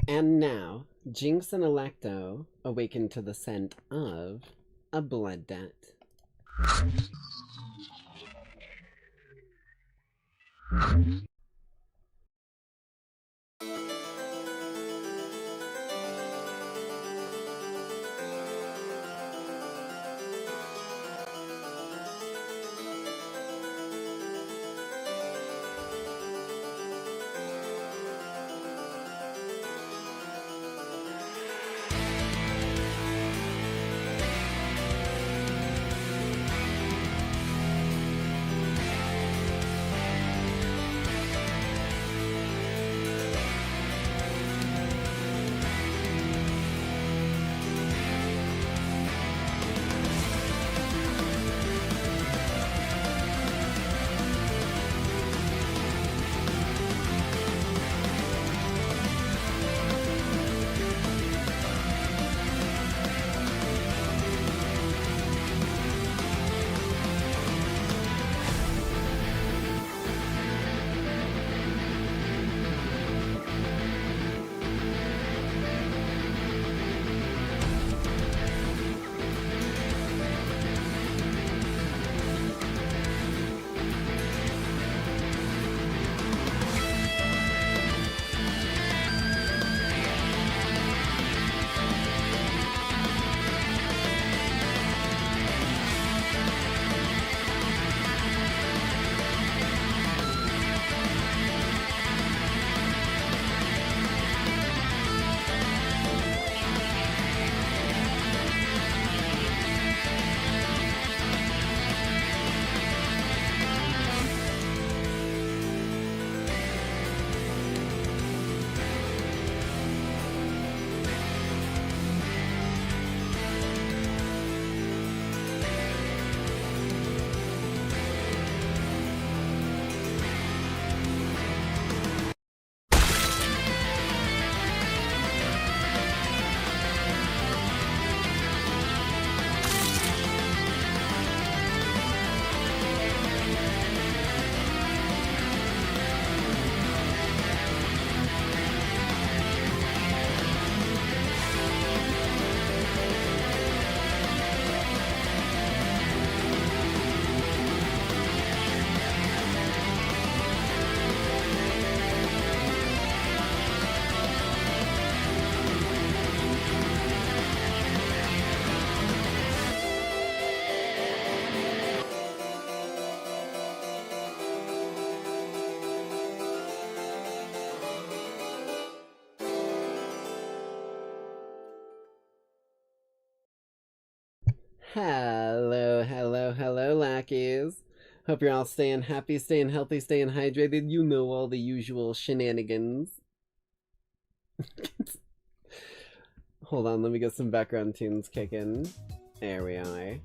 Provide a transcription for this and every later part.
And now, Jinx and Electo awaken to the scent of a blood debt. Hello, hello, hello, Lackeys. Hope you're all staying happy, staying healthy, staying hydrated. You know all the usual shenanigans. Hold on, let me get some background tunes kicking. There we are.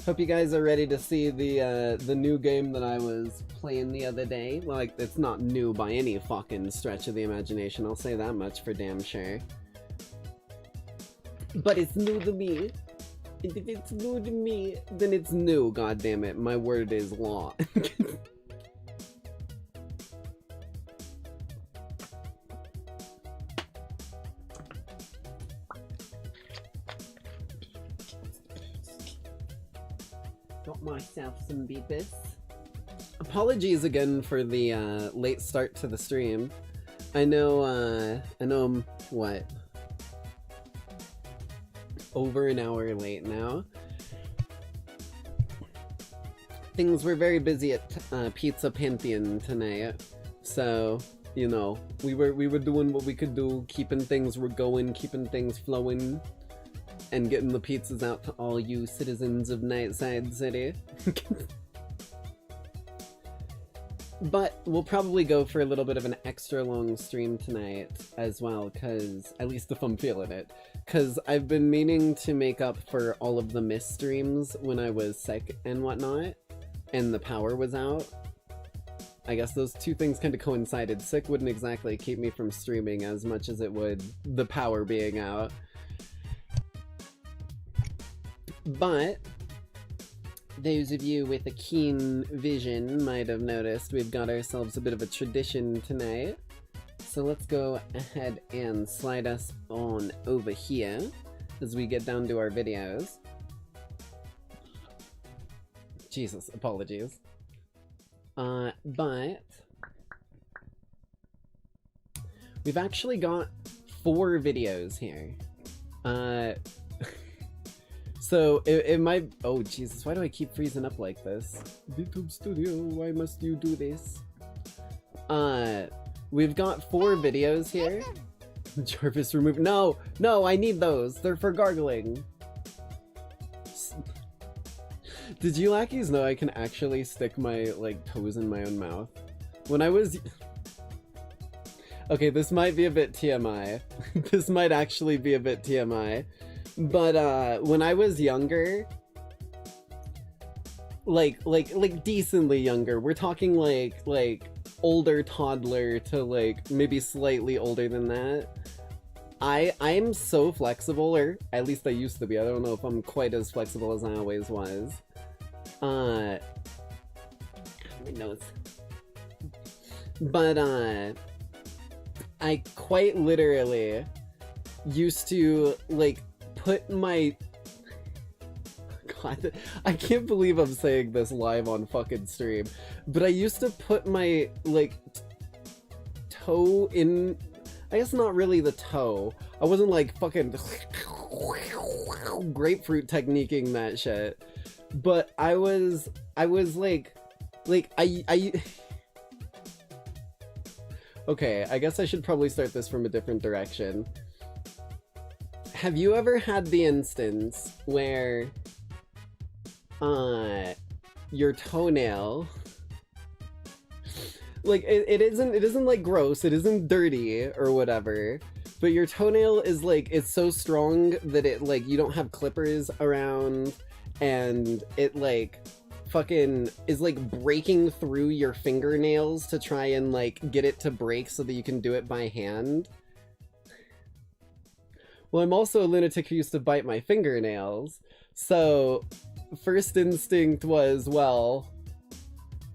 Hope you guys are ready to see the new game that I was playing the other day. Like, it's not new by any fucking stretch of the imagination, I'll say that much for damn sure. But it's new to me. And if it's new to me, then it's new, goddammit. My word is law. Got myself some beepers. Apologies again for the late start to the stream. I know I'm, what? Over an hour late now. Things were very busy at Pizza Pantheon tonight, so you know we were doing what we could do, keeping things going, keeping things flowing, and getting the pizzas out to all you citizens of Nightside City. But we'll probably go for a little bit of an extra long stream tonight as well, cause at least if I'm feeling it. Cause I've been meaning to make up for all of the missed streams when I was sick and whatnot, and the power was out. I guess those two things kind of coincided. Sick wouldn't exactly keep me from streaming as much as it would the power being out. But those of you with a keen vision might have noticed we've got ourselves a bit of a tradition tonight. So let's go ahead and slide us on over here as we get down to our videos. Jesus, apologies. But we've actually got 4 videos here. So it might. Oh Jesus, why do I keep freezing up like this? YouTube Studio, why must you do this? We've got 4 videos here. Jarvis remove. No, I need those. They're for gargling. Did you Lackeys know I can actually stick my, like, toes in my own mouth? When I was... Okay, this might be a bit TMI. This might actually be a bit TMI. But, when I was younger... Like, decently younger. We're talking, like, older toddler to, like, maybe slightly older than that. I'm so flexible, or at least I used to be. I don't know if I'm quite as flexible as I always was. My nose. But, I quite literally used to, like, put my... God, I can't believe I'm saying this live on fucking stream. But I used to put my, like, toe in... I guess not really the toe. I wasn't, like, fucking grapefruit techniquing that shit. But I was like, okay, I guess I should probably start this from a different direction. Have you ever had the instance where, your toenail, like, it isn't like gross, it isn't dirty or whatever, but your toenail is like, it's so strong that it, like, you don't have clippers around, and it, like, fucking is, like, breaking through your fingernails to try and, like, get it to break so that you can do it by hand. Well, I'm also a lunatic who used to bite my fingernails, so first instinct was, well,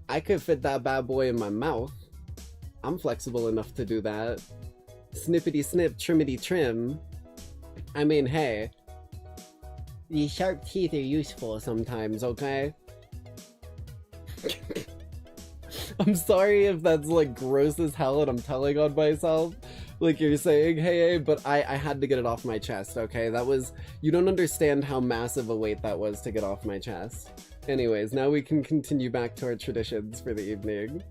I could fit that bad boy in my mouth. I'm flexible enough to do that. Snippity snip, trimmity trim. I mean, hey. These sharp teeth are useful sometimes, okay? I'm sorry if that's, like, gross as hell and I'm telling on myself. Like you're saying, hey, but I had to get it off my chest, okay? That was... You don't understand how massive a weight that was to get off my chest. Anyways, now we can continue back to our traditions for the evening.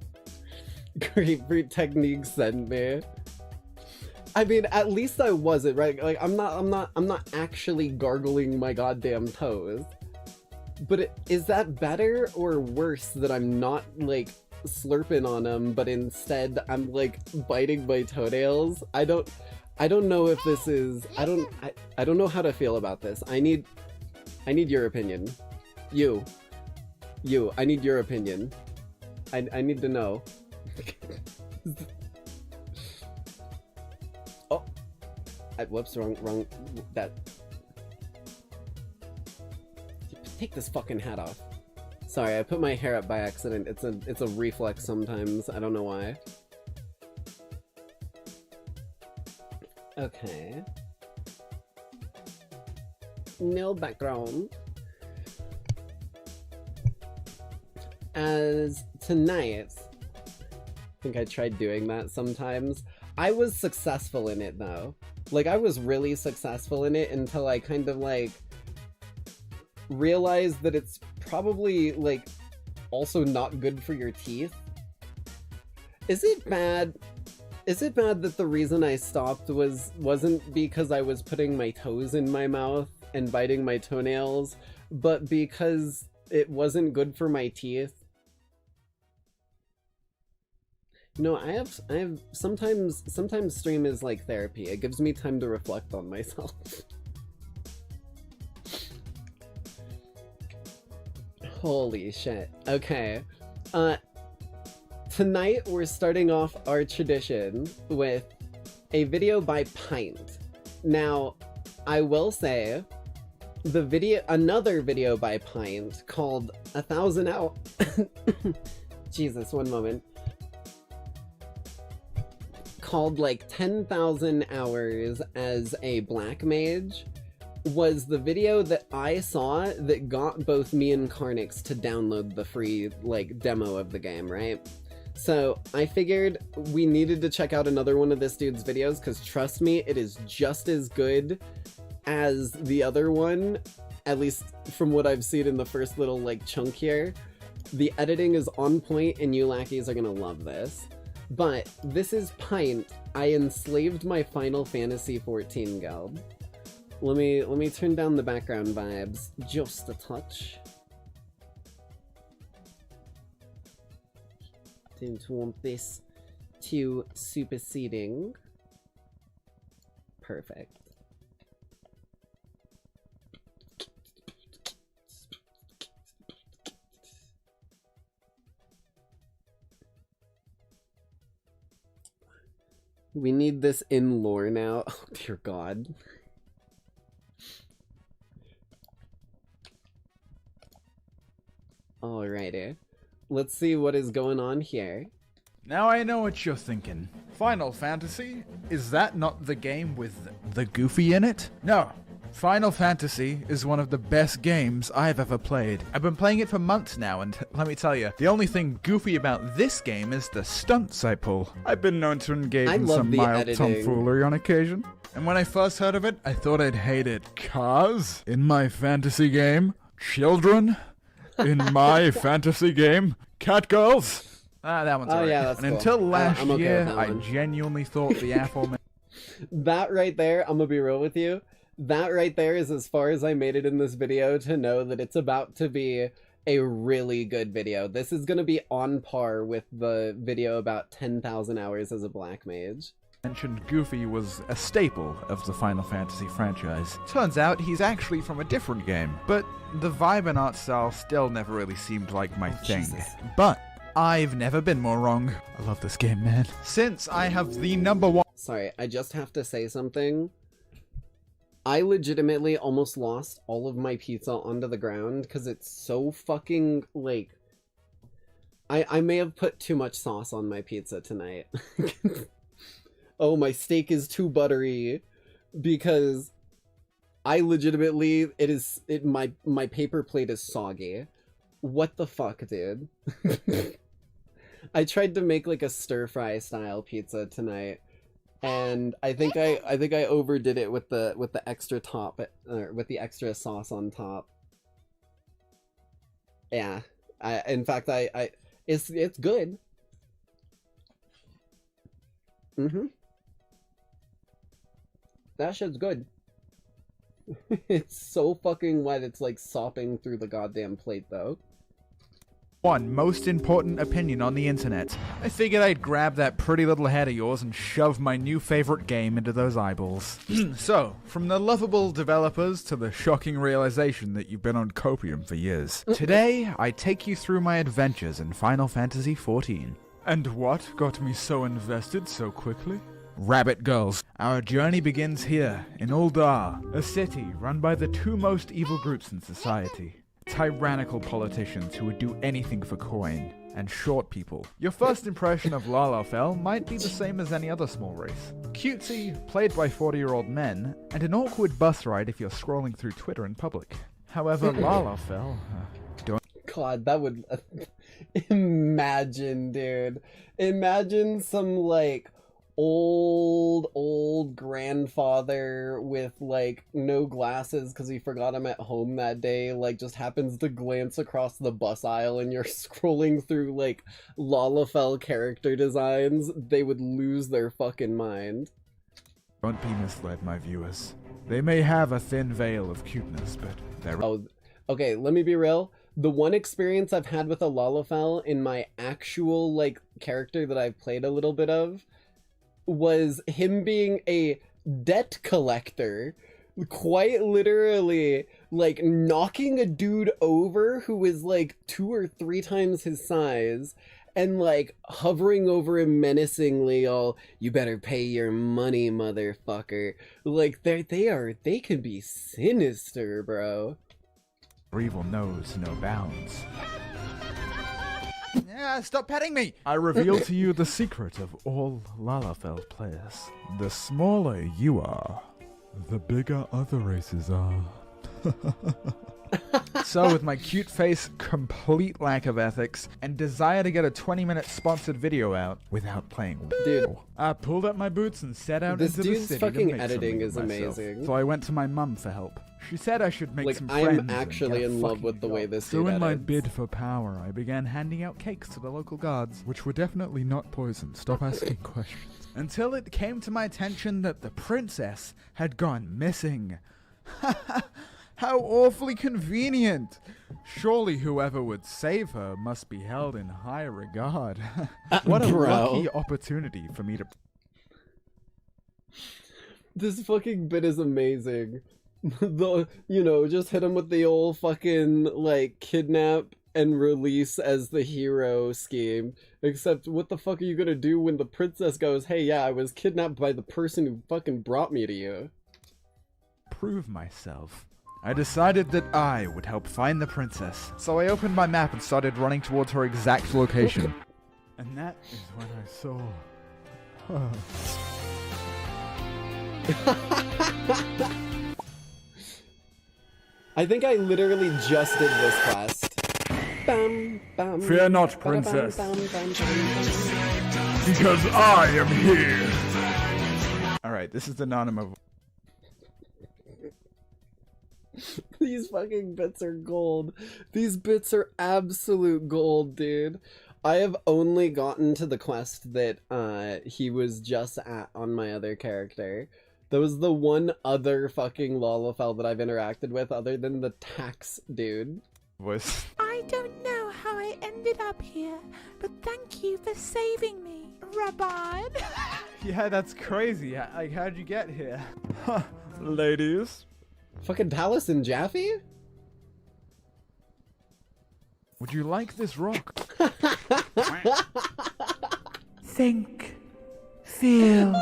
Grapefruit technique sent me. I mean, at least I wasn't, right? Like, I'm not actually gargling my goddamn toes. But is that better or worse that I'm not, like, slurping on them, but instead I'm, like, biting my toenails? I don't know if this is... I don't know how to feel about this. I need your opinion. You, I need your opinion. I need to know. Oh, whoops, wrong. That. Take this fucking hat off. Sorry, I put my hair up by accident. It's a reflex sometimes. I don't know why. Okay. No background. As tonight, I think I tried doing that sometimes. I was successful in it though. Like, I was really successful in it until I kind of, like, realized that it's probably, like, also not good for your teeth. Is it bad that the reason I stopped wasn't because I was putting my toes in my mouth and biting my toenails, but because it wasn't good for my teeth? No, I have sometimes stream is like therapy. It gives me time to reflect on myself. Holy shit. Okay. Tonight we're starting off our tradition with a video by Pint. Now, I will say, another video by Pint called 1,000 Hours. Jesus, one moment. Called like 10,000 Hours as a Black Mage was the video that I saw that got both me and Carnix to download the free like demo of the game, right? So I figured we needed to check out another one of this dude's videos because trust me, it is just as good as the other one, at least from what I've seen in the first little like chunk here. The editing is on point and you lackeys are gonna love this. But this is Pint. I enslaved my Final Fantasy XIV guild. Let me turn down the background vibes just a touch. Don't want this too superseding. Perfect. We need this in lore now. Oh dear God. Alrighty. Let's see what is going on here. Now I know what you're thinking. Final Fantasy? Is that not the game with the Goofy in it? No. Final Fantasy is one of the best games I've ever played. I've been playing it for months now, and let me tell you, the only thing goofy about this game is the stunts I pull. I've been known to engage in some mild tomfoolery on occasion. And when I first heard of it, I thought I'd hate it. 'Cause in my fantasy game, children... In my fantasy game, catgirls. That one's right. Yeah, that's and cool. Until last okay year, I genuinely thought the aforementioned... That right there, I'm gonna be real with you. That right there is as far as I made it in this video to know that it's about to be a really good video. This is gonna be on par with the video about 10,000 hours as a Black Mage. Mentioned Goofy was a staple of the Final Fantasy franchise. Turns out he's actually from a different game, but the vibe and art style still never really seemed like my thing. Jesus. But I've never been more wrong. I love this game, man. Since I have the #1... Sorry, I just have to say something. I legitimately almost lost all of my pizza onto the ground because it's so fucking, like... I may have put too much sauce on my pizza tonight. Oh, my steak is too buttery because I legitimately, my paper plate is soggy. What the fuck, dude? I tried to make like a stir fry style pizza tonight, and I think I overdid it with the extra top, with the extra sauce on top. Yeah, in fact it's good. That shit's good. It's so fucking wet, it's like sopping through the goddamn plate, though. One most important opinion on the internet. I figured I'd grab that pretty little head of yours and shove my new favorite game into those eyeballs. So, from the lovable developers to the shocking realization that you've been on copium for years. Today, I take you through my adventures in Final Fantasy XIV. And what got me so invested so quickly? Rabbit Girls. Our journey begins here, in Uldar, a city run by the two most evil groups in society. Tyrannical politicians who would do anything for coin, and short people. Your first impression of Lalafell might be the same as any other small race. Cutesy, played by 40-year-old men, and an awkward bus ride if you're scrolling through Twitter in public. However, Lalafell... God, that would... Imagine, dude. Imagine some, like... old grandfather with like no glasses because he forgot him at home that day, like just happens to glance across the bus aisle and you're scrolling through like Lalafell character designs. They would lose their fucking mind. Don't be misled, my viewers. They may have a thin veil of cuteness, but they're... Oh, okay, let me be real. The one experience I've had with a Lalafell in my actual like character that I've played a little bit of was him being a debt collector, quite literally like knocking a dude over who was like 2 or 3 times his size and like hovering over him menacingly, all, "You better pay your money, motherfucker." Like they can be sinister, bro. Evil knows no bounds. Yeah, stop petting me! I reveal to you the secret of all Lalafell players. The smaller you are, the bigger other races are. So, with my cute face, complete lack of ethics, and desire to get a 20-minute sponsored video out without playing, dude, I pulled up my boots and set out this into the dude's city fucking to make editing something is of myself. amazing. So I went to my mum for help. She said I should make Like, some I'm friends and actually get a in love fucking with the way job. this So dude in my edits. bid for power, I began handing out cakes to the local guards, which were definitely not poisoned. Stop asking questions. Until it came to my attention that the princess had gone missing. How awfully convenient! Surely whoever would save her must be held in high regard. What a lucky opportunity for me to... This fucking bit is amazing. Just hit him with the old fucking, like, kidnap and release as the hero scheme. Except, what the fuck are you gonna do when the princess goes, "Hey, yeah, I was kidnapped by the person who fucking brought me to you"? Prove myself. I decided that I would help find the princess. So I opened my map and started running towards her exact location. And that is when I saw her. I think I literally just did this quest. Bam, bam, Fear not, princess. bam, bam, bam. Because I am here. Alright, this is the Nanima. These fucking bits are gold. These bits are absolute gold, dude. I have only gotten to the quest that he was just at on my other character. That was the one other fucking Lalafell that I've interacted with other than the tax dude. I don't know how I ended up here, but thank you for saving me, Rabban. Yeah, that's crazy. Like, how'd you get here? Huh, ladies. Fucking Taliesin Jaffe? Would you like this rock? Think. Feel.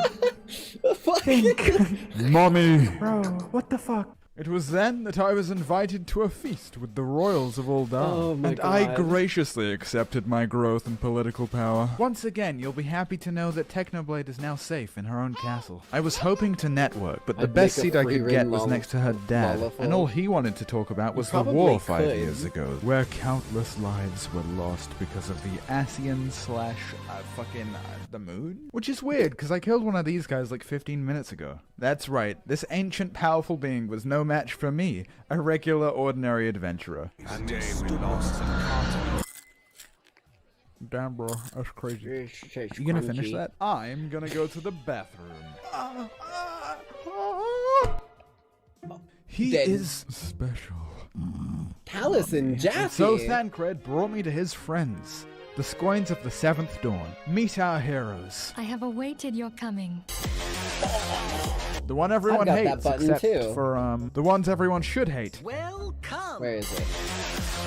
Think. Mommy! Bro, what the fuck? It was then that I was invited to a feast with the royals of Ul'dah, Oh my and I God. graciously accepted my growth in political power. Once again, you'll be happy to know that Technoblade is now safe in her own castle. I was hoping to network, but the I'd best make a seat I could free get ring was next to her dad, Lalafell. and all he wanted to talk about was the probably war 5 could. years ago, where countless lives were lost because of the Asian / the moon? Which is weird, because I killed one of these guys like 15 minutes ago. That's right, this ancient powerful being was no match for me, a regular ordinary adventurer. Damn, bro, that's crazy. You gonna finish that? I'm gonna go to the bathroom. He Dead. is special. Taliesin Jaffe! So Thancred brought me to his friends, the Scoins of the Seventh Dawn. Meet our heroes. I have awaited your coming. The one everyone I've got that hates, button except too. for the ones everyone should hate. Where is it?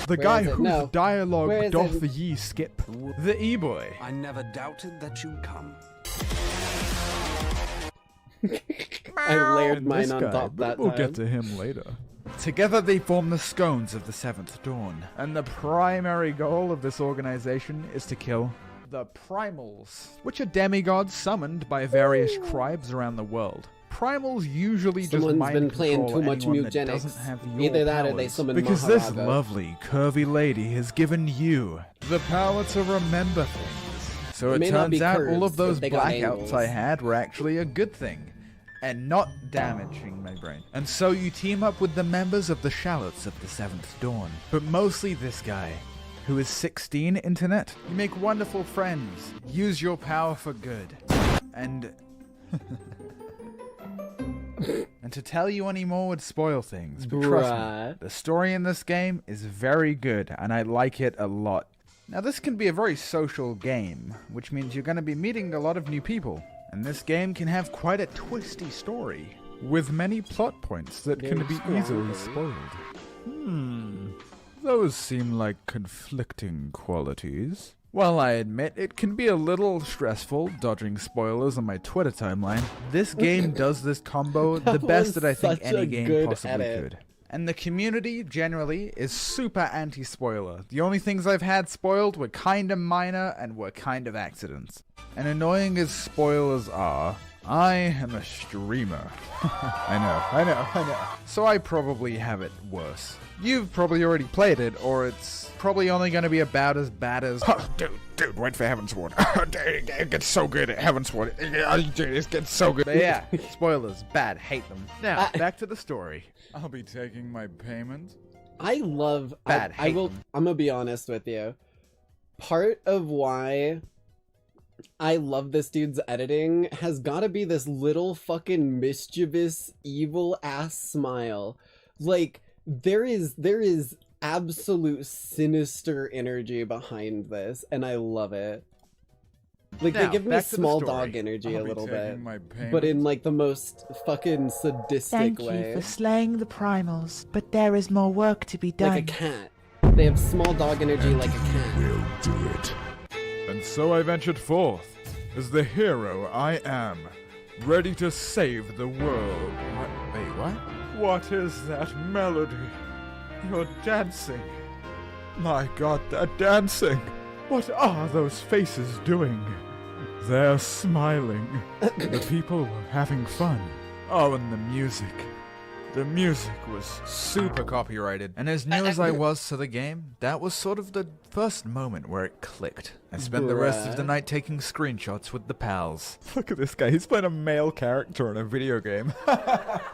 The Where guy is it? whose No. Where dialogue is doth it? the ye skip. The E-boy. I never doubted that you'd come. I layered And mine this on guy, top but that we'll time. get to him later. Together they form the Scones of the Seventh Dawn, and the primary goal of this organization is to kill the Primals, which are demigods summoned by various tribes around the world. Primals usually Someone's just mind been playing control too much anyone that eugenics. doesn't have your Either that or they powers, summon because this Maharaga. lovely, curvy lady has given you the power to remember things. So It it may not be turns out curves, all of those but they got blackouts angles. I had were actually a good thing, and not damaging my brain. And so you team up with the members of the Shallots of the Seventh Dawn, but mostly this guy, who is 16, internet. You make wonderful friends, use your power for good, and... And to tell you any more would spoil things, but trust me, Bruh. the story in this game is very good, and I like it a lot. Now this can be a very social game, which means you're going to be meeting a lot of new people, and this game can have quite a twisty story, with many plot points that can be easily spoiled. Those seem like conflicting qualities. While I admit it can be a little stressful dodging spoilers on my Twitter timeline, this game does this combo the best that I think any game possibly could. And the community, generally, is super anti-spoiler. The only things I've had spoiled were kinda minor and were kind of accidents. And annoying as spoilers are, I am a streamer. I know. So I probably have it worse. You've probably already played it, or it's probably only going to be about as bad as... Dude, wait for Heavensward. It gets so good at Heavensward. It gets so good. But yeah, spoilers, bad, hate them. Now, back to the story. I'll be taking my payment. I love... Bad, I will. I'm gonna be honest with you. Part of why I love this dude's editing has gotta be this little fucking mischievous, evil-ass smile. Like, there is absolute sinister energy behind this, and I love it. Like, now, they give me small dog energy a little bit, but in, like, the most fucking sadistic Thank way. you for slaying the primals, but there is more work to be done. Like a cat. They have small dog energy like a cat. We'll do it. And so I ventured forth, as the hero I am, ready to save the world. Wait, what? What is that melody? You're dancing. My god, they're dancing. What are those faces doing? They're smiling. The people were having fun. Oh, and the music. The music was super copyrighted. And as new as I was to the game, that was sort of the first moment where it clicked. I spent the rest of the night taking screenshots with the pals. Look at this guy, he's playing a male character in a video game.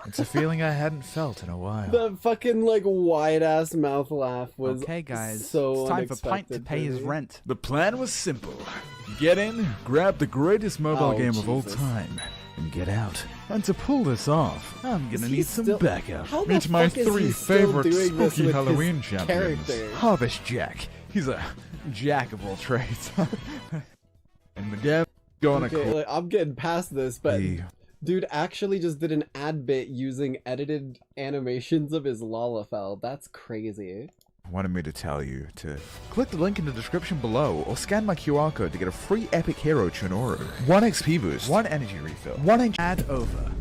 It's a feeling I hadn't felt in a while. The fucking, like, wide-ass mouth laugh was okay, guys, so it's time for Pint to pay his rent. The plan was simple. Get in, grab the greatest mobile game of all time, and get out. And to pull this off, I'm gonna need some backup. Meet my 3 favorite spooky Halloween champions. Harvest Jack. He's a jack of all trades. And Madame going like, I'm getting past this, but dude actually just did an ad bit using edited animations of his Lalafell. That's crazy. Wanted me to tell you to click the link in the description below or scan my QR code to get a free epic hero Chinoru, 1 XP boost, 1 energy refill, 1 inch ad over.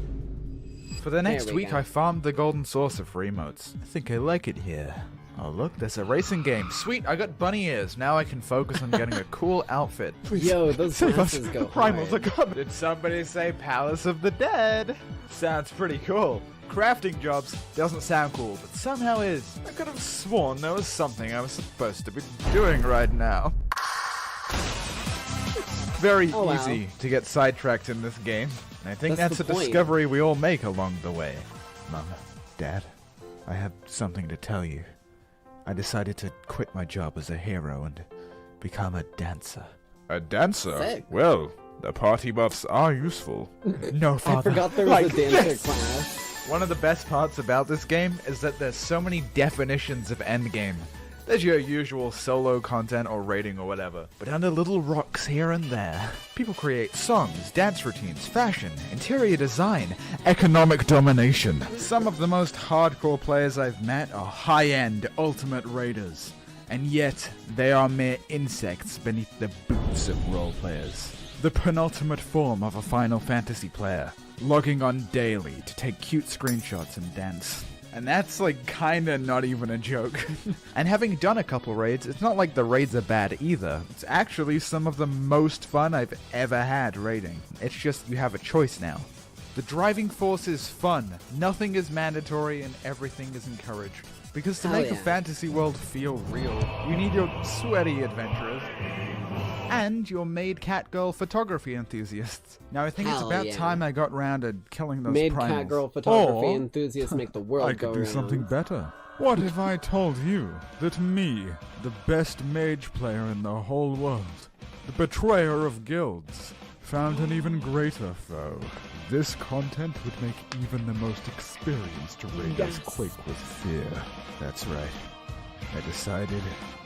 For the next week I farmed the golden source of free emotes. I think I like it here. Oh look, there's a racing game. Sweet, I got bunny ears. Now I can focus on getting a cool outfit. Please, yo, those glasses go Primals are coming. Did somebody say Palace of the Dead? Sounds pretty cool. Crafting jobs doesn't sound cool, but somehow is. I could have sworn there was something I was supposed to be doing right now. It's very easy to get sidetracked in this game. And I think that's a discovery we all make along the way. Mom, Dad, I have something to tell you. I decided to quit my job as a hero and become a dancer. A dancer? Sick. Well, the party buffs are useful. No, Father. I forgot there was a dancer class. One of the best parts about this game is that there's so many definitions of endgame. There's your usual solo content or raiding or whatever, but under little rocks here and there, people create songs, dance routines, fashion, interior design, economic domination. Some of the most hardcore players I've met are high-end ultimate raiders, and yet they are mere insects beneath the boots of role players. The penultimate form of a Final Fantasy player, logging on daily to take cute screenshots and dance. And that's like kinda not even a joke. And having done a couple raids, it's not like the raids are bad either. It's actually some of the most fun I've ever had raiding. It's just you have a choice now. The driving force is fun. Nothing is mandatory and everything is encouraged. Because to make a fantasy world feel real, you need your sweaty adventurers and your maid catgirl photography enthusiasts. Now I think it's about time I got round to killing those maid primals. Catgirl photography enthusiasts make the world go around. I could do something better. What if I told you that me, the best mage player in the whole world, the betrayer of guilds, found an even greater foe? This content would make even the most experienced raiders quake with fear. That's right. I decided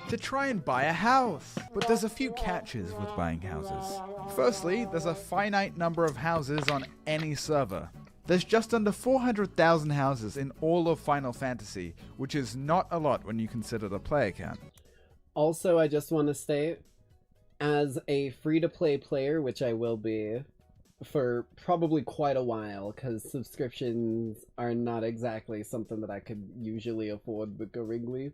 to try and buy a house. But there's a few catches with buying houses. Firstly, there's a finite number of houses on any server. There's just under 400,000 houses in all of Final Fantasy, which is not a lot when you consider the player count. Also, I just want to state, as a free-to-play player, which I will be for probably quite a while, because subscriptions are not exactly something that I could usually afford begrudgingly,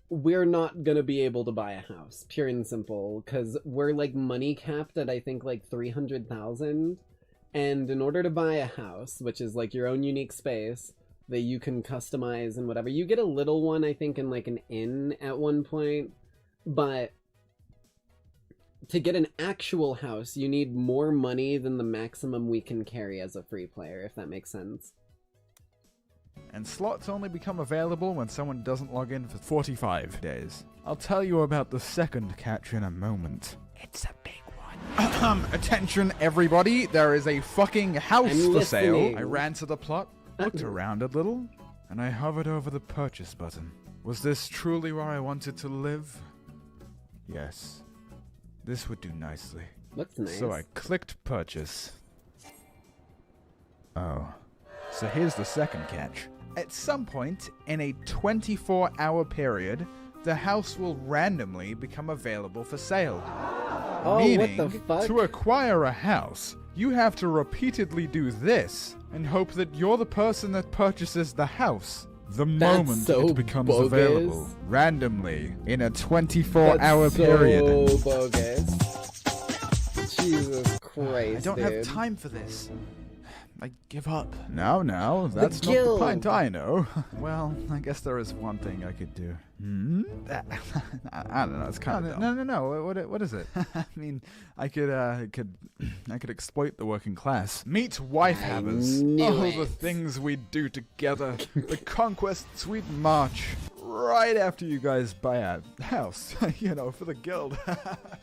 we're not gonna be able to buy a house, pure and simple, because we're like money capped at I think like 300,000, and in order to buy a house, which is like your own unique space that you can customize and whatever, you get a little one I think in like an inn at one point, but to get an actual house you need more money than the maximum we can carry as a free player, if that makes sense. And slots only become available when someone doesn't log in for 45 days. I'll tell you about the second catch in a moment. It's a big one. Attention everybody, there is a fucking house I'm for sale. listening. I ran to the plot, looked around a little, and I hovered over the purchase button. Was this truly where I wanted to live? Yes. This would do nicely. Looks nice. So I clicked purchase. Oh. So here's the second catch. At some point in a 24-hour period, the house will randomly become available for sale. Oh, Meaning, what the fuck? to acquire a house, you have to repeatedly do this and hope that you're the person that purchases the house the moment so it becomes bogus. available. Randomly, in a 24-hour period. So bogus. Jesus Christ, I don't dude. have time for this. I give up. No, that's not the guild. pint I know. Well, I guess there is one thing I could do. I don't know. It's kind of no. What is it? I mean, I could exploit the working class. Meet wife havers. knew Oh, it. the things we'd do together. The conquests we'd march. Right after you guys buy a house, for the guild.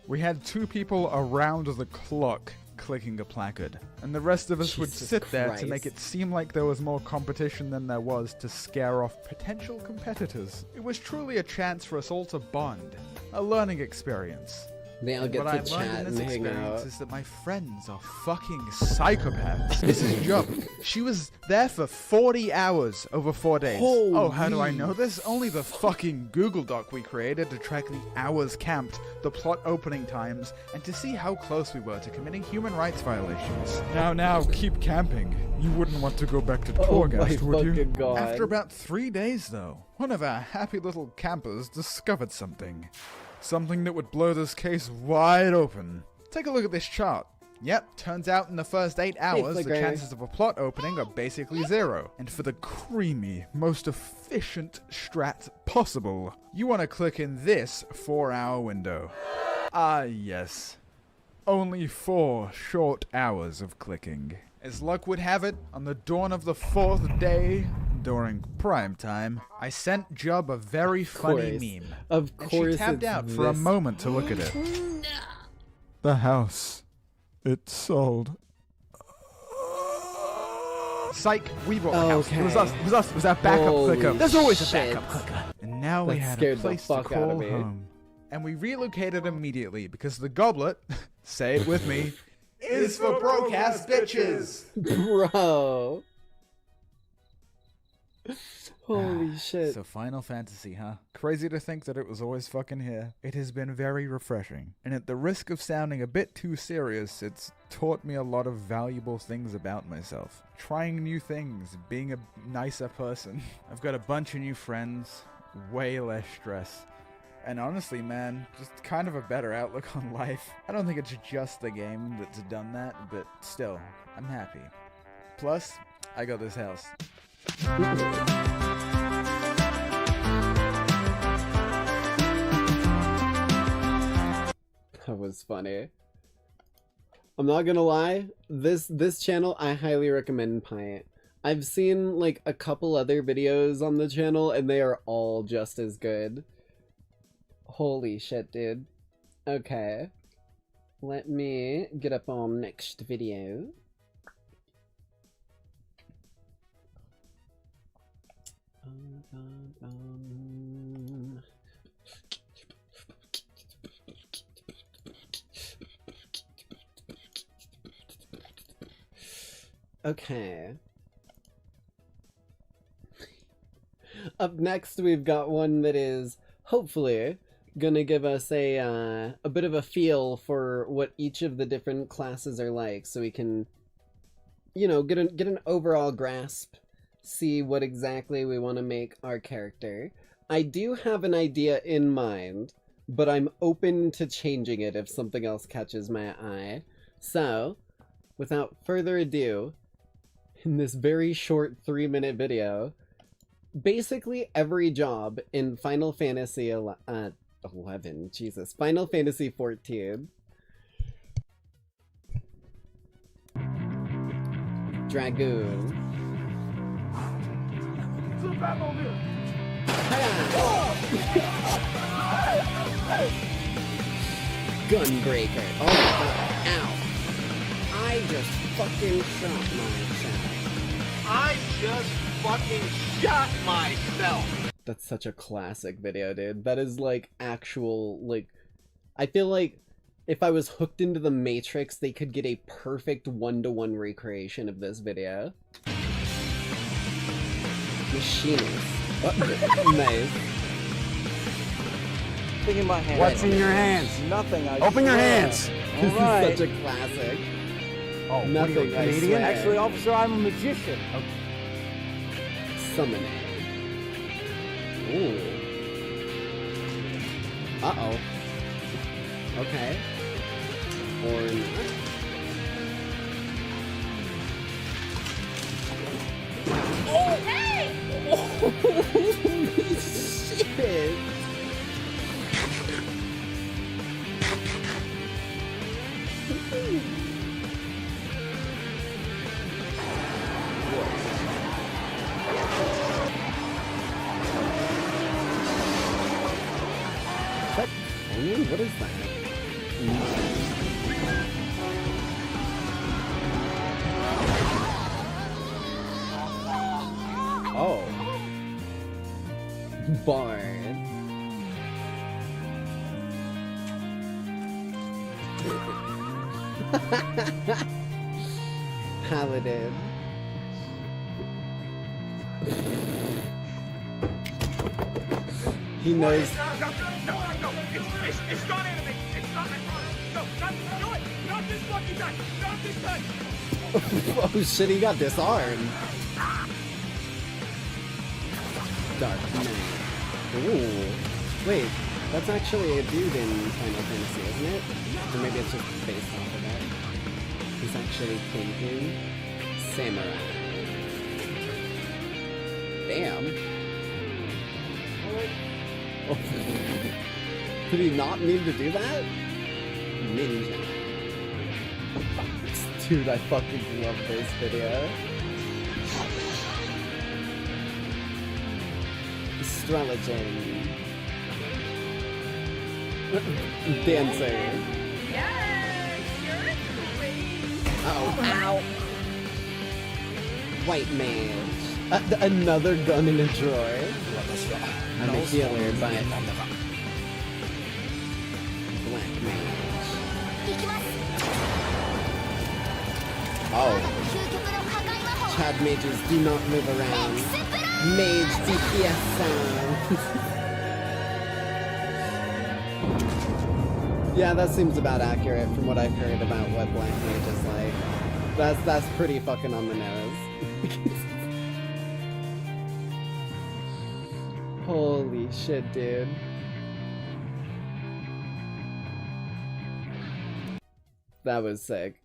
We had 2 people around the clock clicking a placard, and the rest of us would Jesus sit there to Christ. make it seem like there was more competition than there was to scare off potential competitors. It was truly a chance for us all to bond, a learning experience. They all get What to I learned chat in and this hang experience out. is that my friends are fucking psychopaths. Mrs. Jump, she was there for 40 hours over 4 days. Oh, how do I know this? Only the fucking Google Doc we created to track the hours camped, the plot opening times, and to see how close we were to committing human rights violations. Now, keep camping. You wouldn't want to go back to Oh my Torghast, would you? fucking God. After about 3 days, though, one of our happy little campers discovered something. Something that would blow this case wide open. Take a look at this chart. Yep, turns out in the first 8 hours, the Flicker. chances of a plot opening are basically 0. And for the creamy, most efficient strat possible, you want to click in this 4-hour window. Ah, yes. Only 4 short hours of clicking. As luck would have it, on the dawn of the 4th day, during prime time, I sent Jub a very funny meme. Of And course, she tabbed it's out for a this- moment to look at it. The house. It sold. Psych, we bought the house. It was us. It was our backup Holy clicker. There's always a shit. backup clicker. And now we That had a scared the place to fuck out of call me. home. And we relocated immediately because the goblet, say it with me, is for broke-ass bitches. Bro. Holy shit. So Final Fantasy, huh? Crazy to think that it was always fucking here. It has been very refreshing. And at the risk of sounding a bit too serious, it's taught me a lot of valuable things about myself. Trying new things, being a nicer person. I've got a bunch of new friends, way less stress. And honestly, man, just kind of a better outlook on life. I don't think it's just the game that's done that, but still, I'm happy. Plus, I got this house. That was funny. I'm not gonna lie, this channel, I highly recommend Pint. I've seen like a couple other videos on the channel and they are all just as good. Holy shit, dude. Okay. Let me get up on next video. Okay. Up next, we've got one that is hopefully gonna give us a bit of a feel for what each of the different classes are like, so we can, you know, get an overall grasp, see what exactly we want to make our character. I do have an idea in mind, but I'm open to changing it if something else catches my eye. So, without further ado, in this very short 3-minute video, basically every job in Final Fantasy 11, Jesus, Final Fantasy 14. Dragoon. Gunbreaker. Oh my god. Ow. I just fucking shot myself. I just fucking shot myself! That's such a classic video, dude. That is like actual, like, I feel like if I was hooked into the Matrix, they could get a perfect 1-to-1 recreation of this video. Machinist. Oh, nice. Thing in my hand. What's in your hands? Nothing. I Open your hands. This Alright. is such a classic. Oh, Nothing, what are you, a I comedian? swear. Actually, officer, I'm a magician. Summoning. Ooh. Uh-oh. Okay. Or not. Oh! Hey! Holy shit! What? Onion? What is that? Oh. Bard. Paladin. He knows. No, it's not enemy. It's not my father. No, not do it. Not this fucking time. Not this time. Oh shit, he got disarmed. Dark Knight. Ooh. Wait, that's actually a dude in Final Fantasy, isn't it? Or maybe it's just based off of that. He's actually thinking samurai. Damn. Oh. Did he not mean to do that? Ninja. Dude, I fucking love this video. Streligen. Dancer. Yes, you're great. Oh, ow. White mage. Another gun in a drawer. I'm a healer, but black mage. Oh. Chad mages do not move around. Mage DPS sound. Yeah, that seems about accurate from what I've heard about what black mage is like. That's pretty fucking on the nose. Holy shit, dude. That was sick.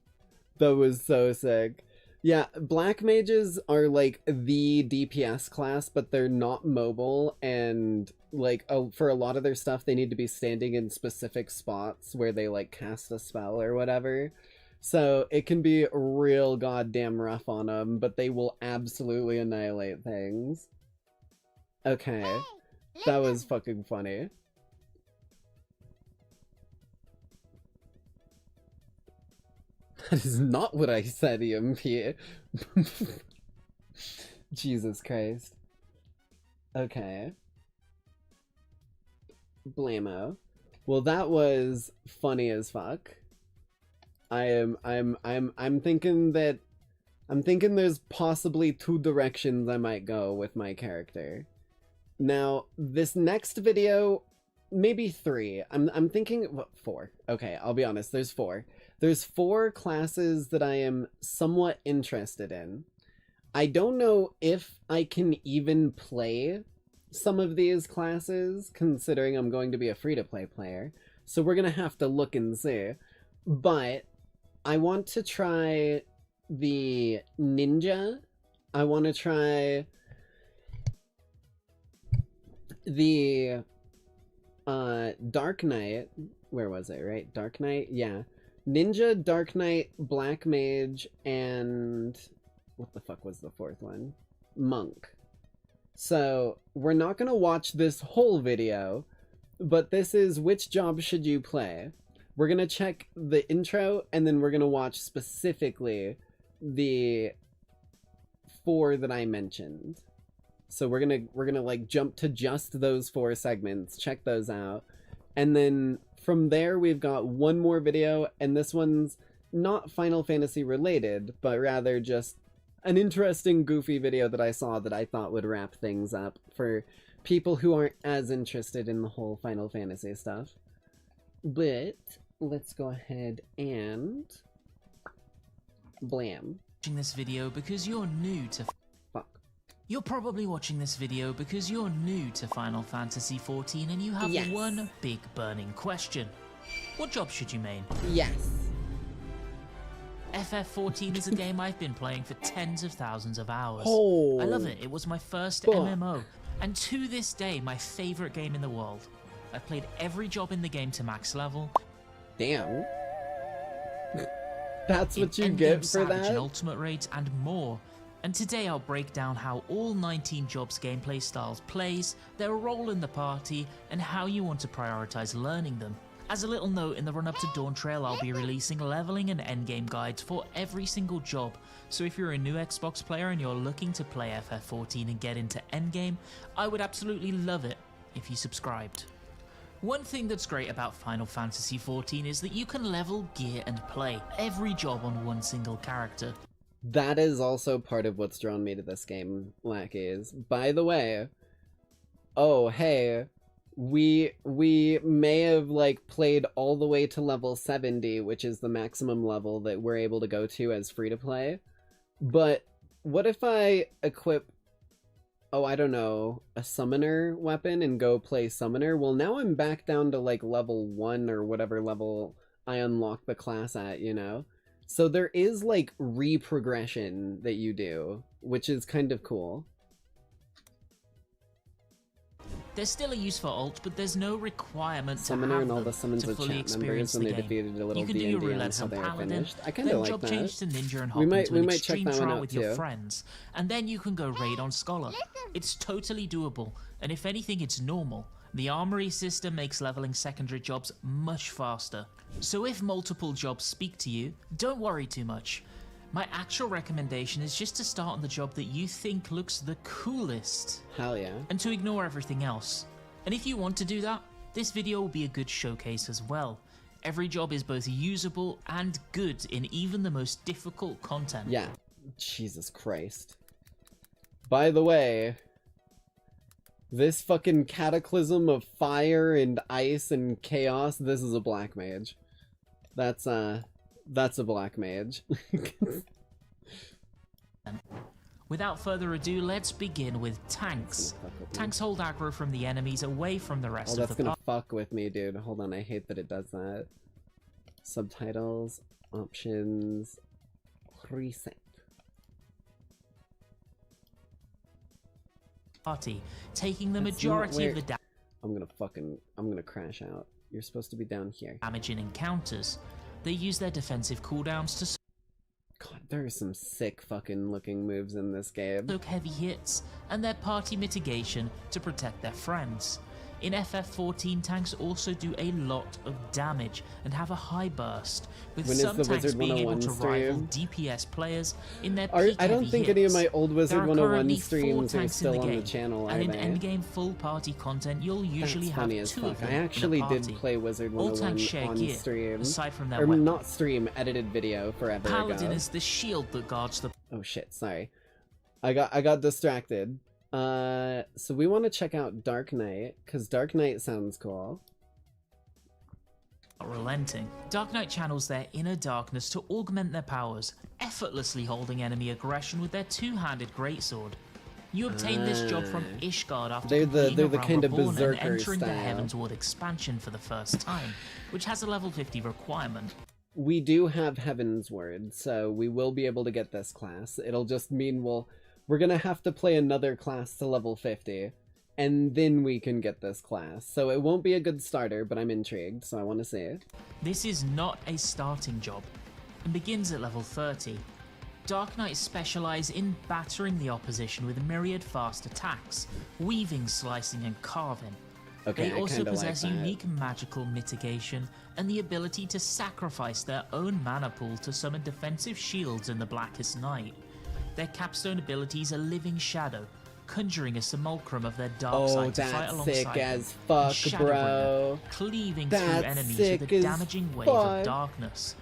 That was so sick. Yeah, black mages are like the DPS class, but they're not mobile, and like for a lot of their stuff they need to be standing in specific spots where they like cast a spell or whatever. So it can be real goddamn rough on them, but they will absolutely annihilate things. Okay, that was fucking funny. That is not what I said, EMP. Jesus Christ. Okay. Blammo. Well, that was funny as fuck. I'm thinking that there's possibly 2 directions I might go with my character. Now, this next video, maybe 3. I'm thinking what, 4. Okay, I'll be honest. There's 4. There's 4 classes that I am somewhat interested in. I don't know if I can even play some of these classes, considering I'm going to be a free-to-play player. So we're gonna have to look and see. But I want to try the ninja. I want to try the Dark Knight. Where was it, right? Dark Knight? Yeah. Ninja, Dark Knight, Black Mage, and what the fuck was the 4th one? Monk. So we're not gonna watch this whole video, but this is which job should you play. We're gonna check the intro, and then we're gonna watch specifically the 4 that I mentioned. So we're gonna like jump to just those 4 segments, check those out, and then from there we've got one more video, and this one's not Final Fantasy related, but rather just an interesting, goofy video that I saw that I thought would wrap things up for people who aren't as interested in the whole Final Fantasy stuff. But let's go ahead and blam. Watching this video because you're new to You're probably watching this video because you're new to Final Fantasy XIV and you have one big burning question. What job should you main? Yes. FF14 is a game I've been playing for tens of thousands of hours. Oh, I love it. It was my first MMO, and to this day, my favorite game in the world. I've played every job in the game to max level. Damn. That's what you Endgame, get for Savage, that? and Ultimate Raids, and more. And today I'll break down how all 19 jobs gameplay styles plays, their role in the party, and how you want to prioritize learning them. As a little note, in the run-up to Dawn Trail, I'll be releasing leveling and endgame guides for every single job, so if you're a new Xbox player and you're looking to play FF14 and get into endgame, I would absolutely love it if you subscribed. One thing that's great about Final Fantasy XIV is that you can level, gear, and play every job on one single character. That is also part of what's drawn me to this game, Lackeys. By the way, oh hey, we may have like played all the way to level 70, which is the maximum level that we're able to go to as free to play. But what if I equip, oh I don't know, a summoner weapon and go play summoner? Well, now I'm back down to like level 1 or whatever level I unlock the class at, you know? So there is like re-progression that you do, which is kind of cool. There's still a use for ult, but there's no requirement Summoner to have and all them the summons to with fully chat experience members when the they game. defeated a little You can do D&D your on roulettes how on they were Paladin, finished. I kind then of like job that. change to Ninja and hop We might into an check extreme that one trial out with your too. friends, and then you can go raid on Scholar. It's totally doable, and if anything, it's normal. The armory system makes leveling secondary jobs much faster. So if multiple jobs speak to you, don't worry too much. My actual recommendation is just to start on the job that you think looks the coolest. Hell yeah. And to ignore everything else. And if you want to do that, this video will be a good showcase as well. Every job is both usable and good in even the most difficult content. Yeah. Jesus Christ. By the way, this fucking cataclysm of fire and ice and chaos, this is a black mage. That's a black mage. Without further ado, let's begin with tanks. Tanks hold aggro from the enemies away from the rest Oh, of that's the gonna fuck with me, dude. Hold on, I hate that it does that. Subtitles, options, preset. party, taking the That's majority not of the I'm gonna crash out. You're supposed to be down here. damage in encounters. They use their defensive cooldowns to God, there are some sick fucking looking moves in this game. soak heavy hits, and their party mitigation to protect their friends. In FF14, tanks also do a lot of damage and have a high burst, with When is some the tanks Wizard being able 101 to rival stream? DPS players in their I peak don't heavy think hits. any of my old Wizard There are 101 currently 4 streams are tanks in still on the game, channel, are and in they? endgame full party content, you'll usually That's have funny as 2 fuck. of them I actually in a did party. play Wizard All 101 tanks share on gear, stream. aside from their Or weapons. not stream, edited video forever Paladin ago. is the shield that guards the Oh shit, sorry. I got distracted. So we want to check out Dark Knight, because Dark Knight sounds cool. Relenting. Dark Knight channels their inner darkness to augment their powers, effortlessly holding enemy aggression with their two-handed greatsword. You obtain this job from Ishgard after They're completing the a kind of Realm Reborn and berserker entering the style. Heavensward expansion for the first time, which has a level 50 requirement. We do have Heavensward, so we will be able to get this class. It'll just mean we're gonna have to play another class to level 50, and then we can get this class. So it won't be a good starter, but I'm intrigued, so I want to see it. This is not a starting job, and begins at level 30. Dark Knights specialise in battering the opposition with myriad fast attacks, weaving, slicing and carving. Okay, They I also kinda possess like that. unique magical mitigation and the ability to sacrifice their own mana pool to summon defensive shields in the Blackest Night. Their capstone abilities are Living Shadow, conjuring a simulacrum of their dark side to fight that's alongside sick them, as and fuck, Shadowbringer, bro. cleaving That's through enemies sick with a as damaging wave fuck. of darkness.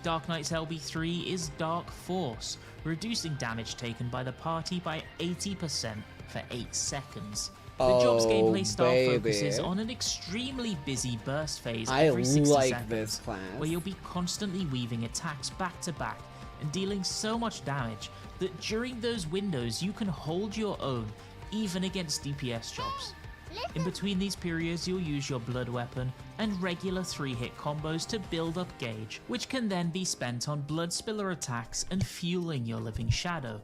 Dark Knight's LB3 is Dark Force, reducing damage taken by the party by 80% for 8 seconds. The job's gameplay style focuses on an extremely busy burst phase every 60 like seconds, this class. where you'll be constantly weaving attacks back to back and dealing so much damage that during those windows you can hold your own even against DPS jobs. In between these periods, you'll use your blood weapon and regular 3-hit combos to build up gauge, which can then be spent on blood spiller attacks and fueling your Living Shadow.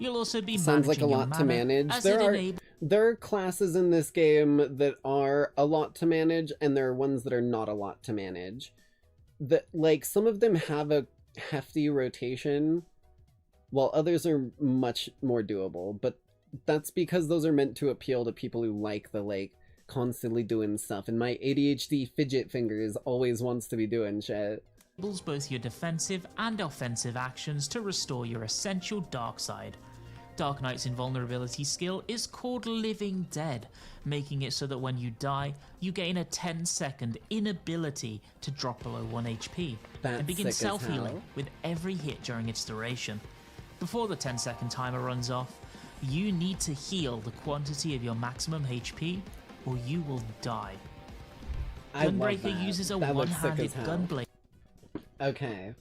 You'll also be Sounds like a managing your lot to mana manage. as There it are enables there are classes in this game that are a lot to manage, and there are ones that are not a lot to manage. Like some of them have a hefty rotation, while others are much more doable. But that's because those are meant to appeal to people who like the constantly doing stuff. And my ADHD fidget fingers always wants to be doing shit. both your defensive and offensive actions to restore your essential dark side. Dark Knight's invulnerability skill is called Living Dead, making it so that when you die, you gain a 10-second inability to drop below 1 HP, That's and begin sick as self-healing hell. with every hit during its duration. Before the 10-second timer runs off, you need to heal the quantity of your maximum HP, or you will die. I love Gunbreaker that. uses a That looks sick one-handed as hell. gunblade. Okay,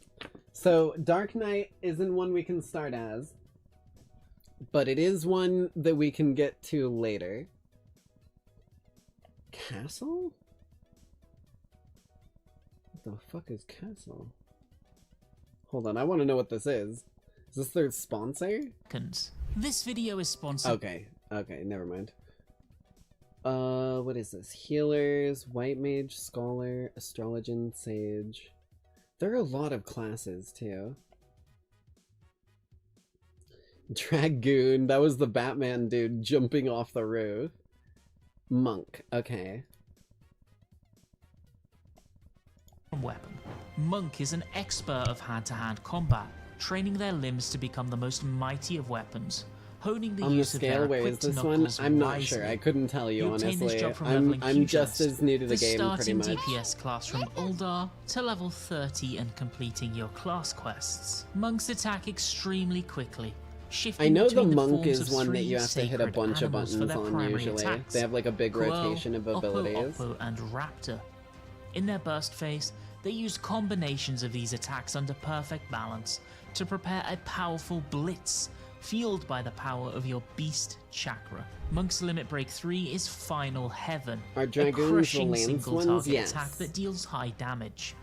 so Dark Knight isn't one we can start as, but it is one that we can get to later. Castle? What the fuck is Castle? Hold on, I want to know what this is. Is this their sponsor? This video is sponsored. Okay, never mind. What is this? Healers, White Mage, Scholar, Astrologian, Sage. There are a lot of classes, too. Dragoon, that was the Batman dude jumping off the roof. Monk, okay. Weapon. Monk is an expert of hand-to-hand combat, training their limbs to become the most mighty of weapons, honing the On the use of their scale, where is equipped this one? knuckles I'm not wisely. sure. I couldn't tell you, You obtain this honestly. job from I'm leveling just Q-Chest, as new to the game, pretty starting much. DPS class from Uldar to level 30 and completing your class quests. Monks attack extremely quickly, shifting I know the between monk forms is of one that three you have to hit a sacred bunch of animals for buttons their on primary usually. attacks. They have like a big Quo, rotation of Oppo, abilities. Oppo, and Raptor. In their burst phase, they use combinations of these attacks under perfect balance to prepare a powerful blitz, fueled by the power of your beast chakra. Monk's Limit Break 3 is Final Heaven, Are a dragoons the crushing lance single ones? target Yes. attack that deals high damage.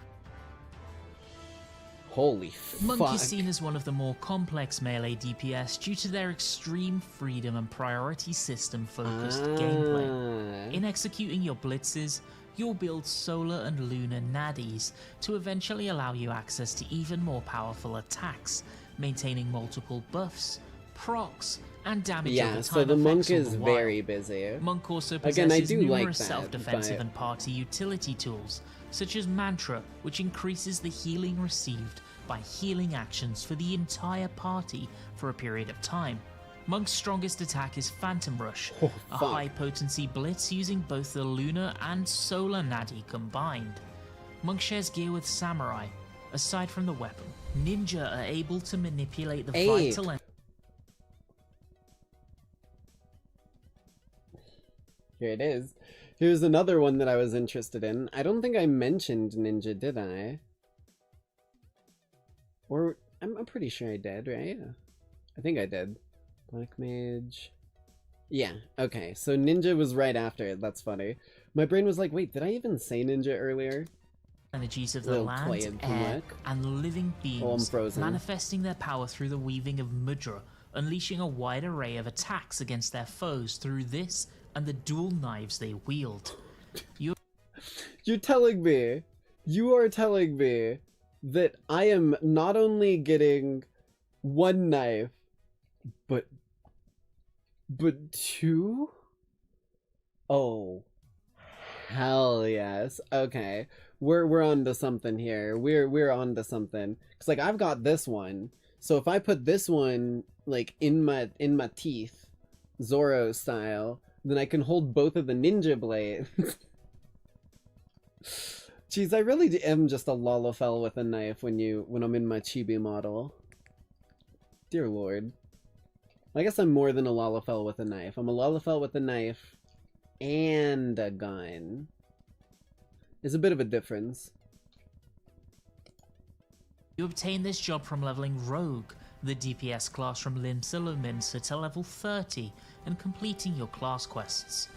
Holy Monk fuck. is seen as one of the more complex melee DPS due to their extreme freedom and priority system focused gameplay. In executing your blitzes, you'll build solar and lunar naddies to eventually allow you access to even more powerful attacks, maintaining multiple buffs, procs, and damage over Yeah, time so the effects monk all is the while. very busy. Monk also Again, possesses I do like numerous that, self-defensive but- and party utility tools, such as Mantra, which increases the healing received by healing actions for the entire party for a period of time. Monk's strongest attack is Phantom Rush, Oh, a fuck. high-potency blitz using both the Lunar and Solar Naddy combined. Monk shares gear with Samurai. Aside from the weapon, Ninja are able to manipulate the Hey. vital Here it is. Here's another one that I was interested in. I don't think I mentioned ninja, did I? Or I'm pretty sure I did, right? I think I did. Black mage. Yeah, okay. So ninja was right after it. That's funny. My brain was like, wait, did I even say ninja earlier? Energies of the Little land, toy air, look. and living I'm beings, frozen. manifesting their power through the weaving of mudra, unleashing a wide array of attacks against their foes through this and the dual knives they wield. You're telling me, you are telling me that I am not only getting one knife, but two? Oh, hell yes. Okay, we're on to something here. We're on to something. Cause like I've got this one, so if I put this one like in my teeth, Zoro style, then I can hold both of the ninja blades. Jeez, I really am just a Lalafell with a knife when I'm in my chibi model. Dear lord. I guess I'm more than a Lalafell with a knife. I'm a Lalafell with a knife and a gun. There's a bit of a difference. You obtain this job from leveling Rogue, the DPS class from Limsa Lominsa to level 30, and completing your class quests.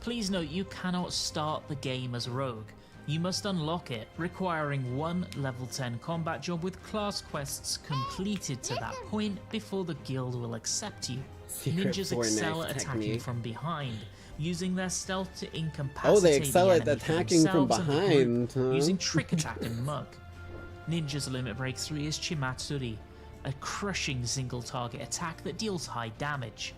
Please note you cannot start the game as Rogue. You must unlock it, requiring one level 10 combat job with class quests completed to that point before the guild will accept you. Secret Ninjas excel four-knife at attacking technique. from behind, using their stealth to incapacitate Oh, they excel the at enemy for attacking from themselves and the behind, group, huh? using trick attack and mug. Ninja's limit break 3 is Chimatsuri, a crushing single target attack that deals high damage.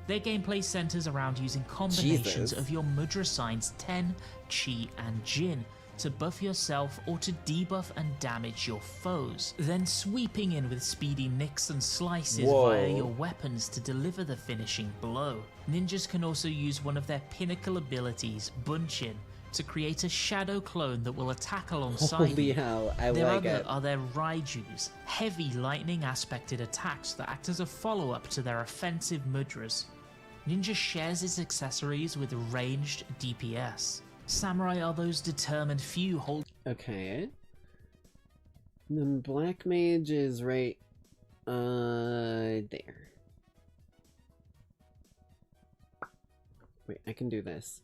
Their gameplay centers around using combinations Jesus. of your mudra signs 10, Chi, and Jin to buff yourself or to debuff and damage your foes, then sweeping in with speedy nicks and slices Whoa. via your weapons to deliver the finishing blow. Ninjas can also use one of their pinnacle abilities, Bunchin, to create a shadow clone that will attack alongside Holy you. hell, I Their like other it. are their Raijus, heavy lightning aspected attacks that act as a follow-up to their offensive mudras. Ninja shares its accessories with ranged DPS. Samurai are those determined few holding Okay. And then Black Mage is right there. Wait, I can do this.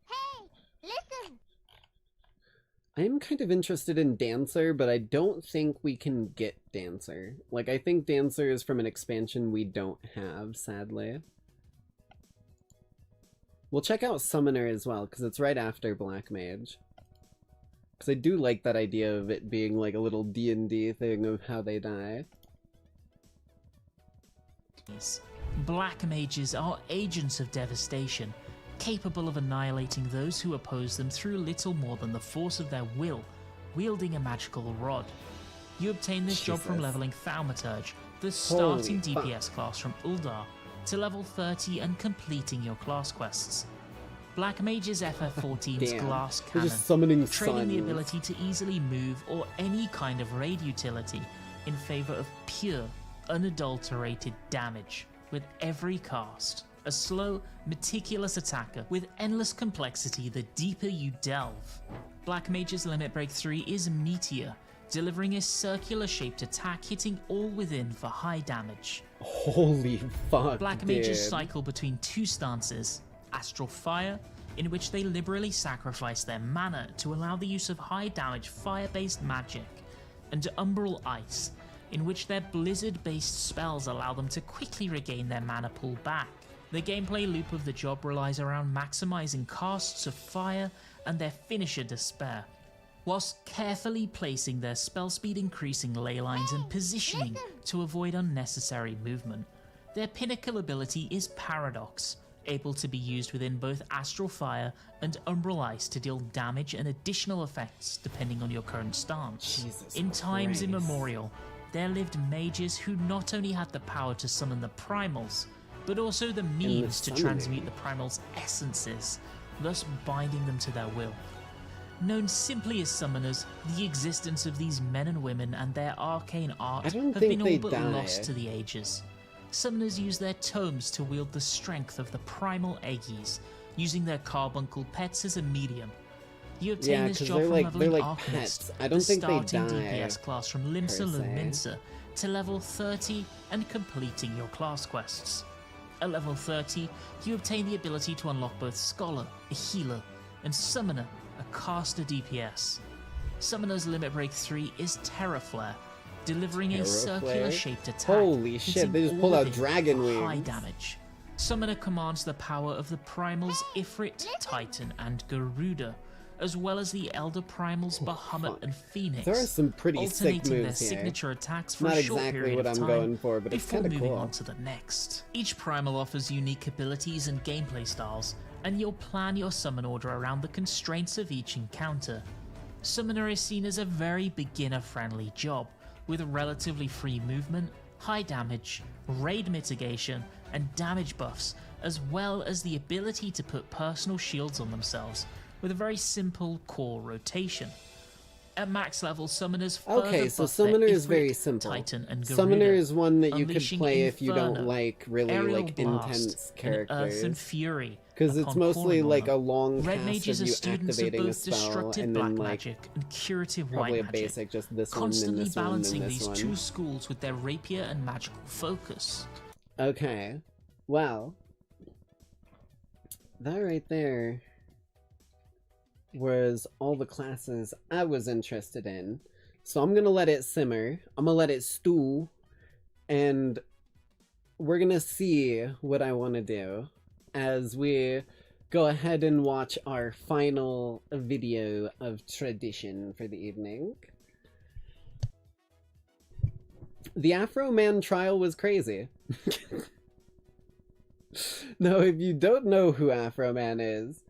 Hey, listen! I'm kind of interested in Dancer, but I don't think we can get Dancer. Like, I think Dancer is from an expansion we don't have, sadly. We'll check out Summoner as well, because it's right after Black Mage. Because I do like that idea of it being like a little D&D thing of how they die. Black mages are agents of devastation, capable of annihilating those who oppose them through little more than the force of their will, wielding a magical rod. You obtain this job from Jesus. leveling Thaumaturge, the starting Holy fuck. DPS class from Uldar, to level 30 and completing your class quests. Black Mage's FF14's Damn. glass They're cannon, just summoning trading the suns. ability to easily move or any kind of raid utility in favor of pure, unadulterated damage with every cast. A slow, meticulous attacker with endless complexity the deeper you delve. Black Mage's limit break 3 is Meteor, delivering a circular-shaped attack hitting all within for high damage. Holy fuck, Black dude. Mages cycle between two stances, Astral Fire, in which they liberally sacrifice their mana to allow the use of high damage fire-based magic, and Umbral Ice, in which their blizzard-based spells allow them to quickly regain their mana pool back. The gameplay loop of the job relies around maximizing casts of fire and their finisher Despair, whilst carefully placing their spell speed increasing ley lines and positioning to avoid unnecessary movement. Their pinnacle ability is Paradox, able to be used within both Astral Fire and Umbral Ice to deal damage and additional effects depending on your current stance. Jesus In times Christ. immemorial, there lived mages who not only had the power to summon the primals, but also the means to summoning. transmute the primals' essences, thus binding them to their will. Known simply as summoners, the existence of these men and women and their arcane art I don't have think been they all but die. lost to the ages. summoners use their tomes to wield the strength of the primal Lackeys, using their carbuncle pets as a medium. You obtain Yeah, this 'cause job they're from like- leveling they're like Arcanist, pets. I don't the think they starting die, DPS class from Limsa per se. Luminsa, to level 30 and completing your class quests. At level 30, you obtain the ability to unlock both Scholar, a healer, and Summoner, a caster DPS. Summoner's limit break 3 is Terror Flare, delivering a Terror circular Flare? shaped attack. Holy shit, hitting they just all pulled out within dragon for high wings. damage. Summoner commands the power of the primals Ifrit, Titan, and Garuda, as well as the Elder Primals Bahamut fuck. and Phoenix. There are some pretty sick alternating their moves here. signature attacks for Not a short exactly period what of I'm time going for, but it's before kinda moving cool. on to the next. Each primal offers unique abilities and gameplay styles, and you'll plan your summon order around the constraints of each encounter. Summoner is seen as a very beginner-friendly job, with relatively free movement, high damage, raid mitigation, and damage buffs, as well as the ability to put personal shields on themselves, with a very simple core rotation. At max level, Summoners further Okay, so buff their Summoner is Ifrit, very simple. Titan, and Garuda, Summoner is one that you could unleashing play if you don't Inferno, like really Aerial like Blast, intense and Earth and characters. Fury. Because it's upon mostly calling on like them. a long Red cast mages of are you students of activating a both spell destructive and black then like magic and curative probably white a magic, basic just this one and constantly this one and balancing this these one. two schools with their rapier and magical focus. Okay, well, that right there was all the classes I was interested in. So I'm gonna let it simmer. I'm gonna let it stew, and we're gonna see what I want to do as we go ahead and watch our final video of tradition for the evening. The Afro Man trial was crazy. Now, if you don't know who Afro Man is,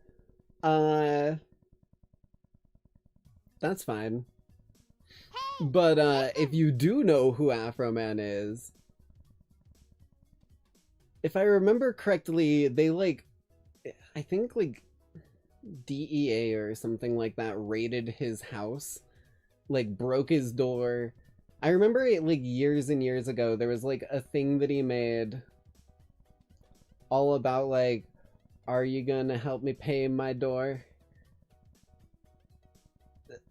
that's fine. But if you do know who Afro Man is, if I remember correctly, they like, I think like DEA or something like that raided his house, like broke his door. I remember it like years and years ago, there was like a thing that he made all about like, are you gonna help me pay my door?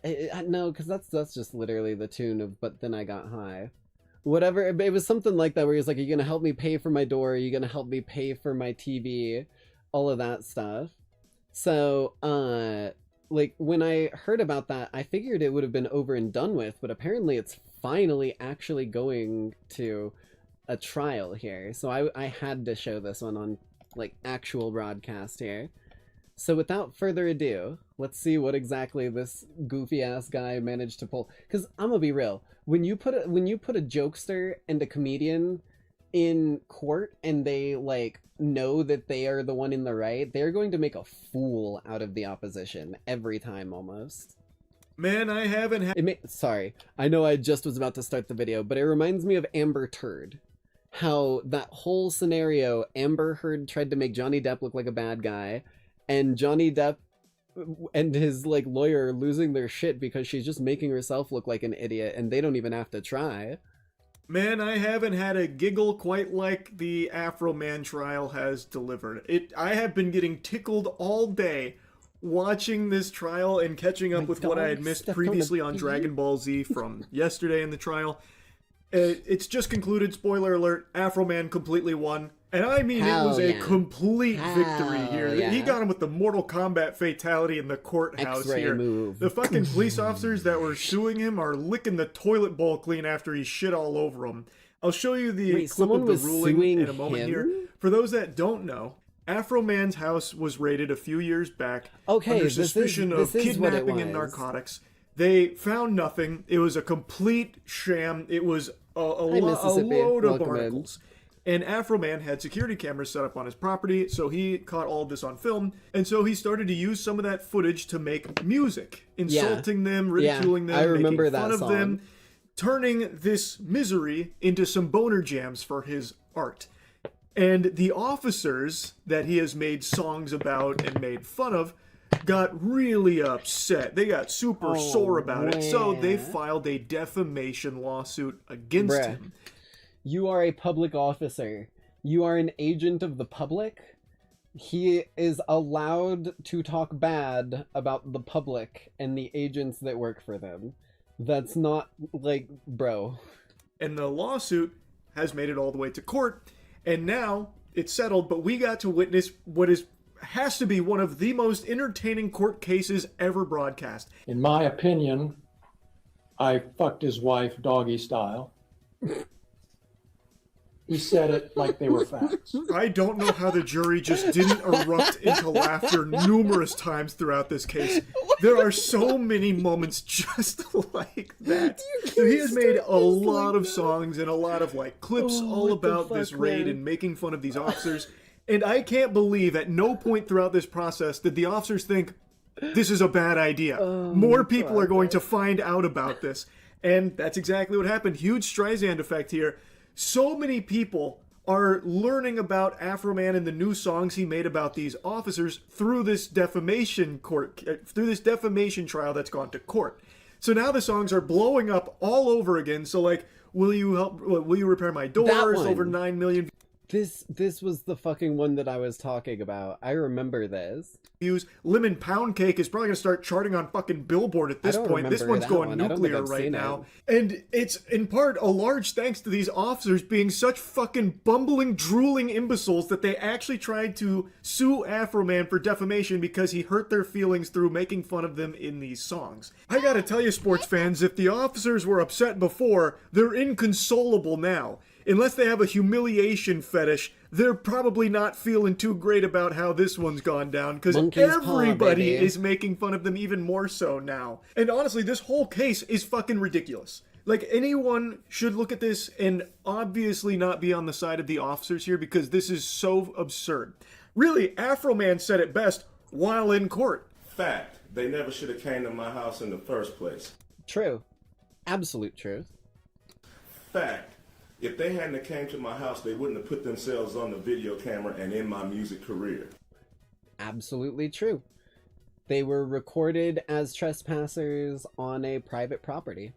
No, because that's just literally the tune of But Then I Got High. Whatever, it was something like that where he's like, are you gonna help me pay for my door? Are you gonna help me pay for my TV? All of that stuff. So, like, when I heard about that, I figured it would have been over and done with, but apparently it's finally actually going to a trial here. So I had to show this one on, like, actual broadcast here. So without further ado, let's see what exactly this goofy-ass guy managed to pull. Because I'm gonna be real, when you put a jokester and a comedian in court and they, like, know that they are the one in the right, they're going to make a fool out of the opposition every time, almost. Man, I haven't had... Sorry, I know I just was about to start the video, but it reminds me of Amber Turd. How that whole scenario, Amber Heard tried to make Johnny Depp look like a bad guy, and Johnny Depp and his, like, lawyer are losing their shit because she's just making herself look like an idiot, and they don't even have to try. Man, I haven't had a giggle quite like the Afro Man trial has delivered. I have been getting tickled all day watching this trial and catching up with what I had missed previously on Dragon Ball Z from yesterday in the trial. It's just concluded, spoiler alert, Afro Man completely won. And I mean, it was a complete victory here. He got him with the Mortal Kombat fatality in the courthouse X-ray here. move. The fucking police officers that were suing him are licking the toilet bowl clean after he shit all over them. I'll show you the clip of the ruling in a moment here. For those that don't know, Afro Man's house was raided a few years back under suspicion of kidnapping and narcotics. They found nothing. It was a complete sham. It was a load of barnacles. And Afro Man had security cameras set up on his property, so he caught all of this on film, and so he started to use some of that footage to make music, insulting them, ridiculing them, making fun of them, turning this misery into some boner jams for his art. And the officers that he has made songs about and made fun of got really upset. They got super sore about it, so they filed a defamation lawsuit against him. You are a public officer. You are an agent of the public. He is allowed to talk bad about the public and the agents that work for them. That's not, like, bro. And the lawsuit has made it all the way to court, and now it's settled, but we got to witness what has to be one of the most entertaining court cases ever broadcast. In my opinion, I fucked his wife doggy style. He said it like they were facts. I don't know how the jury just didn't erupt into laughter numerous times throughout this case. There are so many moments just like that. So he has made a lot of songs and a lot of like clips all about this raid and making fun of these officers. And I can't believe at no point throughout this process did the officers think, this is a bad idea. More people are going to find out about this. And that's exactly what happened. Huge Streisand effect here. So many people are learning about Afro Man and the new songs he made about these officers through this defamation trial that's gone to court. So now the songs are blowing up all over again. So like, will you repair my doors? Over 9 million This was the fucking one that I was talking about. I remember this. Lemon Pound Cake is probably going to start charting on fucking Billboard at this point. This one's going nuclear right now. And it's in part a large thanks to these officers being such fucking bumbling, drooling imbeciles that they actually tried to sue Afro Man for defamation because he hurt their feelings through making fun of them in these songs. I gotta tell you, sports fans, if the officers were upset before, they're inconsolable now. Unless they have a humiliation fetish, they're probably not feeling too great about how this one's gone down, because everybody is making fun of them even more so now. And honestly, this whole case is fucking ridiculous. Like, anyone should look at this and obviously not be on the side of the officers here, because this is so absurd. Really, Afro Man said it best while in court. Fact. They never should have came to my house in the first place. True. Absolute truth. Fact. If they hadn't came to my house, they wouldn't have put themselves on the video camera and in my music career. Absolutely true. They were recorded as trespassers on a private property.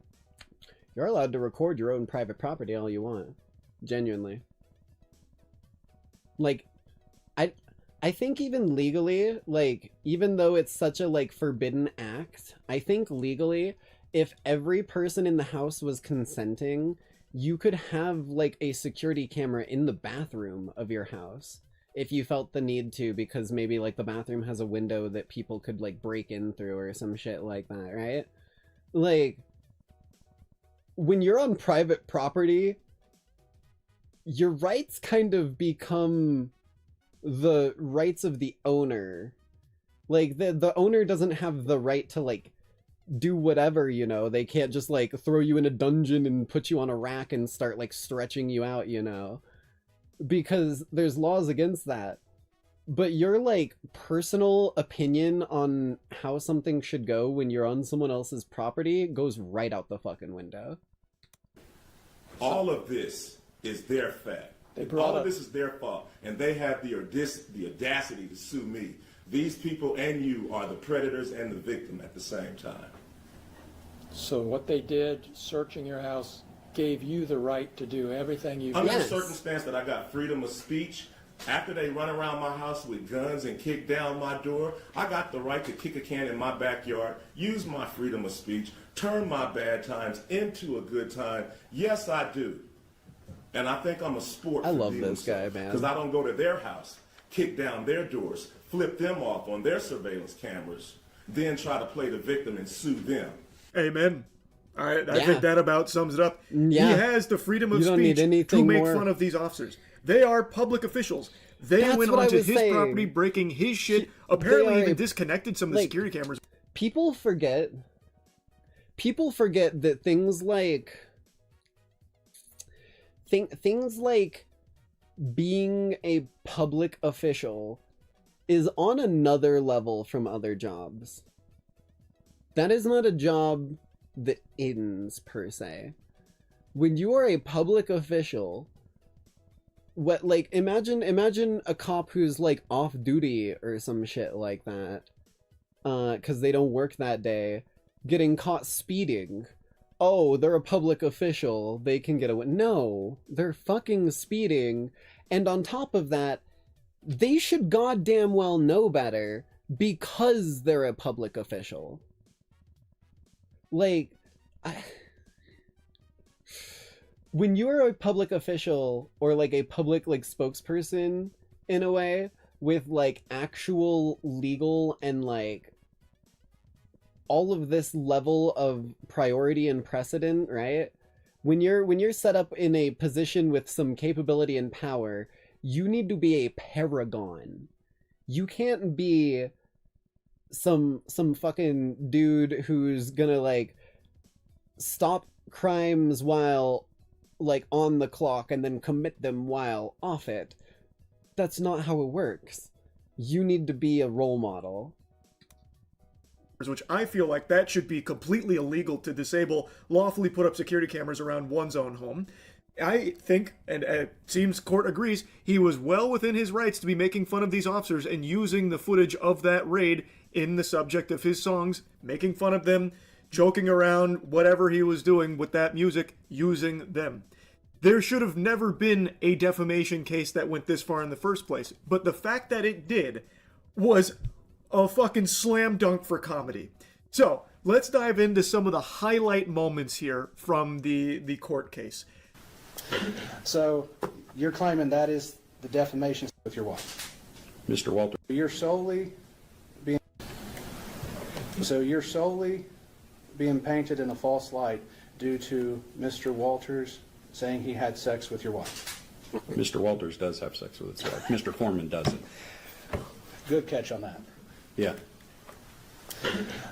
You're allowed to record your own private property all you want. Genuinely. Like, I think even legally, like, even though it's such a, like, forbidden act, I think legally, if every person in the house was consenting, you could have, like, a security camera in the bathroom of your house if you felt the need to, because maybe, like, the bathroom has a window that people could, like, break in through or some shit like that, right? Like, when you're on private property, your rights kind of become the rights of the owner. Like, the owner doesn't have the right to, like, do whatever, you know. They can't just like throw you in a dungeon and put you on a rack and start like stretching you out, you know, because there's laws against that. But your like personal opinion on how something should go when you're on someone else's property goes right out the fucking window. All of this is their fact. All of this is their fault, and they have the audacity to sue me. These people and you are the predators and the victim at the same time. So what they did, searching your house, gave you the right to do everything you Under the circumstance that I got freedom of speech, after they run around my house with guns and kick down my door, I got the right to kick a can in my backyard, use my freedom of speech, turn my bad times into a good time. Yes, I do. And I think I'm a sport. I love this guy, man. Because I don't go to their house, kick down their doors, flip them off on their surveillance cameras, then try to play the victim and sue them. Amen. All right, I think that about sums it up. Yeah. He has the freedom of speech to make fun of these officers. They are public officials. They went onto his property, breaking his shit. Apparently even disconnected some of the security cameras. People forget that things like being a public official is on another level from other jobs. That is not a job that ends, per se. When you are a public official, what, like, imagine a cop who's, like, off duty or some shit like that, because they don't work that day, getting caught speeding. oh, they're a public official, they can get away. No, they're fucking speeding. And on top of that, they should goddamn well know better because they're a public official. Like, when you're a public official or like a public like spokesperson in a way with like actual legal and like all of this level of priority and precedent, right? When you're set up in a position with some capability and power, you need to be a paragon. You can't be some fucking dude who's gonna like stop crimes while like on the clock and then commit them while off it. That's not how it works. You need to be a role model. Which I feel like that should be completely illegal to disable, lawfully put up security cameras around one's own home. I think, and it seems court agrees, he was well within his rights to be making fun of these officers and using the footage of that raid in the subject of his songs, making fun of them, joking around, whatever he was doing with that music, using them. There should have never been a defamation case that went this far in the first place, but the fact that it did was a fucking slam dunk for comedy. So, let's dive into some of the highlight moments here from the court case. So, you're claiming that is the defamation with your wife? Mr. Walter. You're solely being painted in a false light due to Mr. Walters saying he had sex with your wife? Mr. Walters does have sex with his wife. Mr. Foreman doesn't. Good catch on that. Yeah.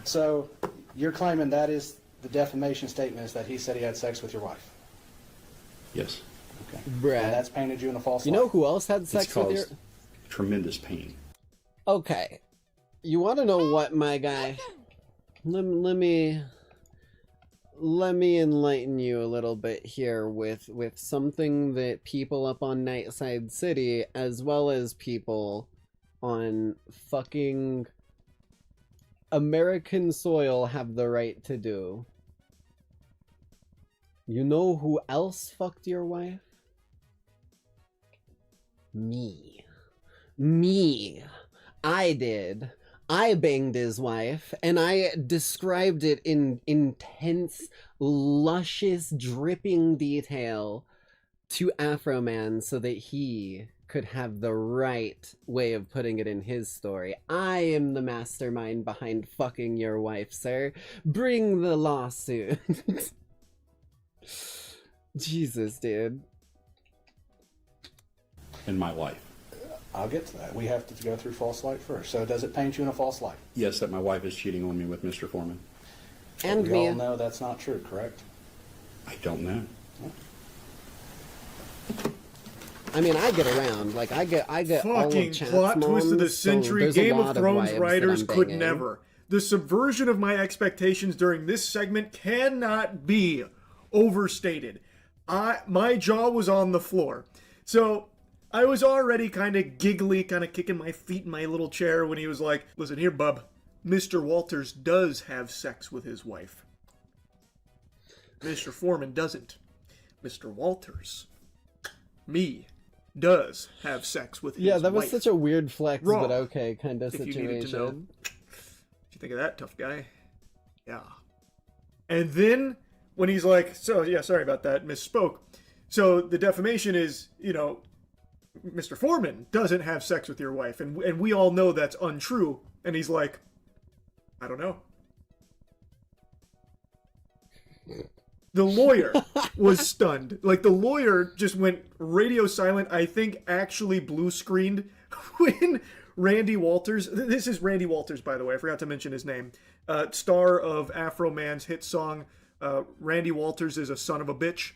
So, you're claiming that is the defamation statement is that he said he had sex with your wife? Yes. Okay. Bruh. And that's painted you in a false light. You know who else had sex with your... tremendous pain. Okay. You want to know what, my guy? Let me enlighten you a little bit here with something that people up on Nightside City, as well as people on fucking American soil, have the right to do. You know who else fucked your wife? Me. I did. I banged his wife, and I described it in intense, luscious, dripping detail to Afro Man so that he could have the right way of putting it in his story. I am the mastermind behind fucking your wife, sir. Bring the lawsuit. Jesus, dude. In my life. I'll get to that. We have to go through false light first. So does it paint you in a false light? Yes, that my wife is cheating on me with Mr. Foreman. And we all know that's not true, correct? I don't know. I mean, I get around. Like, I get all of Fucking Chat's plot twist of the moms, so century. there's a Game lot of Thrones wives writers that I'm could banging. never. The subversion of my expectations during this segment cannot be overstated. My jaw was on the floor. So I was already kind of giggly, kind of kicking my feet in my little chair when he was like, listen here, bub. Mr. Walters does have sex with his wife. Mr. Foreman doesn't. Mr. Walters, me, does have sex with his wife. Yeah, that was such a weird flex, Raw, but okay, kind of if situation. you needed to know. What you think of that, tough guy? Yeah. And then, when he's like, so, yeah, sorry about that, misspoke. So, the defamation is, you know, Mr. Foreman doesn't have sex with your wife, and we all know that's untrue. And he's like, I don't know. The lawyer was stunned. Like, the lawyer just went radio silent. I think actually blue screened when Randy Walters, this is Randy Walters, by the way, I forgot to mention his name, star of Afro Man's hit song, Randy Walters is a son of a bitch.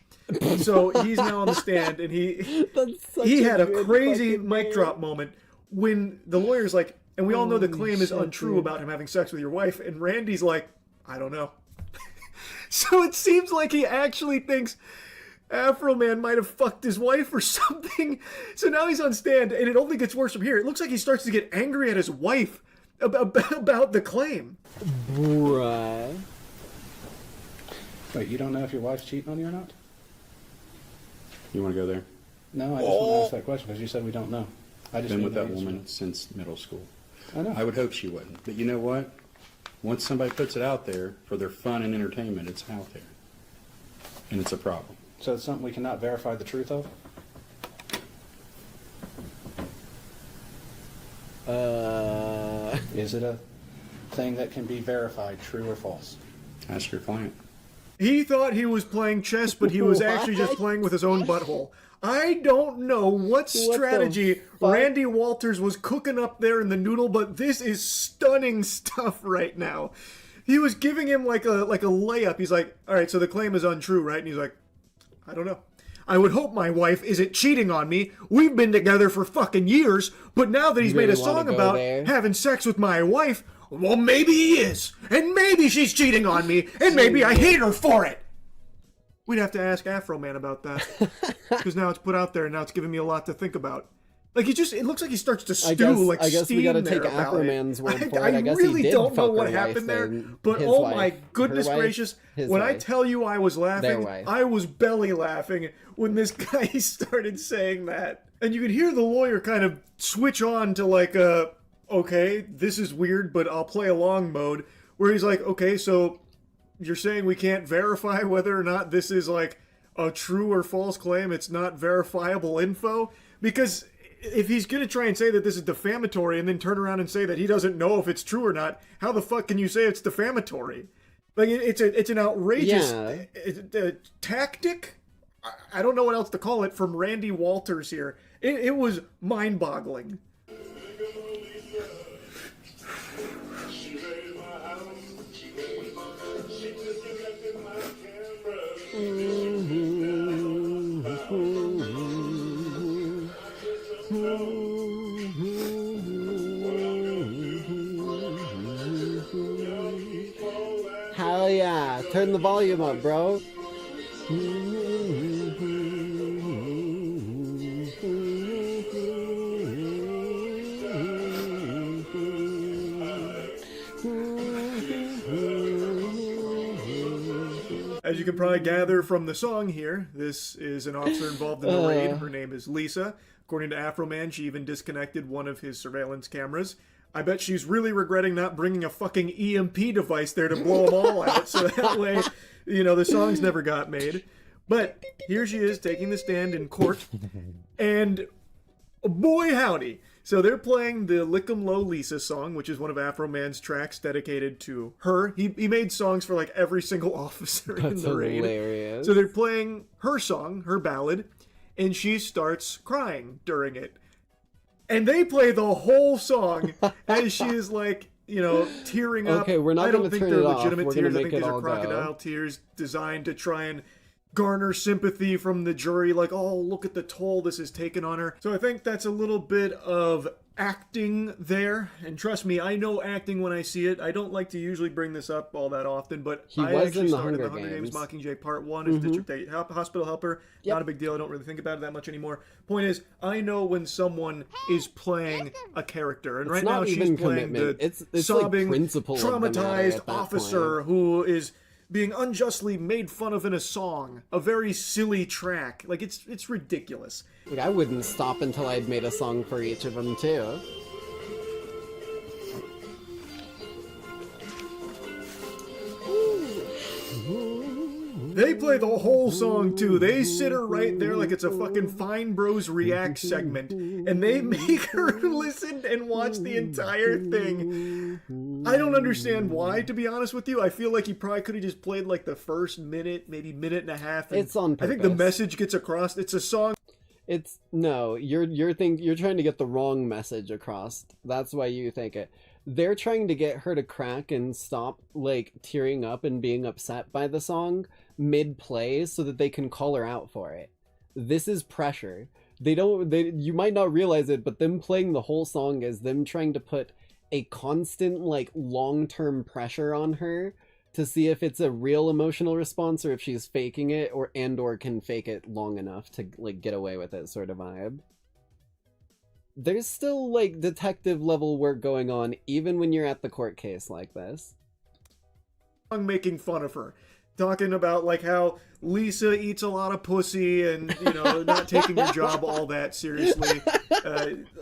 So he's now on the stand, and he had a crazy mic drop moment when the lawyer's like, and we all know the claim is untrue about him having sex with your wife, and Randy's like, I don't know. So it seems like he actually thinks Afro Man might have fucked his wife or something. So now he's on stand, and it only gets worse from here. It looks like he starts to get angry at his wife about the claim. Bruh. Wait, you don't know if your wife's cheating on you or not? You want to go there? No, I just want to ask that question because you said we don't know. I just Been need with the that answer. woman since middle school. I know. I would hope she wouldn't. But you know what? Once somebody puts it out there for their fun and entertainment, it's out there. And it's a problem. So it's something we cannot verify the truth of? Is it a thing that can be verified, true or false? Ask your client. He thought he was playing chess, but he was actually just playing with his own butthole. I don't know what strategy Randy Walters was cooking up there in the noodle, but this is stunning stuff right now. He was giving him like a layup. He's like, all right, so the claim is untrue, right? And he's like, I don't know. I would hope my wife isn't cheating on me. We've been together for fucking years, but now that he's made a song about having sex with my wife, well, maybe he is. And maybe she's cheating on me, and maybe I hate her for it. We'd have to ask Afro Man about that. Because now it's put out there, and now it's giving me a lot to think about. Like, it looks like he starts to stew I guess we gotta take Afro Man's word for it. I guess really he did don't know fuck what her happened wife there, and but his oh wife. my goodness Her wife, gracious, his when I wife. tell you I was Their laughing, wife. I was belly laughing when this guy started saying that. And you could hear the lawyer kind of switch on to like okay, this is weird, but I'll play along mode, where he's like, okay, so you're saying we can't verify whether or not this is like a true or false claim? It's not verifiable info? Because if he's going to try and say that this is defamatory and then turn around and say that he doesn't know if it's true or not, how the fuck can you say it's defamatory? Like, it's an outrageous tactic? I don't know what else to call it from Randy Walters here. It was mind-boggling. Hell yeah. Turn the volume up, bro. As you can probably gather from the song here, this is an officer involved in the raid. Her name is Lisa. According to Afro Man, she even disconnected one of his surveillance cameras. I bet she's really regretting not bringing a fucking EMP device there to blow them all out, so that way, you know, the songs never got made. But here she is taking the stand in court, and boy howdy. So they're playing the Lick 'em Low Lisa song, which is one of Afro Man's tracks dedicated to her. He made songs for like every single officer in the raid. Hilarious. So they're playing her song, her ballad, and she starts crying during it. And they play the whole song as she is like, you know, tearing up. Okay, we're not I don't gonna think turn they're it off. legitimate We're gonna tears. I make think it these all are go. crocodile tears designed to try and garner sympathy from the jury, like, oh, look at the toll this has taken on her. So I think that's a little bit of acting there, and trust me, I know acting when I see it. I don't like to usually bring this up all that often, but He I was actually in the started Hunger the Hunger Games Games. Mockingjay Part 1 as District 8 hospital helper. Yep. Not a big deal. I don't really think about it that much anymore. Point is, I know when someone is playing a character, and It's right not now she's even playing commitment. the It's like sobbing, principle of the matter traumatized at that officer point. who is being unjustly made fun of in a song, a very silly track. Like, it's ridiculous. Like, I wouldn't stop until I'd made a song for each of them too. They play the whole song too. They sit her right there like it's a fucking Fine Bros React segment, and they make her listen and watch the entire thing. I don't understand why, to be honest with you. I feel like he probably could have just played like the first minute, maybe minute and a half. And It's on I think the purpose. message gets across. It's a song. It's no, you're trying to get the wrong message across. That's why you think it. They're trying to get her to crack and stop like tearing up and being upset by the song mid-play so that they can call her out for it. This is pressure. You might not realize it, but them playing the whole song is them trying to put a constant like long-term pressure on her to see if it's a real emotional response or if she's faking it or can fake it long enough to like get away with it sort of vibe. There's still like detective level work going on even when you're at the court case like this. Making fun of her. talking about like how Lisa eats a lot of pussy and, you know, not taking her job all that seriously.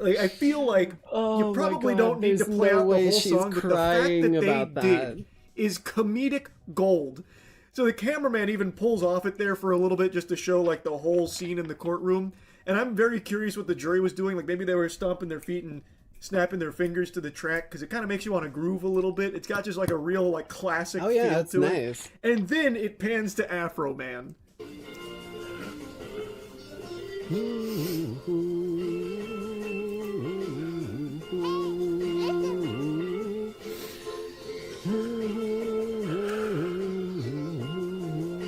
Like, I feel like you probably don't need to play out the whole song, but the fact that they did is comedic gold. So the cameraman even pulls off it there for a little bit just to show like the whole scene in the courtroom. And I'm very curious what the jury was doing. Like maybe they were stomping their feet and snapping their fingers to the track because it kind of makes you want to groove a little bit. It's got just like a real like classic feel to nice. it. And then it pans to Afro Man.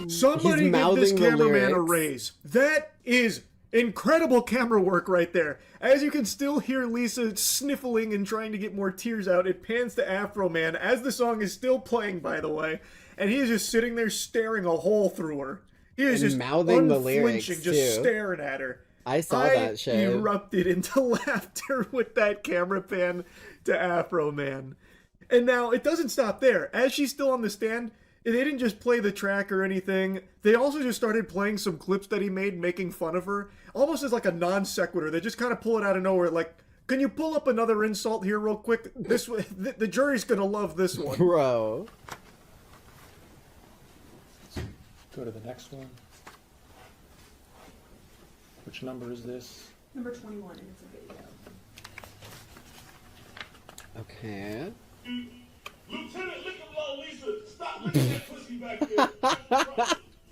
Somebody give this cameraman a raise. That is incredible camera work right there. As you can still hear Lisa sniffling and trying to get more tears out, it pans to Afro Man as the song is still playing, by the way, and he is just sitting there staring a hole through her. He is just mouthing the lyrics, just staring at her. I saw that shit. I erupted into laughter with that camera pan to Afro Man. And now it doesn't stop there. As she's still on the stand, they didn't just play the track or anything. They also just started playing some clips that he made making fun of her. Almost as like a non sequitur. They just kind of pull it out of nowhere. Like, can you pull up another insult here real quick? This the jury's going to love this one. Bro. Go to the next one. Which number is this? Number 21, and it's a video. Okay. Lieutenant, look at Low Lisa. Stop looking at pussy back there.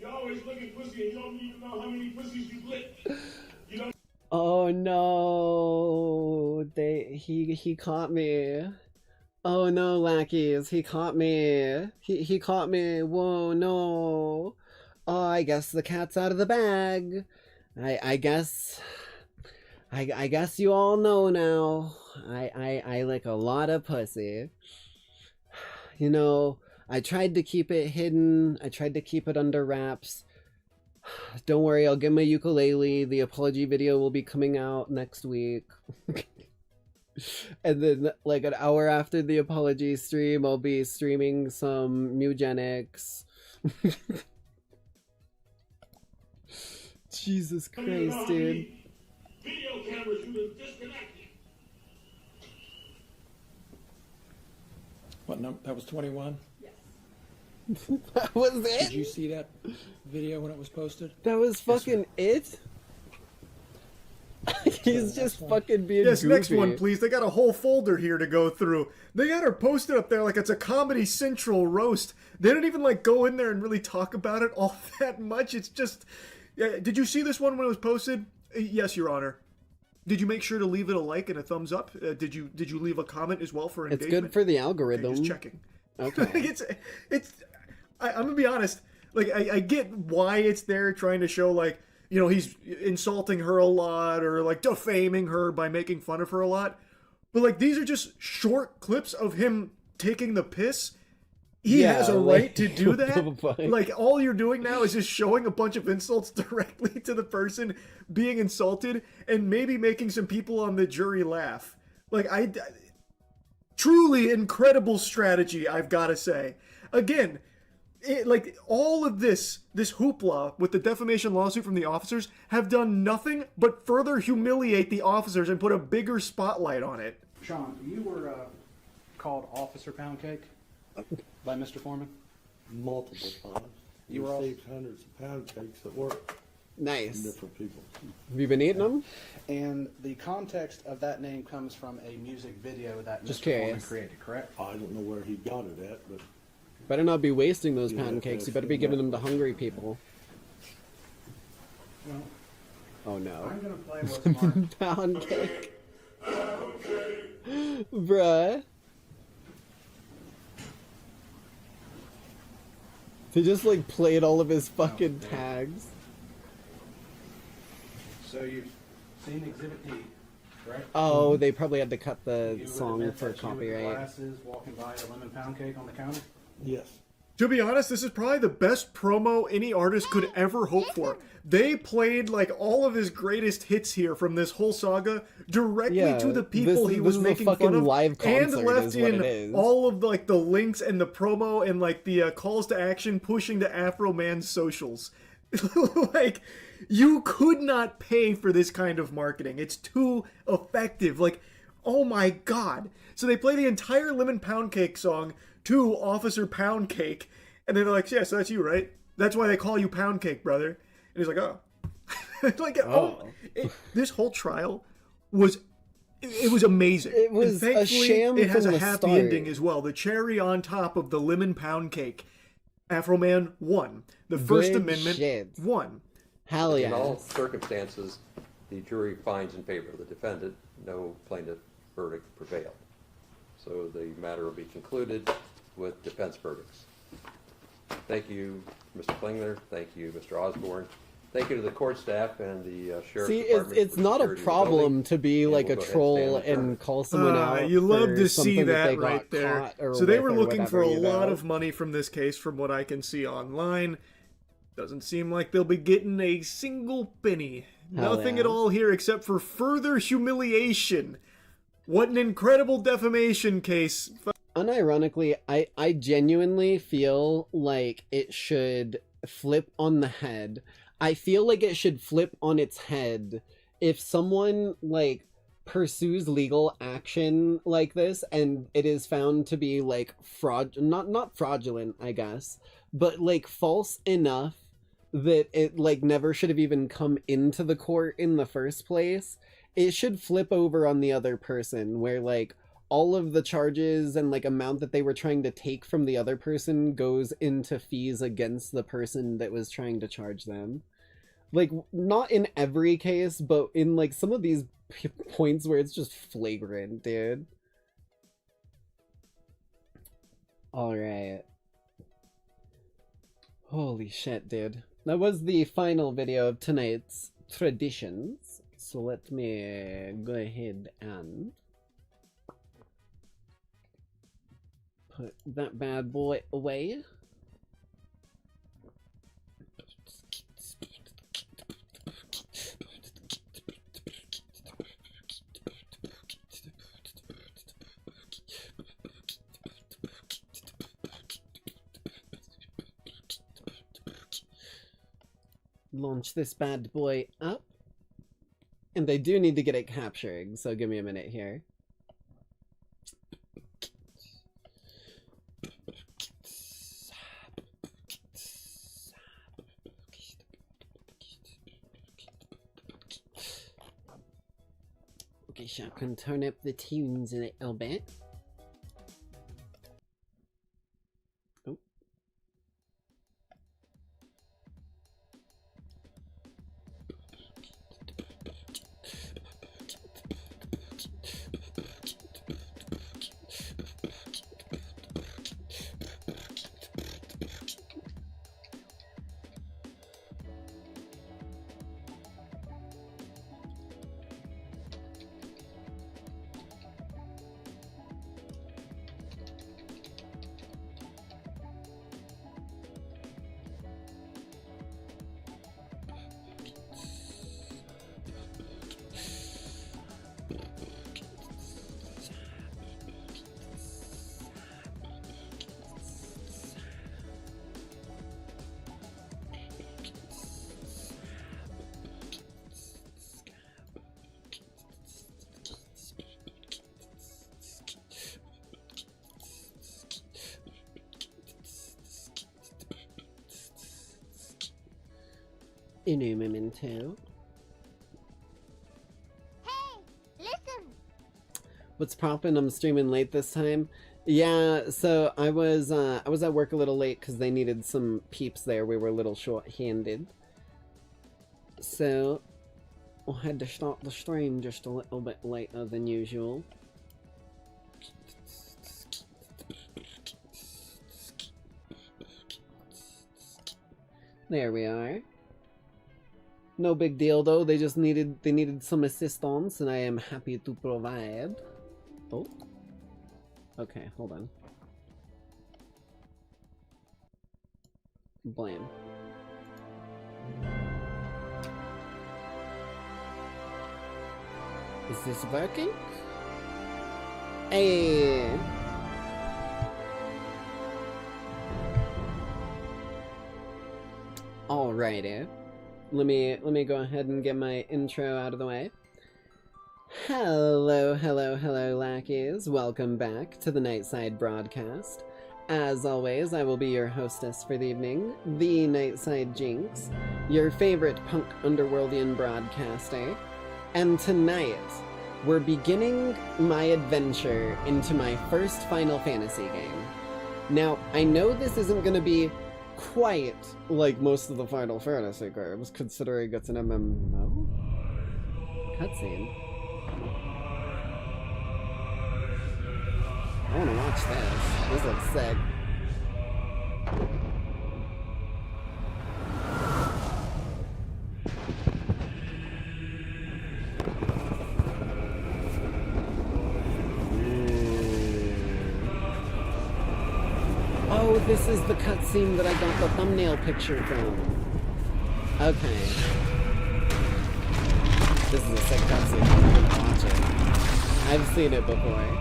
You always look at pussy and you don't even know how many pussies you licked. You don't. Oh no! He caught me. Oh no, Lackeys, he caught me. He caught me. Whoa, no. Oh, I guess the cat's out of the bag. I guess you all know now. I lick a lot of pussy. You know, I tried to keep it hidden. I tried to keep it under wraps. Don't worry, I'll get my ukulele. The apology video will be coming out next week. And then, like, an hour after the apology stream, I'll be streaming some Mugenics. Jesus Christ, dude. Video cameras you've been disconnected. What number? That was 21? Yes. That was it? Did you see that video when it was posted? That was fucking it? He's just fucking being Yes, goofy. next one, please. They got a whole folder here to go through. They got her posted up there like it's a Comedy Central roast. They don't even, like, go in there and really talk about it all that much. It's just... did you see this one when it was posted? Yes, Your Honor. Did you make sure to leave it a like and a thumbs up? Did you leave a comment as well for engagement? It's good for the algorithm. Okay, just checking. Okay. I'm gonna be honest. Like I get why it's there, trying to show like, you know, he's insulting her a lot or like defaming her by making fun of her a lot. But like these are just short clips of him taking the piss. He has a right to do that. Like, all you're doing now is just showing a bunch of insults directly to the person being insulted and maybe making some people on the jury laugh. Like, truly incredible strategy, I've got to say. Again, like, all of this hoopla with the defamation lawsuit from the officers have done nothing but further humiliate the officers and put a bigger spotlight on it. Sean, you were called Officer Pound Cake by Mr. Foreman? Multiple times. You We were received hundreds of pound cakes at work. Nice. From different people. Have you been eating them? And the context of that name comes from a music video that Just Mr. Foreman curious. created, correct? I don't know where he got it at, but Better not be wasting those Yeah, pound cakes. You that's better be good. giving them to hungry people. Well, Oh no. I'm going to play what's marked. Pound cake. Bruh. They just like played all of his fucking tags. So you've seen Exhibit D, correct? Oh, they probably had to cut the You would song admit for that you with copyright. glasses walking by a lemon pound cake on the counter? yes. To be honest, this is probably the best promo any artist could ever hope for. They played like all of his greatest hits here from this whole saga directly to the people he was making fun of, and left in all of like the links and the promo and like the calls to action pushing to Afro Man's socials. Like, you could not pay for this kind of marketing. It's too effective. Like, oh my god. So they play the entire Lemon Pound Cake song to Officer Pound Cake, and they're like, yeah, so that's you, right? That's why they call you Pound Cake, brother. And he's like, oh. Like, this whole trial was, it was amazing. It was a sham. It has from a the happy start. ending as well. The cherry on top of the Lemon Pound Cake. Afro Man won. The First Good Amendment shit. won. Hell yeah. In all circumstances, the jury finds in favor of the defendant. No plaintiff verdict prevailed. So the matter will be concluded with defense verdicts. Thank you, Mr. Klingler. Thank you, Mr. Osborne. Thank you to the court staff and the sheriff's department. It's not a problem to be like a troll and call someone out. You love for to see something that they right got there. caught or So they with were or looking for whatever, a lot of money from this case, from what I can see online. Doesn't seem like they'll be getting a single penny. Hell Nothing yeah. at all here except for further humiliation. What an incredible defamation case. Unironically, I genuinely feel like it should flip on the head. I feel like it should flip on its head if someone like pursues legal action like this and it is found to be like not fraudulent, I guess, but like false enough that it like never should have even come into the court in the first place. It should flip over on the other person where like all of the charges and like amount that they were trying to take from the other person goes into fees against the person that was trying to charge them. Like, not in every case, but in like some of these points where it's just flagrant, dude. Alright. Holy shit, dude. That was the final video of tonight's traditions. So let me go ahead and put that bad boy away. Launch this bad boy up. And they do need to get it capturing, so give me a minute here. Okay, so I can turn up the tunes a little bit. Oh. In a memento. Hey, listen. What's poppin'? I'm streaming late this time. Yeah, so I was at work a little late because they needed some peeps there. We were a little short-handed. So I had to start the stream just a little bit later than usual. There we are. No big deal though, they needed some assistance and I am happy to provide. Oh. Okay, hold on. blame. Is this working? Hey. Alrighty. Let me go ahead and get my intro out of the way. Hello, Lackeys. Welcome back to the Nightside broadcast. As always, I will be your hostess for the evening, the Nightside Jinx, your favorite punk underworldian broadcaster. And tonight, we're beginning my adventure into my first Final Fantasy game. Now, I know this isn't going to be quite like most of the Final Fantasy games, considering it's an MMO cutscene. I want to watch this. This looks sick. Oh, this is the cutscene that I got the thumbnail picture from. Okay. This is a sick cutscene. I'm gonna watch it. I've seen it before.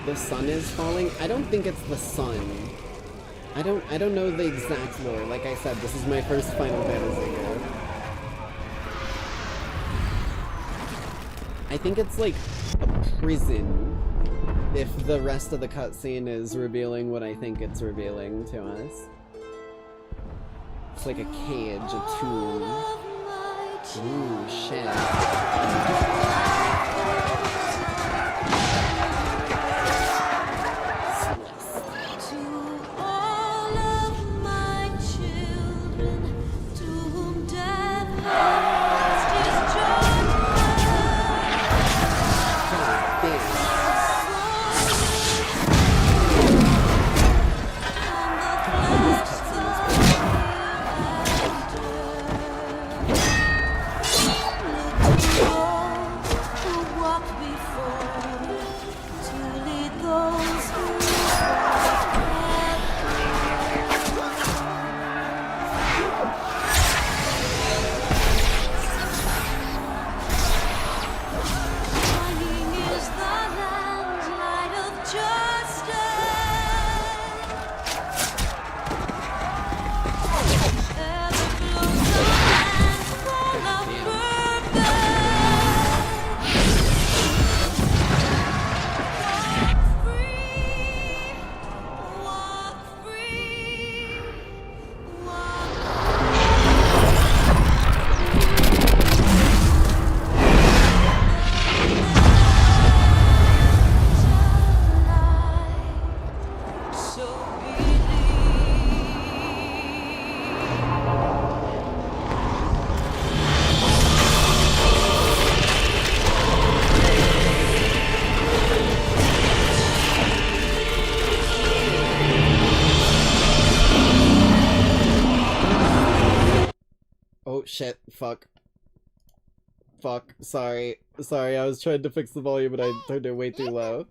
The sun is falling? I don't think it's the sun. I don't know the exact lore. Like I said, this is my first Final Fantasy game. I think it's like a prison, if the rest of the cutscene is revealing what I think it's revealing to us. It's like a cage, a tomb. Ooh, shit. Shit, fuck. Sorry, I was trying to fix the volume but I turned it way too low.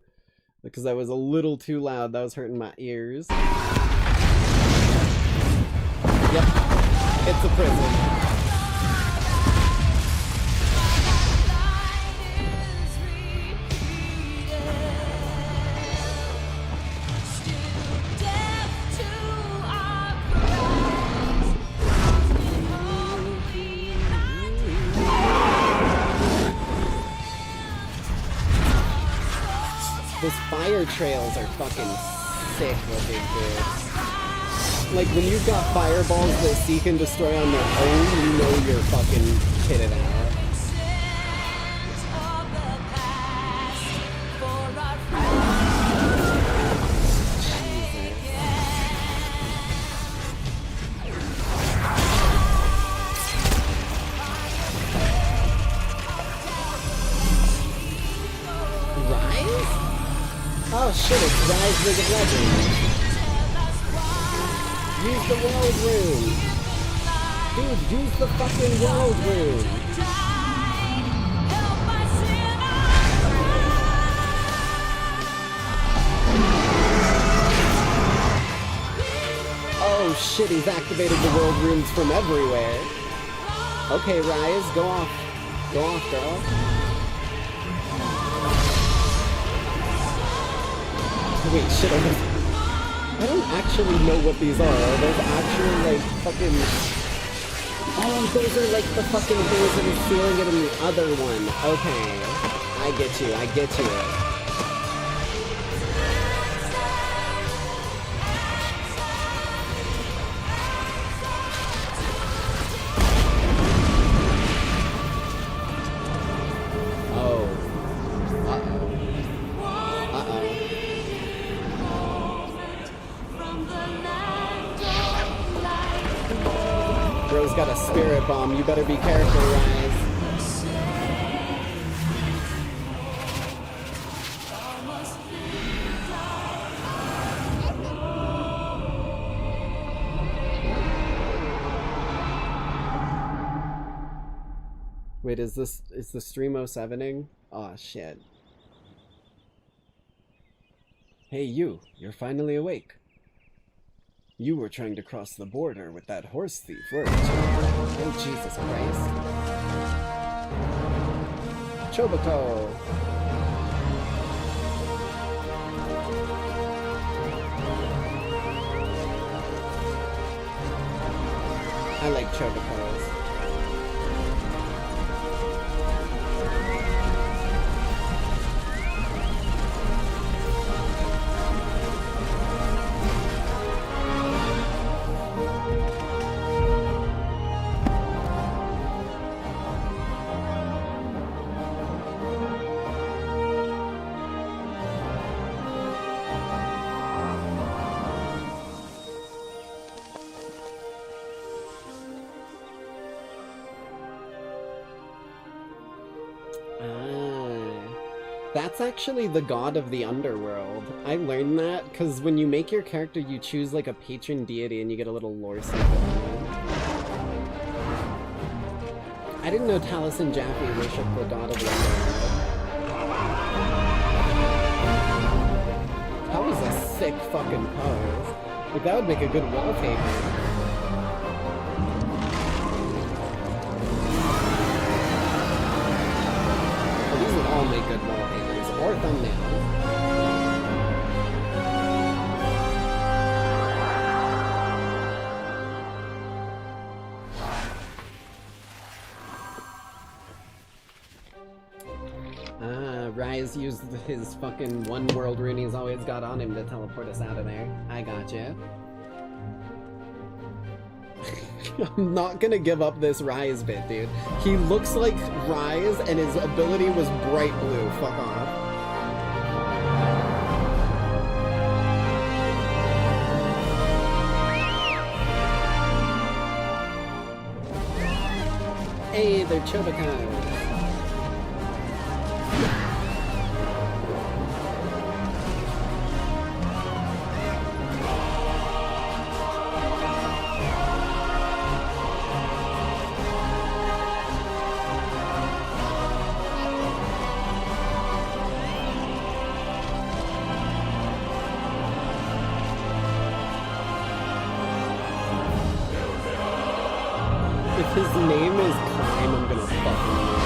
Because I was a little too loud, that was hurting my ears. Yep, it's a prison. Those fire trails are fucking sick looking, dude. Like, when you've got fireballs that seek and destroy on their own, you know you're fucking kitted out. Oh shit, it's Rise League of Legends. Use the world rune. Dude, use the fucking world rune. shit, he's activated the world runes from everywhere. Okay, Rise, go off. Go off, girl. Wait, shit, I don't actually know what these are. Are those actually, like, fucking... Oh, those are, like, the fucking things that are stealing it in the other one. Okay. I get you, I get you. Bro's got a spirit bomb, you better be careful, Rise. Wait, is the stream 07ing? Aw, shit. Hey you, you're finally awake. You were trying to cross the border with that horse thief, weren't you? Oh, Jesus Christ. Chobako! I like Chobakos. That's actually the god of the underworld. I learned that because when you make your character, you choose like a patron deity and you get a little lore symbol. I didn't know Talus and Jaffe worship the god of the underworld. That was a sick fucking pose. Like, that would make a good wallpaper. All make good wallpapers or thumbnails. Rise used his fucking one world rune he's always got on him to teleport us out of there. I gotcha. I'm not gonna give up this Rise bit, dude. He looks like Rise and his ability was bright blue. Fuck off. Hey, they're Chobakos. His name is Climb, I'm gonna fucking lose.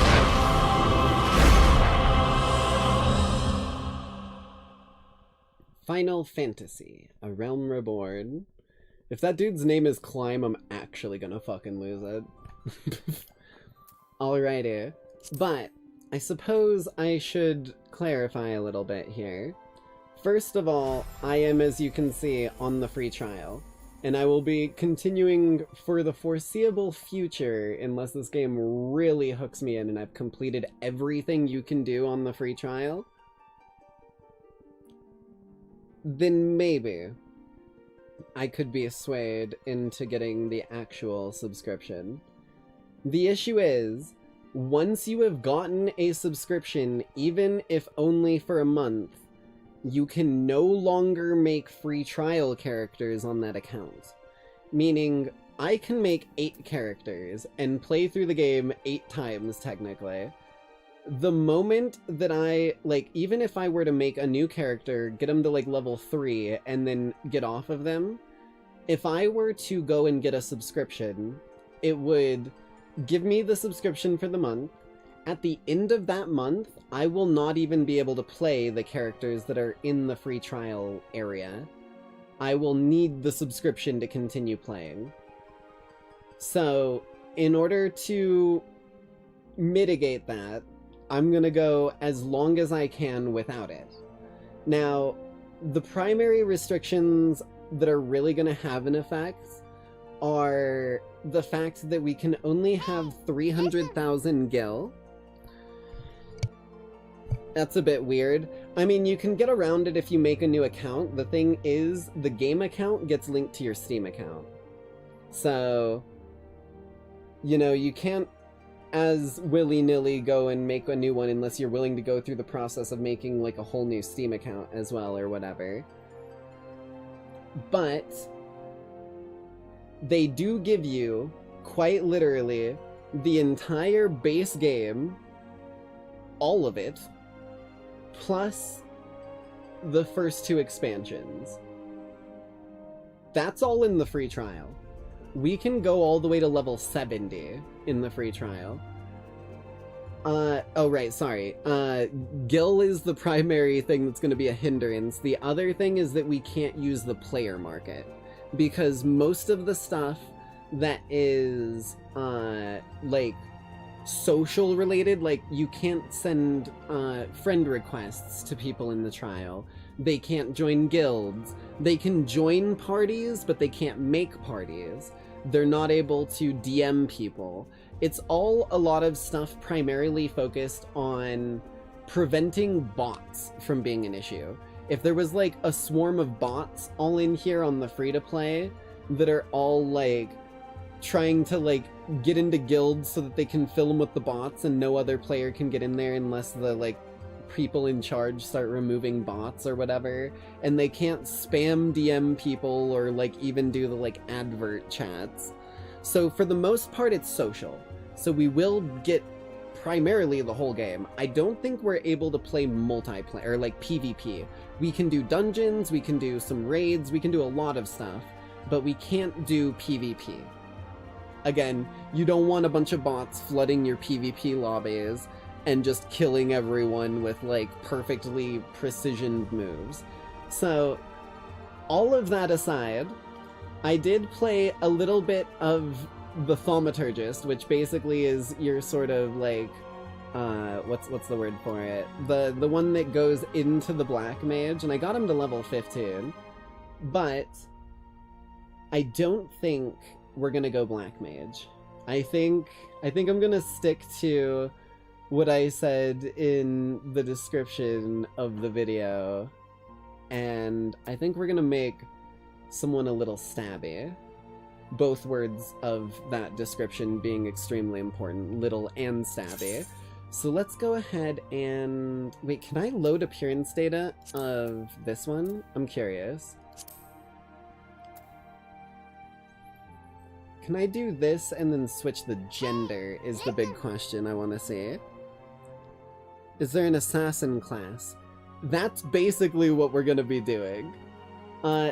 Final Fantasy, A Realm Reborn. If that dude's name is Climb, I'm actually gonna fucking lose it. Alrighty. But, I suppose I should clarify a little bit here. First of all, I am, as you can see, on the free trial. And I will be continuing for the foreseeable future unless this game really hooks me in and I've completed everything you can do on the free trial. Then maybe I could be swayed into getting the actual subscription. The issue is, once you have gotten a subscription, even if only for a month, you can no longer make free trial characters on that account. Meaning, I can make 8 characters and play through the game 8 times, technically. The moment that I, like, even if I were to make a new character, get them to, like, level 3, and then get off of them, if I were to go and get a subscription, it would give me the subscription for the month. At the end of that month, I will not even be able to play the characters that are in the free trial area. I will need the subscription to continue playing. So, in order to mitigate that, I'm gonna go as long as I can without it. Now, the primary restrictions that are really gonna have an effect are the fact that we can only have 300,000 gil. That's a bit weird. I mean, you can get around it if you make a new account. The thing is, the game account gets linked to your Steam account. So, you know, you can't as willy-nilly go and make a new one unless you're willing to go through the process of making like a whole new Steam account as well or whatever. But they do give you, quite literally, the entire base game, all of it, plus the first 2 expansions. That's all in the free trial. We can go all the way to level 70 in the free trial. Oh right, sorry. Gil is the primary thing that's going to be a hindrance. The other thing is that we can't use the player market, because most of the stuff that is, like, social related, like, you can't send, friend requests to people in the trial. They can't join guilds. They can join parties, but they can't make parties. They're not able to DM people. It's all a lot of stuff primarily focused on preventing bots from being an issue. If there was, like, a swarm of bots all in here on the free-to-play that are all, like, trying to, like, get into guilds so that they can fill them with the bots and no other player can get in there unless the, like, people in charge start removing bots or whatever, and they can't spam DM people or, like, even do the, like, advert chats. So for the most part, it's social. So we will get primarily the whole game. I don't think we're able to play multiplayer, or, like, PvP. We can do dungeons, we can do some raids, we can do a lot of stuff, but we can't do PvP. Again, you don't want a bunch of bots flooding your PvP lobbies and just killing everyone with, like, perfectly precisioned moves. So, all of that aside, I did play a little bit of the Thaumaturgist, which basically is your sort of, like, what's the word for it? The one that goes into the Black Mage, and I got him to level 15, but I don't think we're gonna go Black Mage. I think I'm gonna stick to what I said in the description of the video, and I think we're gonna make someone a little stabby. Both words of that description being extremely important, little and stabby. So let's go ahead and... Wait, can I load appearance data of this one? I'm curious. Can I do this and then switch the gender is the big question I want to see. Is there an assassin class? That's basically what we're going to be doing.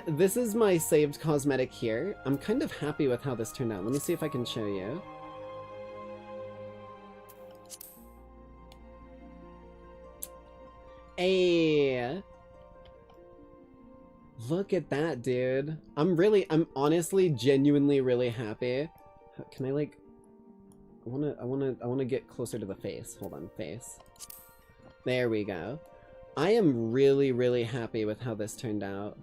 This is my saved cosmetic here. I'm kind of happy with how this turned out. Let me see if I can show you. Hey! Look at that, dude. I'm honestly genuinely really happy. Can I, like... I wanna get closer to the face. Hold on, face. There we go. I am really, really happy with how this turned out.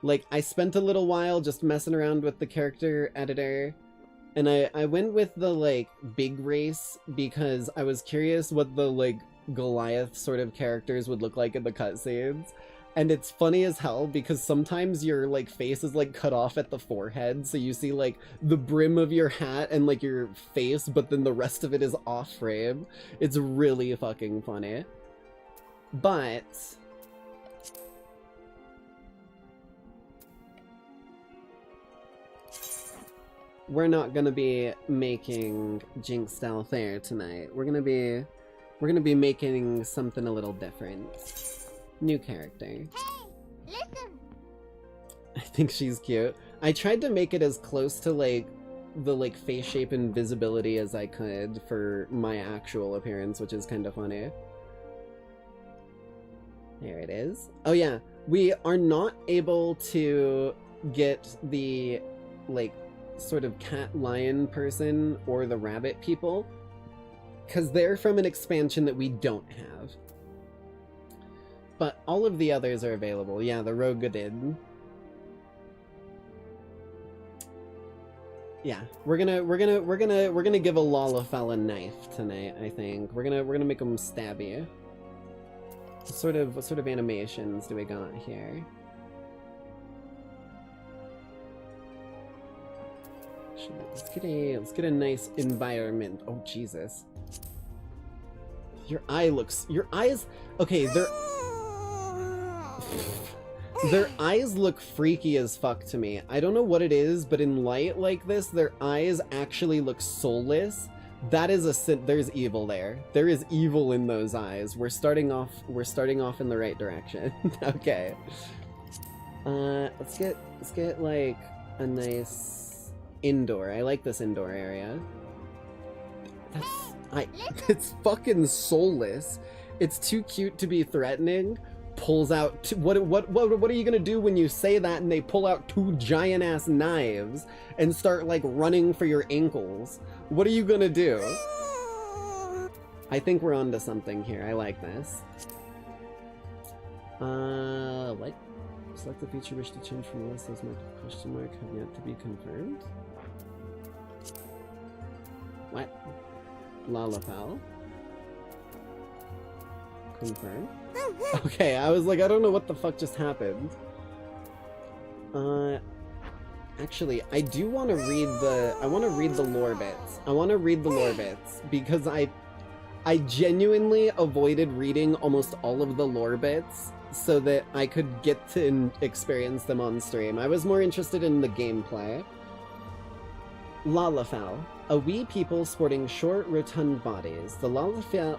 Like, I spent a little while just messing around with the character editor, and I went with the, like, big race because I was curious what the, like, Goliath sort of characters would look like in the cutscenes. And it's funny as hell because sometimes your, like, face is, like, cut off at the forehead, so you see, like, the brim of your hat and, like, your face, but then the rest of it is off frame. It's really fucking funny. But... we're not gonna be making Jinx Altair tonight. We're gonna be making something a little different. New character. Hey, listen. I think she's cute. I tried to make it as close to, like, the, like, face shape and visibility as I could for my actual appearance, which is kind of funny. There it is. Oh yeah, we are not able to get the, like, sort of cat-lion person or the rabbit people, because they're from an expansion that we don't have. But all of the others are available. Yeah, the Rogadid. Yeah, we're gonna give a Lalafell a knife tonight. I think we're gonna make him stabby. What sort of animations do we got here? Let's get a nice environment. Oh Jesus. Your eyes, okay, their eyes look freaky as fuck to me. I don't know what it is, but in light like this, their eyes actually look soulless. That is there's evil there. There is evil in those eyes. We're starting off in the right direction. Okay. Let's get like a nice indoor. I like this indoor area. It's fucking soulless. It's too cute to be threatening. Pulls out what are you gonna do when you say that and they pull out two giant ass knives and start like running for your ankles? What are you gonna do? I think we're onto something here. I like this. What? Select the feature wish to change from the list as marked with question mark have yet to be confirmed. What? Lalafell. Confirm. Okay, I was like, I don't know what the fuck just happened. Actually, I do want to read the lore bits. I want to read the lore bits because I genuinely avoided reading almost all of the lore bits so that I could get to experience them on stream. I was more interested in the gameplay. Lalafell. A wee people sporting short, rotund bodies, the Lalafell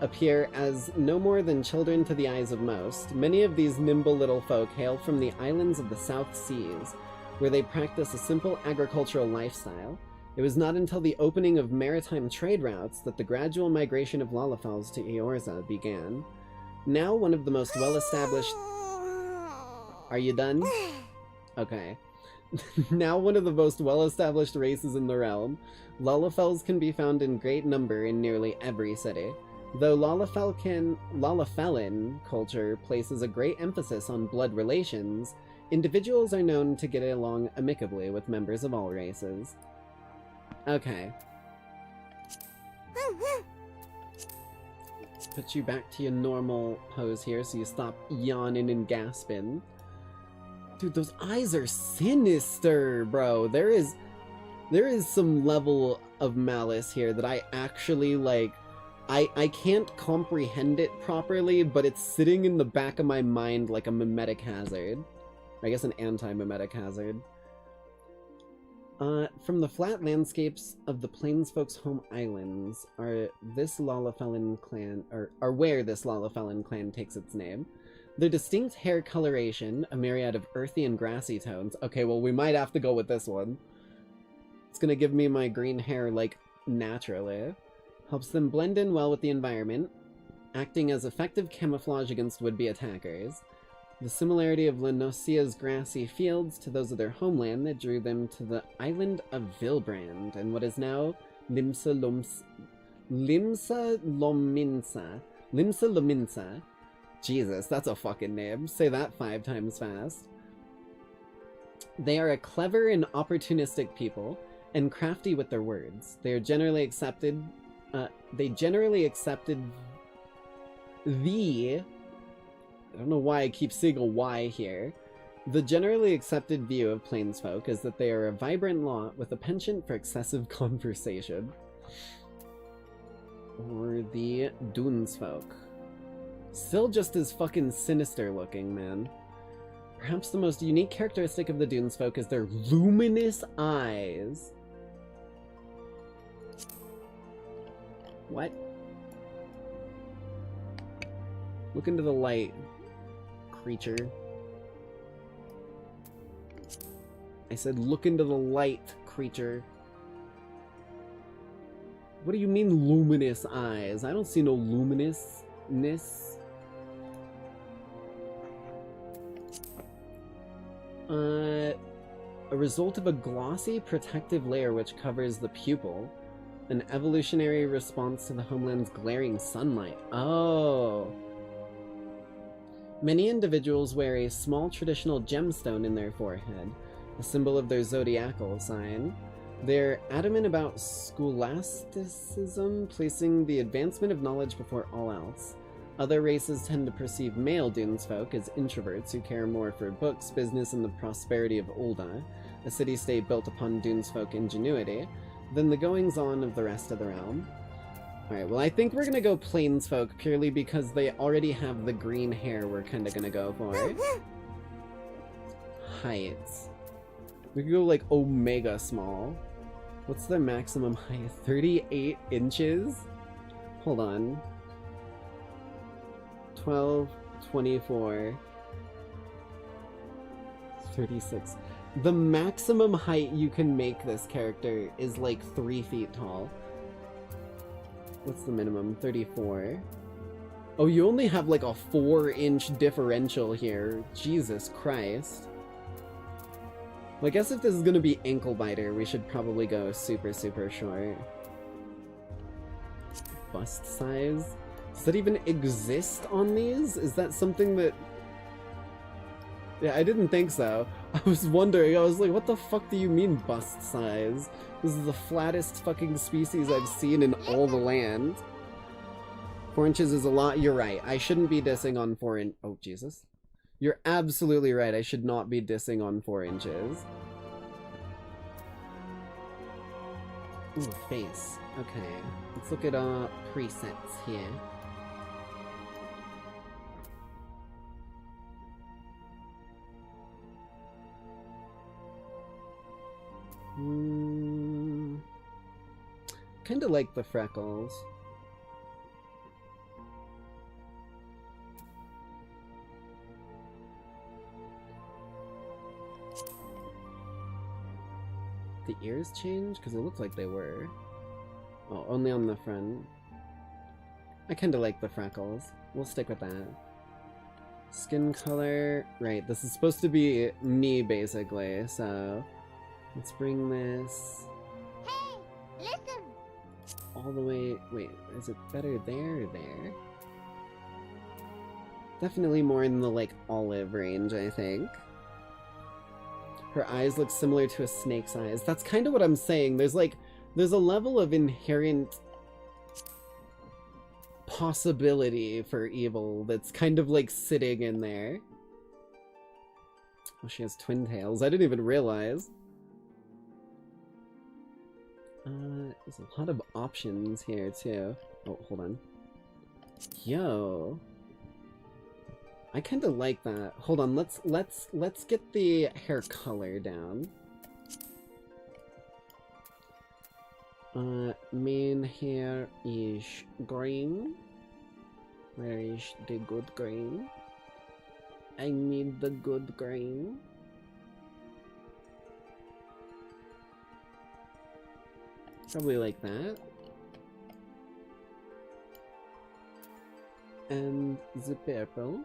appear as no more than children to the eyes of most. Many of these nimble little folk hail from the islands of the South Seas, where they practice a simple agricultural lifestyle. It was not until the opening of maritime trade routes that the gradual migration of Lalafells to Eorza began. Now one of the most well-established... Are you done? Okay. Now one of the most well-established races in the realm, Lalafells can be found in great number in nearly every city. Though Lalafellin culture places a great emphasis on blood relations, individuals are known to get along amicably with members of all races. Okay. Let's put you back to your normal pose here so you stop yawning and gasping. Dude, those eyes are sinister, bro. There is some level of malice here that I actually, like, I can't comprehend it properly, but it's sitting in the back of my mind like a mimetic hazard. I guess an anti-mimetic hazard. From the flat landscapes of the Plainsfolk's home islands are where this Lalafellin clan takes its name. Their distinct hair coloration, a myriad of earthy and grassy tones. Okay, well, we might have to go with this one. It's gonna give me my green hair, like, naturally. Helps them blend in well with the environment, acting as effective camouflage against would-be attackers. The similarity of Lenosia's grassy fields to those of their homeland that drew them to the island of Vilbrand and what is now Limsa Lominsa. Jesus, that's a fucking name. Say that 5 times fast. They are a clever and opportunistic people, and crafty with their words. They generally accepted I don't know why I keep seeing a Y here. The generally accepted view of Plainsfolk is that they are a vibrant lot with a penchant for excessive conversation. Or the Dunesfolk. Still just as fucking sinister looking, man. Perhaps the most unique characteristic of the Dunesfolk is their luminous eyes. What? Look into the light, creature. I said look into the light, creature. What do you mean luminous eyes? I don't see no luminousness. A result of a glossy protective layer which covers the pupil. An evolutionary response to the homeland's glaring sunlight. Oh. Many individuals wear a small traditional gemstone in their forehead, a symbol of their zodiacal sign. They're adamant about scholasticism, placing the advancement of knowledge before all else. Other races tend to perceive male Dunesfolk as introverts who care more for books, business, and the prosperity of Ulda, a city-state built upon Dunesfolk ingenuity, than the goings-on of the rest of the realm. Alright, well I think we're gonna go Plainsfolk purely because they already have the green hair we're kinda gonna go for. Heights. We could go like Omega Small. What's the maximum height? 38 inches? Hold on. 12, 24, 36. The maximum height you can make this character is like 3 feet tall. What's the minimum? 34. Oh, you only have like a 4-inch differential here. Jesus Christ. Well, I guess if this is gonna be ankle biter, we should probably go super, super short. Bust size? Does that even exist on these? Is that something that... Yeah, I didn't think so. I was wondering, I was like, what the fuck do you mean bust size? This is the flattest fucking species I've seen in all the land. 4 inches is a lot. You're right. I shouldn't be dissing on 4 inch... Oh, Jesus. You're absolutely right. I should not be dissing on 4 inches. Ooh, face. Okay. Let's look at our presets here. Kinda like the freckles. The ears change? Because it looked like they were. Oh, only on the front. I kinda like the freckles. We'll stick with that. Skin color. Right, this is supposed to be me, basically, so... Let's bring this... Hey, listen! All the way... Wait, is it better there or there? Definitely more in the, like, olive range, I think. Her eyes look similar to a snake's eyes. That's kind of what I'm saying. There's, like... There's a level of inherent... possibility for evil that's kind of, like, sitting in there. Oh, she has twin tails. I didn't even realize. There's a lot of options here, too. Oh, hold on. Yo. I kinda like that. Hold on, let's get the hair color down. Main hair is green. Where is the good green? I need the good green. Probably like that. And the purple.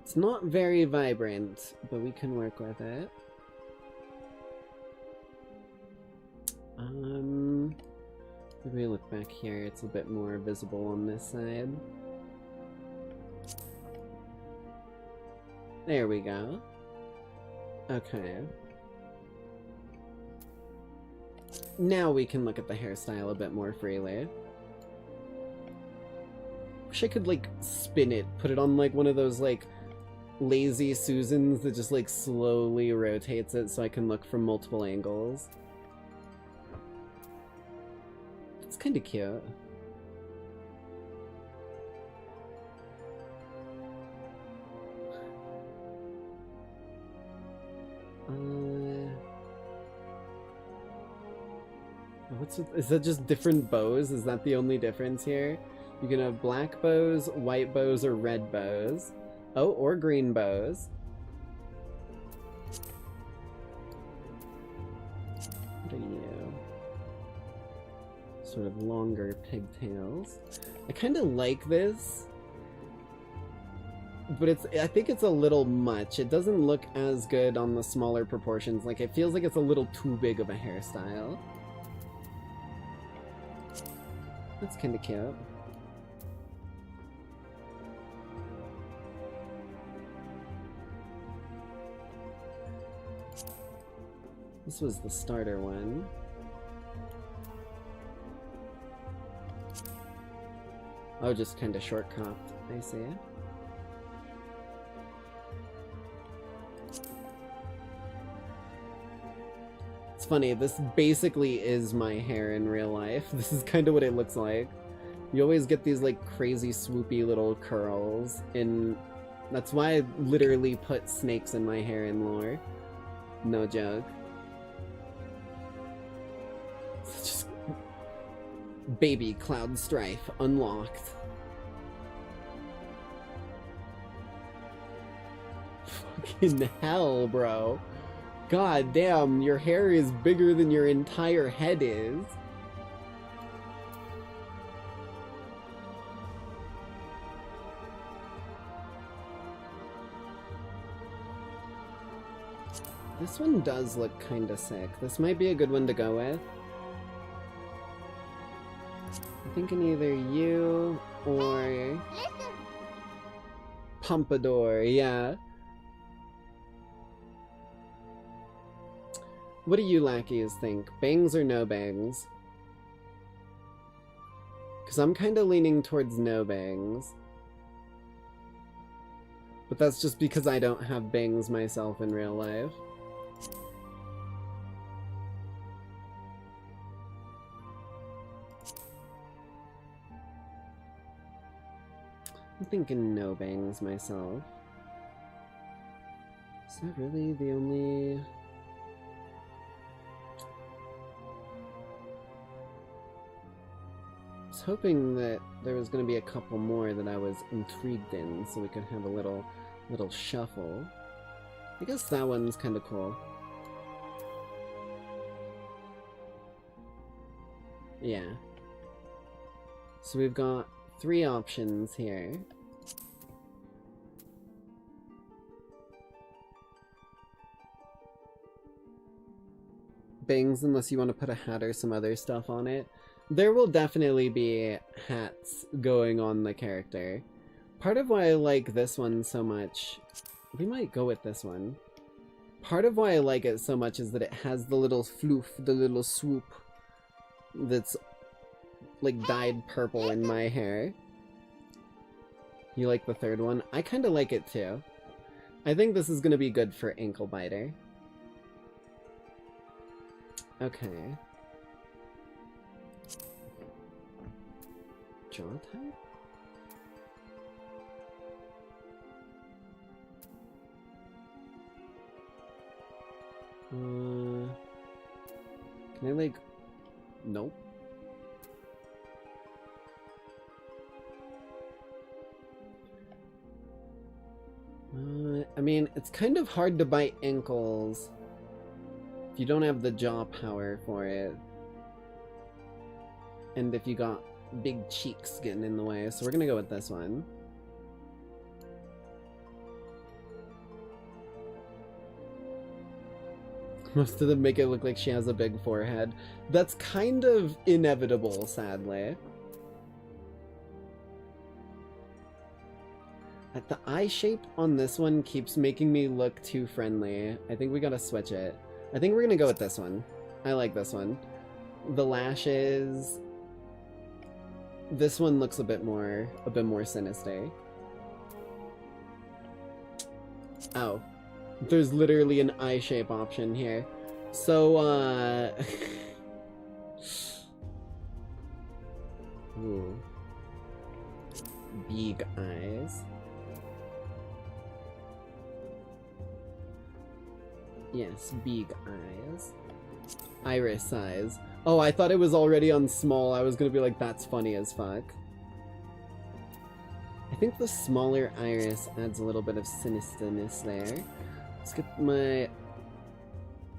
It's not very vibrant, but we can work with it. If we look back here, it's a bit more visible on this side. There we go. Okay. Now we can look at the hairstyle a bit more freely. Wish I could, like, spin it, put it on, like, one of those, like, lazy Susans that just, like, slowly rotates it so I can look from multiple angles. It's kinda cute. What's with, is that just different bows? Is that the only difference here? You can have black bows, white bows, or red bows. Oh, or green bows. What are you? Sort of longer pigtails. I kind of like this, but I think it's a little much. It doesn't look as good on the smaller proportions. Like, it feels like it's a little too big of a hairstyle. That's kind of cute. This was the starter one. Oh, just kind of short cropped. I see. It's funny, this basically is my hair in real life. This is kind of what it looks like. You always get these like crazy swoopy little curls, and that's why I literally put snakes in my hair in lore. No joke. Just baby Cloud Strife unlocked. Fucking hell, bro. God damn, your hair is bigger than your entire head is. This one does look kinda sick. This might be a good one to go with. I'm thinking either you or Pompadour, yeah. What do you lackeys think? Bangs or no bangs? Because I'm kind of leaning towards no bangs. But that's just because I don't have bangs myself in real life. I'm thinking no bangs myself. Is that really the only... I was hoping that there was going to be a couple more that I was intrigued in, so we could have a little shuffle. I guess that one's kind of cool. Yeah. So we've got 3 options here. Bangs, unless you want to put a hat or some other stuff on it. There will definitely be hats going on the character. Part of why I like this one so much... We might go with this one. Part of why I like it so much is that it has the little floof, the little swoop that's like dyed purple in my hair. You like the third one? I kind of like it too. I think this is going to be good for Ankle Biter. Okay. Jaw type? Can I like... Nope. I mean, it's kind of hard to bite ankles if you don't have the jaw power for it. And if you got big cheeks getting in the way, so we're gonna go with this one. Most of them make it look like she has a big forehead. That's kind of inevitable, sadly. The eye shape on this one keeps making me look too friendly. I think we gotta switch it. I think we're gonna go with this one. I like this one. The lashes... This one looks a bit more sinister. Oh. There's literally an eye shape option here. So, Ooh. Big eyes. Yes, big eyes. Iris size. Oh, I thought it was already on small. I was gonna be like, that's funny as fuck. think the smaller iris adds a little bit of sinisterness there. Let's get my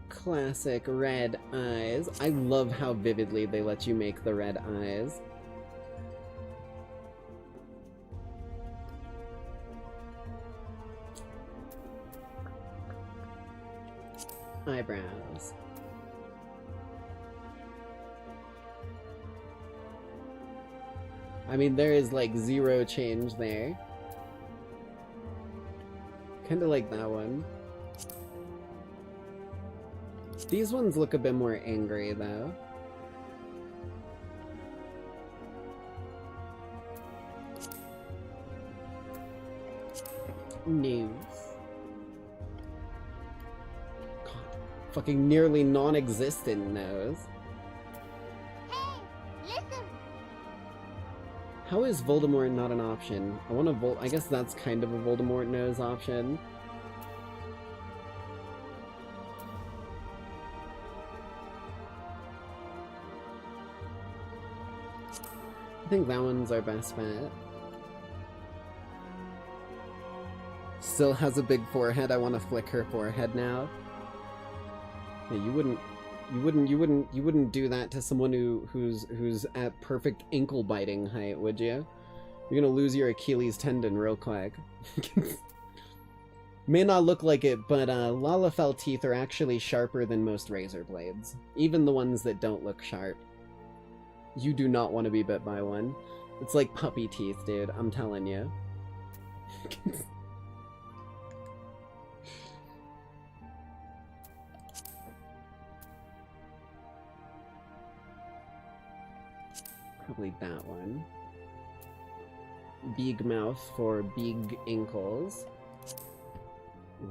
classic red eyes. I love how vividly they let you make the red eyes. Eyebrows. I mean, there is like zero change there. Kinda like that one. These ones look a bit more angry, though. News. God, fucking nearly non-existent nose. Hey, listen. How is Voldemort not an option? I want to I guess that's kind of a Voldemort nose option. I think that one's our best bet. Still has a big forehead. I want to flick her forehead now. Yeah, you wouldn't do that to someone who's at perfect ankle biting height, would you? You're gonna lose your Achilles tendon real quick. May not look like it, but Lalafell teeth are actually sharper than most razor blades, even the ones that don't look sharp. You do not want to be bit by one. It's like puppy teeth, dude. I'm telling you. Probably that one. Big mouth for big ankles.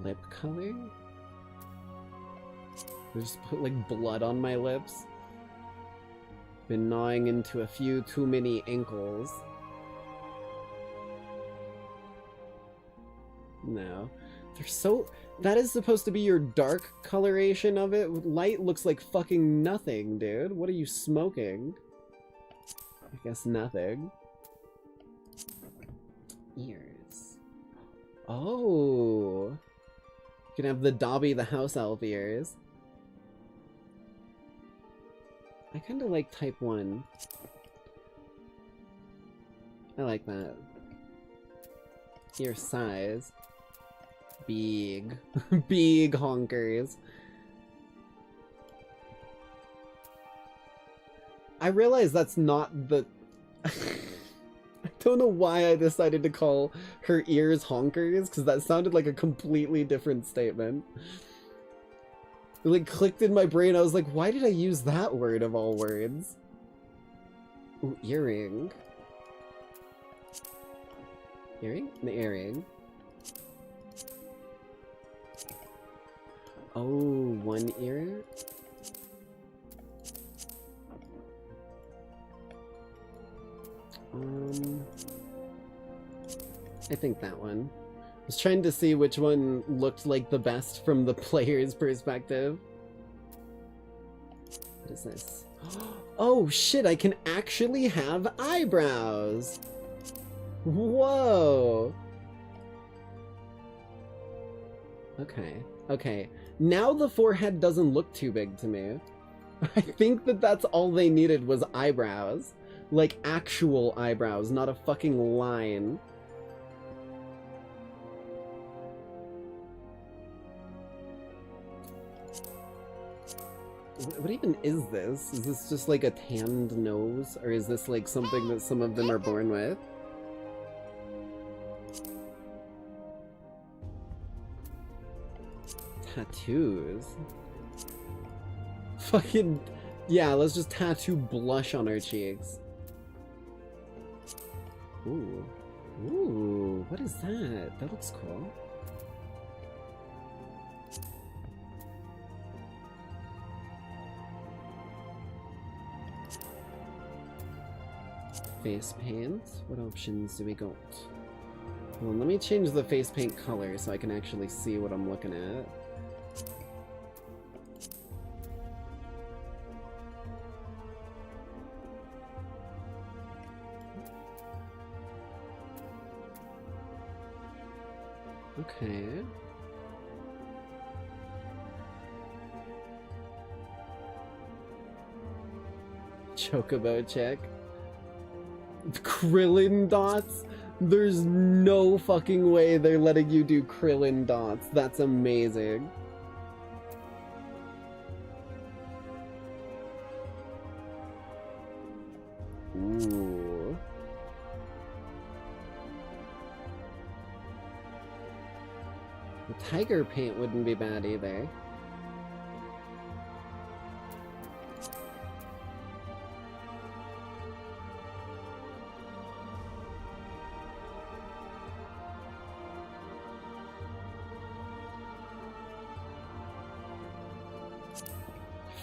Lip color? I just put like blood on my lips. Been gnawing into a few too many ankles. No. They're so... That is supposed to be your dark coloration of it? Light looks like fucking nothing, dude. What are you smoking? I guess nothing. Ears. Oh! You can have the Dobby the house elf ears. I kinda like type 1. I like that. Ear size. Big. Big honkers. I realize that's not the... I don't know why I decided to call her ears honkers, because that sounded like a completely different statement. It like clicked in my brain. I was like, why did I use that word of all words? Ooh, earring. Earring? An earring. Oh, one ear? I think that one. I was trying to see which one looked like the best from the player's perspective. What is this? Oh shit, I can actually have eyebrows! Whoa! Okay, okay. Now the forehead doesn't look too big to me. I think that that's all they needed was eyebrows. Like actual eyebrows, not a fucking line. What even is this? Is this just like a tanned nose? Or is this like something that some of them are born with? Tattoos? Fucking... Yeah, let's just tattoo blush on our cheeks. Ooh. Ooh, what is that? That looks cool. Face paint? What options do we got? Well, let me change the face paint color so I can actually see what I'm looking at. Okay. Chocobo chick. Krillin dots? There's no fucking way they're letting you do Krillin dots. That's amazing. Ooh. The tiger paint wouldn't be bad either.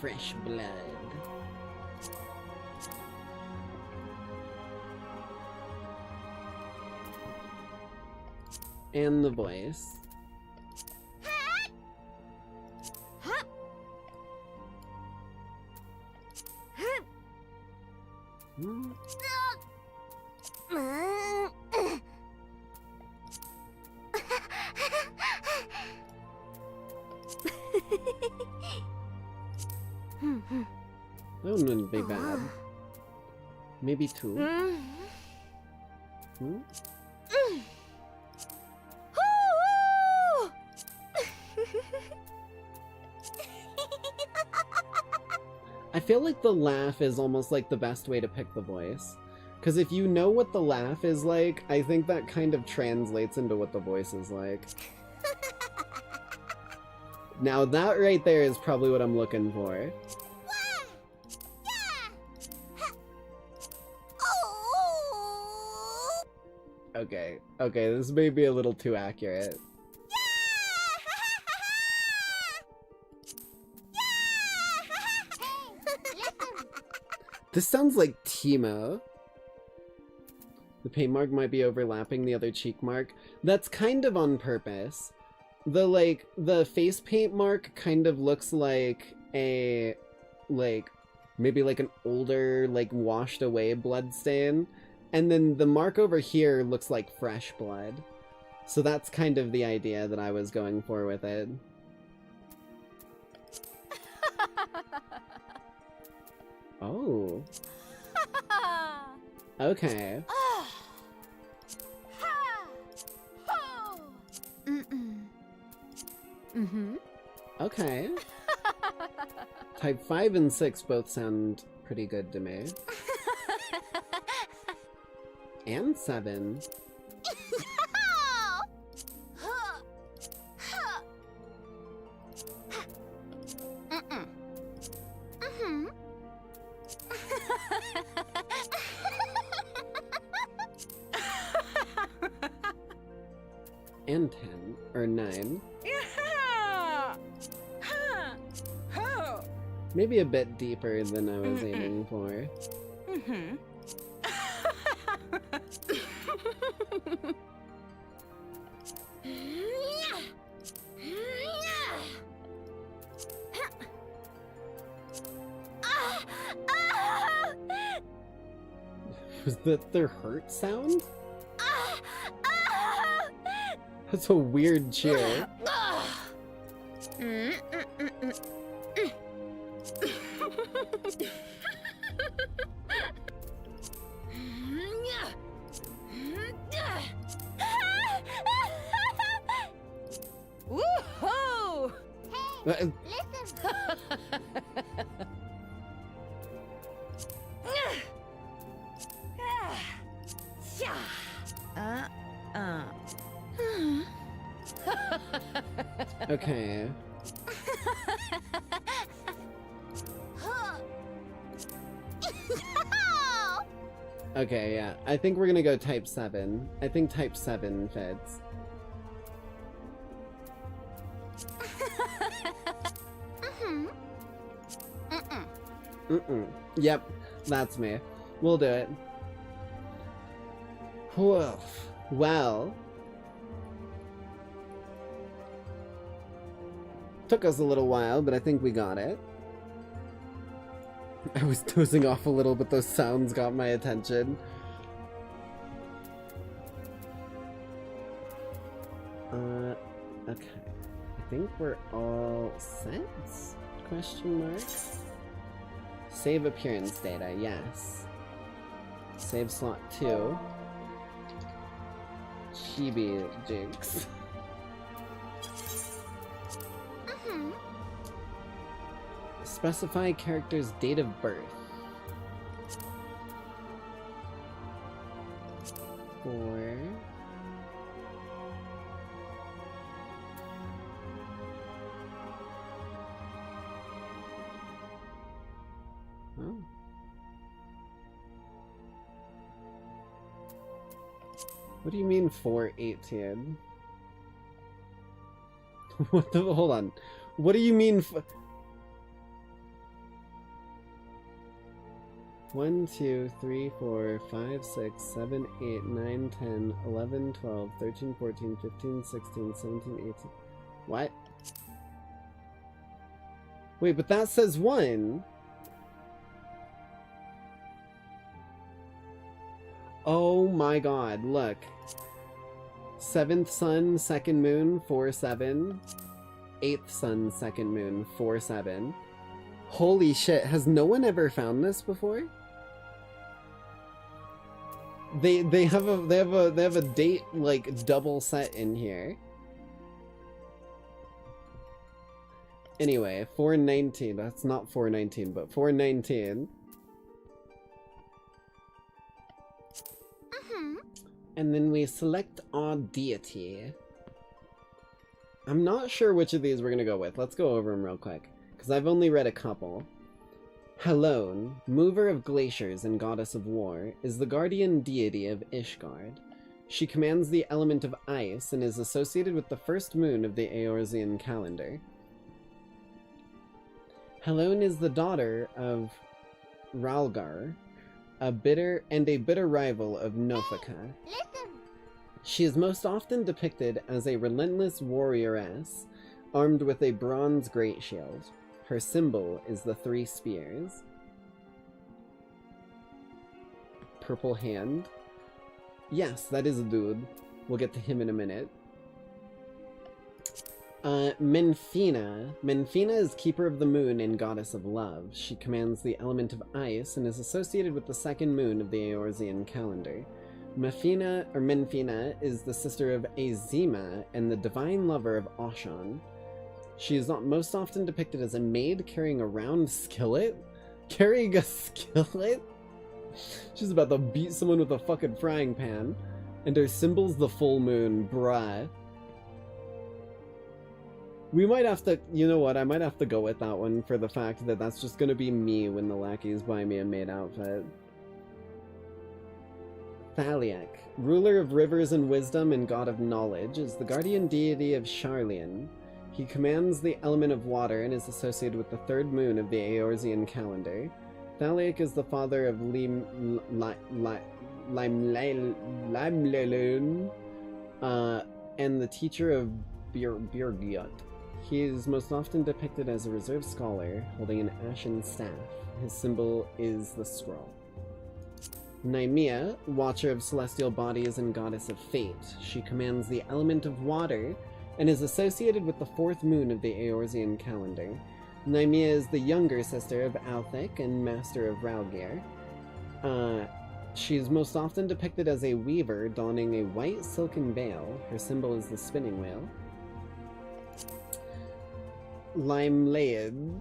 Fresh blood. And the voice. That one wouldn't be bad. Maybe two. Hmm? I feel like the laugh is almost like the best way to pick the voice. Because if you know what the laugh is like, I think that kind of translates into what the voice is like. Now that right there is probably what I'm looking for. Okay, this may be a little too accurate. This sounds like Timo. The paint mark might be overlapping the other cheek mark. That's kind of on purpose. The face paint mark kind of looks like a, maybe like an older, washed away blood stain. And then the mark over here looks like fresh blood. So that's kind of the idea that I was going for with it. Oh. Okay. Okay. Type 5 and 6 both sound pretty good to me. And 7. And 10. Or 9. Maybe a bit deeper than I was aiming for. Was that their hurt sound? That's a weird cheer. Woohoo! Hey, listen! Okay. Okay, yeah. I think we're gonna go type 7. I think type 7 fits. Yep, that's me. We'll do it. Whew. Well. Took us a little while, but I think we got it. I was dozing off a little, but those sounds got my attention. Okay. I think we're all set? Question mark. Save appearance data, yes. Save slot 2. Chibi jinx. Specify character's date of birth. 4. Oh. What do you mean 418? What the? Hold on. What do you mean? 1, 2, 3, 4, 5, 6, 7, 8, 9, 10, 11, 12, 13, 14, 15, 16, 17, 18. What? Wait, but that says 1. Oh my god, look. 7th sun, 2nd moon, 4-7. 8th sun, 2nd moon, 4-7. Holy shit, has no one ever found this before? They have a date like double set in here. Anyway, 419. That's not 419, but 419. And then we select our deity. I'm not sure which of these we're gonna go with. Let's go over them real quick, because I've only read a couple. Helone, mover of glaciers and goddess of war, is the guardian deity of Ishgard. She commands the element of ice and is associated with the first moon of the Eorzean calendar. Helone is the daughter of Ralgar, a bitter rival of Nofaka. She is most often depicted as a relentless warrioress, armed with a bronze great shield. Her symbol is the 3 spears. Purple hand. Yes, that is a dude. We'll get to him in a minute. Menfina. Menfina is Keeper of the Moon and Goddess of Love. She commands the element of ice and is associated with the 2nd moon of the Eorzean calendar. Menfina is the sister of Azima and the divine lover of Oshan. She is most often depicted as a maid carrying a round skillet? Carrying a skillet? She's about to beat someone with a fucking frying pan. And her symbol's the full moon, bruh. We might have to, you know what, I might have to go with that one for the fact that that's just gonna be me when the Lackeys buy me a maid outfit. Thaliak, ruler of rivers and wisdom and god of knowledge, is the guardian deity of Sharlayan. He commands the element of water and is associated with the 3rd moon of the Eorzean calendar. Thaliak is the father of Limlelun, and the teacher of Björgiot. He is most often depicted as a reserve scholar, holding an ashen staff. His symbol is the scroll. Nymea, watcher of celestial bodies and goddess of fate. She commands the element of water, and is associated with the 4th moon of the Eorzean calendar. Nymea is the younger sister of Althik and master of Ralgir. She is most often depicted as a weaver donning a white silken veil. Her symbol is the spinning wheel. Limlaean,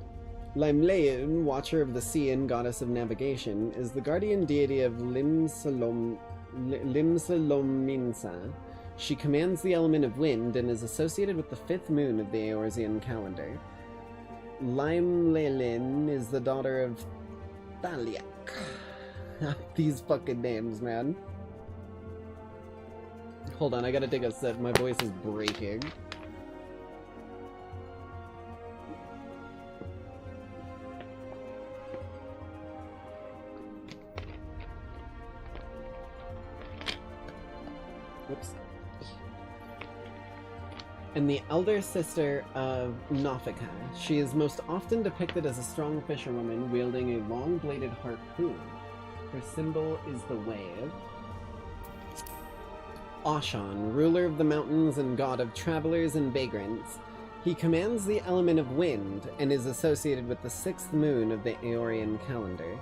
watcher of the sea and goddess of navigation, is the guardian deity of Limsalominsa. She commands the element of wind and is associated with the 5th moon of the Eorzean calendar. Limlelin is the daughter of Thaliak. These fucking names, man. Hold on, I gotta take a sip. My voice is breaking. Whoops. And the elder sister of Nofaka. She is most often depicted as a strong fisherwoman wielding a long-bladed harpoon. Her symbol is the wave. Ashan, ruler of the mountains and god of travelers and vagrants. He commands the element of wind and is associated with the 6th moon of the Aeorian calendar.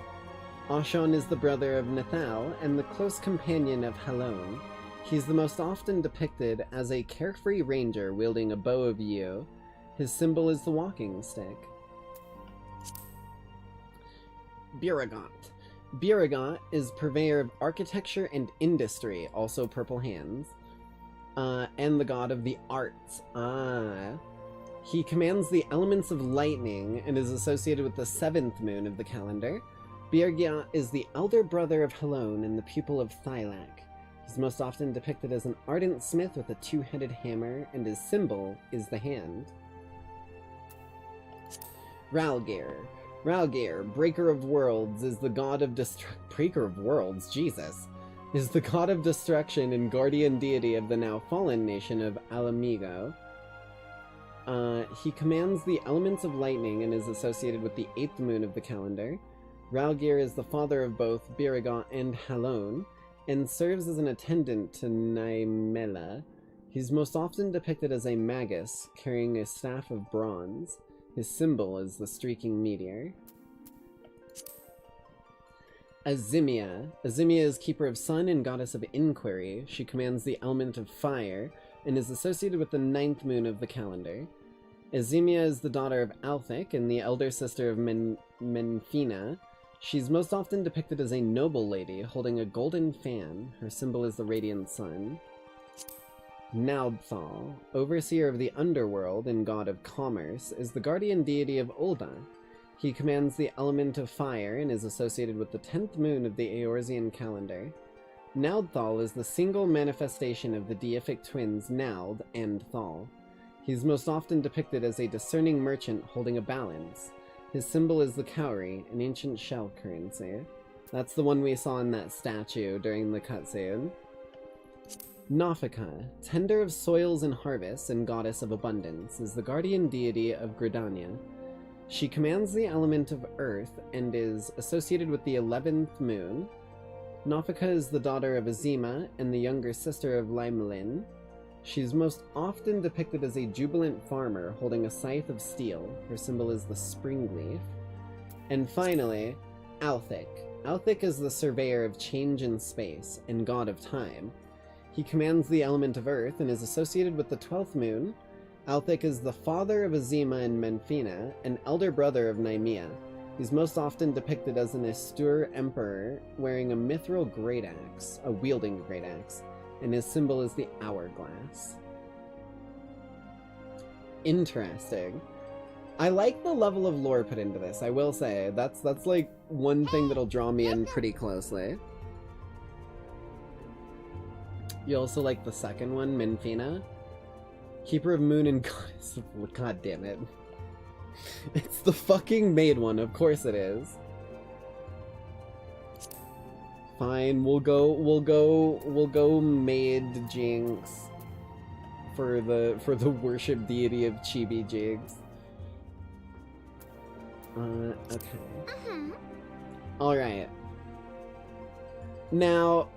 Ashan is the brother of Nethal and the close companion of Halon. He's the most often depicted as a carefree ranger wielding a bow of yew. His symbol is the walking stick. Biragot. Biragot is purveyor of architecture and industry, also purple hands, and the god of the arts. He commands the elements of lightning and is associated with the 7th moon of the calendar. Biragot is the elder brother of Halon and the pupil of Thylak. He's most often depicted as an ardent smith with a 2-headed hammer, and his symbol is the hand. Ralgir. Ralgir, Breaker of Worlds, is the god of Breaker of Worlds, Jesus! Is the god of destruction and guardian deity of the now fallen nation of Alamigo. He commands the elements of lightning and is associated with the 8th moon of the calendar. Ralgir is the father of both Biragot and Halon, and serves as an attendant to Naimela. He's most often depicted as a magus, carrying a staff of bronze. His symbol is the streaking meteor. Azimia. Azimia is keeper of sun and goddess of inquiry. She commands the element of fire, and is associated with the 9th moon of the calendar. Azimia is the daughter of Althic and the elder sister of Menfina. She's most often depicted as a noble lady, holding a golden fan. Her symbol is the radiant sun. Naudthal, overseer of the underworld and god of commerce, is the guardian deity of Ulda. He commands the element of fire and is associated with the 10th moon of the Eorzean calendar. Naudthal is the single manifestation of the deific twins Naud and Thal. He's most often depicted as a discerning merchant holding a balance. His symbol is the cowrie, an ancient shell currency. That's the one we saw in that statue during the cutscene. Nafika, tender of soils and harvests and goddess of abundance, is the guardian deity of Gridania. She commands the element of earth and is associated with the 11th moon. Nafika is the daughter of Azima and the younger sister of Laimelin. She's most often depicted as a jubilant farmer holding a scythe of steel. Her symbol is the spring leaf. And finally, Althic. Althic is the surveyor of change in space and god of time. He commands the element of earth and is associated with the 12th moon. Althic is the father of Azima and Menfina, and elder brother of Naimea. He's most often depicted as an Astur emperor wearing a mithril great axe, a wielding great axe, and his symbol is the hourglass. Interesting. I like the level of lore put into this, I will say. That's like one thing that'll draw me in pretty closely. You also like the second one, Menfina? Keeper of Moon and Goddess of... God damn it. It's the fucking maid one, of course it is. Fine, we'll go maid Jinx for the worship deity of Chibi Jigs. Okay. Alright. Now,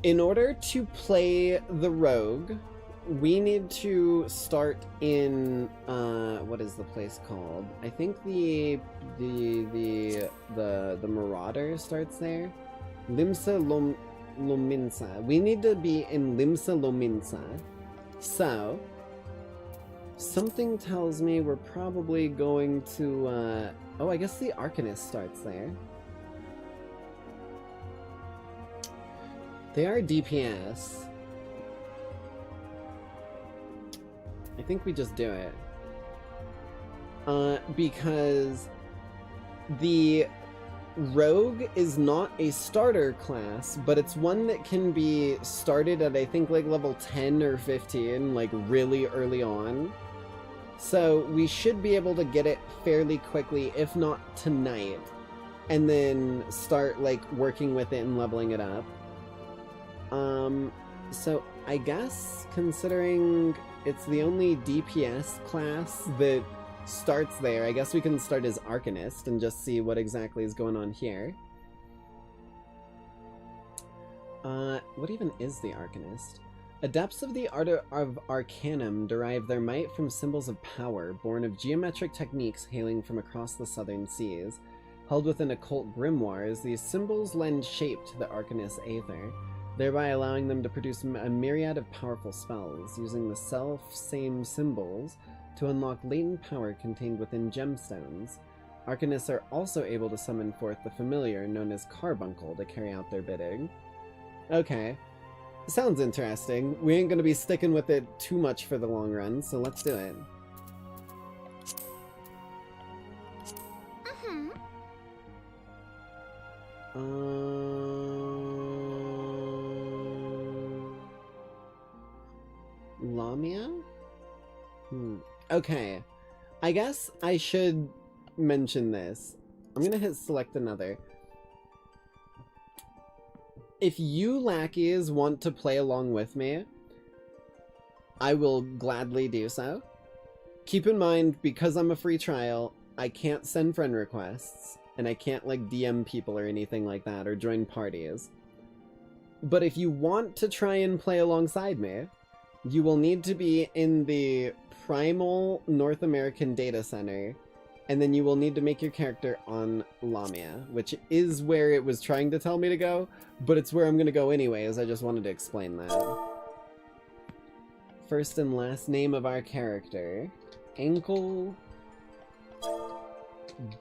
in order to play the rogue, we need to start in what is the place called? I think the Marauder starts there. Limsa Lominsa. We need to be in Limsa Lominsa. So something tells me we're probably going to oh, I guess the Arcanist starts there. They are DPS. I think we just do it. Because the Rogue is not a starter class, but it's one that can be started at, I think, like level 10 or 15, like really early on. So we should be able to get it fairly quickly, if not tonight, and then start like working with it and leveling it up. So I guess, considering it's the only DPS class that starts there, I guess we can start as Arcanist and just see what exactly is going on here. What even is the Arcanist? Adepts of the art of Arcanum derive their might from symbols of power, born of geometric techniques hailing from across the southern seas. Held within occult grimoires, these symbols lend shape to the Arcanist's aether, thereby allowing them to produce a myriad of powerful spells, using the self-same symbols to unlock latent power contained within gemstones. Arcanists are also able to summon forth the familiar known as Carbuncle to carry out their bidding. Okay. Sounds interesting. We ain't gonna be sticking with it too much for the long run, so let's do it. Lamia? Okay. I guess I should mention this. I'm gonna hit select another. If you lackeys want to play along with me, I will gladly do so. Keep in mind, because I'm a free trial, I can't send friend requests, and I can't like DM people or anything like that, or join parties. But if you want to try and play alongside me, you will need to be in the Primal North American Data Center, and then you will need to make your character on Lamia, which is where it was trying to tell me to go, but it's where I'm gonna go anyways. I just wanted to explain that. First and last name of our character, Ankle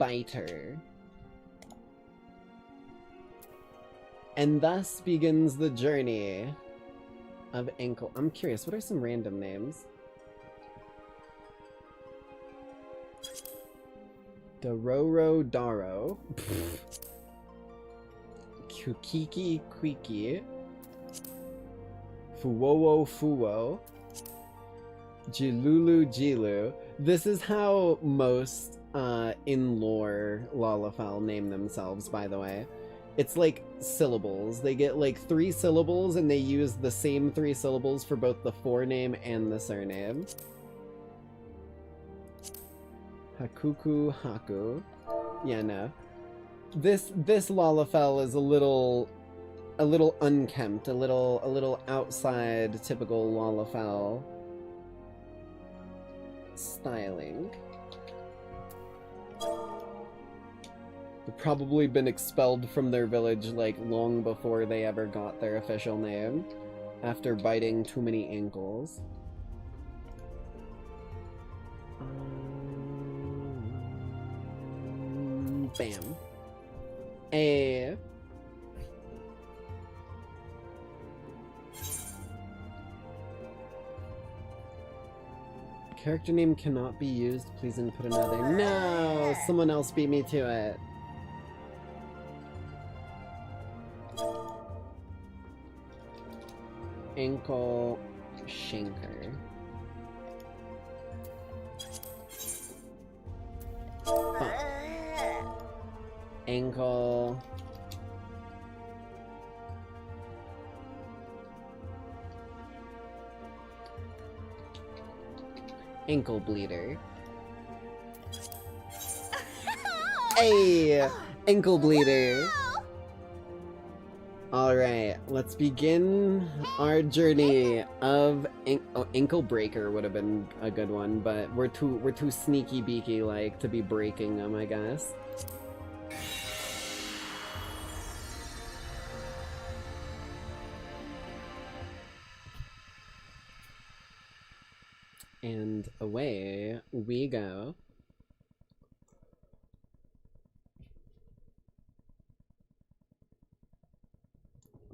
Biter. And thus begins the journey of Ankle. I'm curious, what are some random names? Dororo Daro. Kukiki Quiki. Fuwowo Fuwo. Jilulu Jilu. This is how most in-lore Lalafell name themselves, by the way. It's like syllables. They get like 3 syllables and they use the same 3 syllables for both the forename and the surname. Hakuku Haku. Yeah, no. This Lalafell is a little unkempt, a little outside typical Lalafell styling. They've probably been expelled from their village like long before they ever got their official name, after biting too many ankles. Bam. A. Character name cannot be used. Please input another. No! Someone else beat me to it. Ankle Shanker. Ankle Bleeder. Hey! Ankle Bleeder. Alright, let's begin our journey of Ankle Breaker would have been a good one, but we're too sneaky beaky like to be breaking them, I guess. And away we go.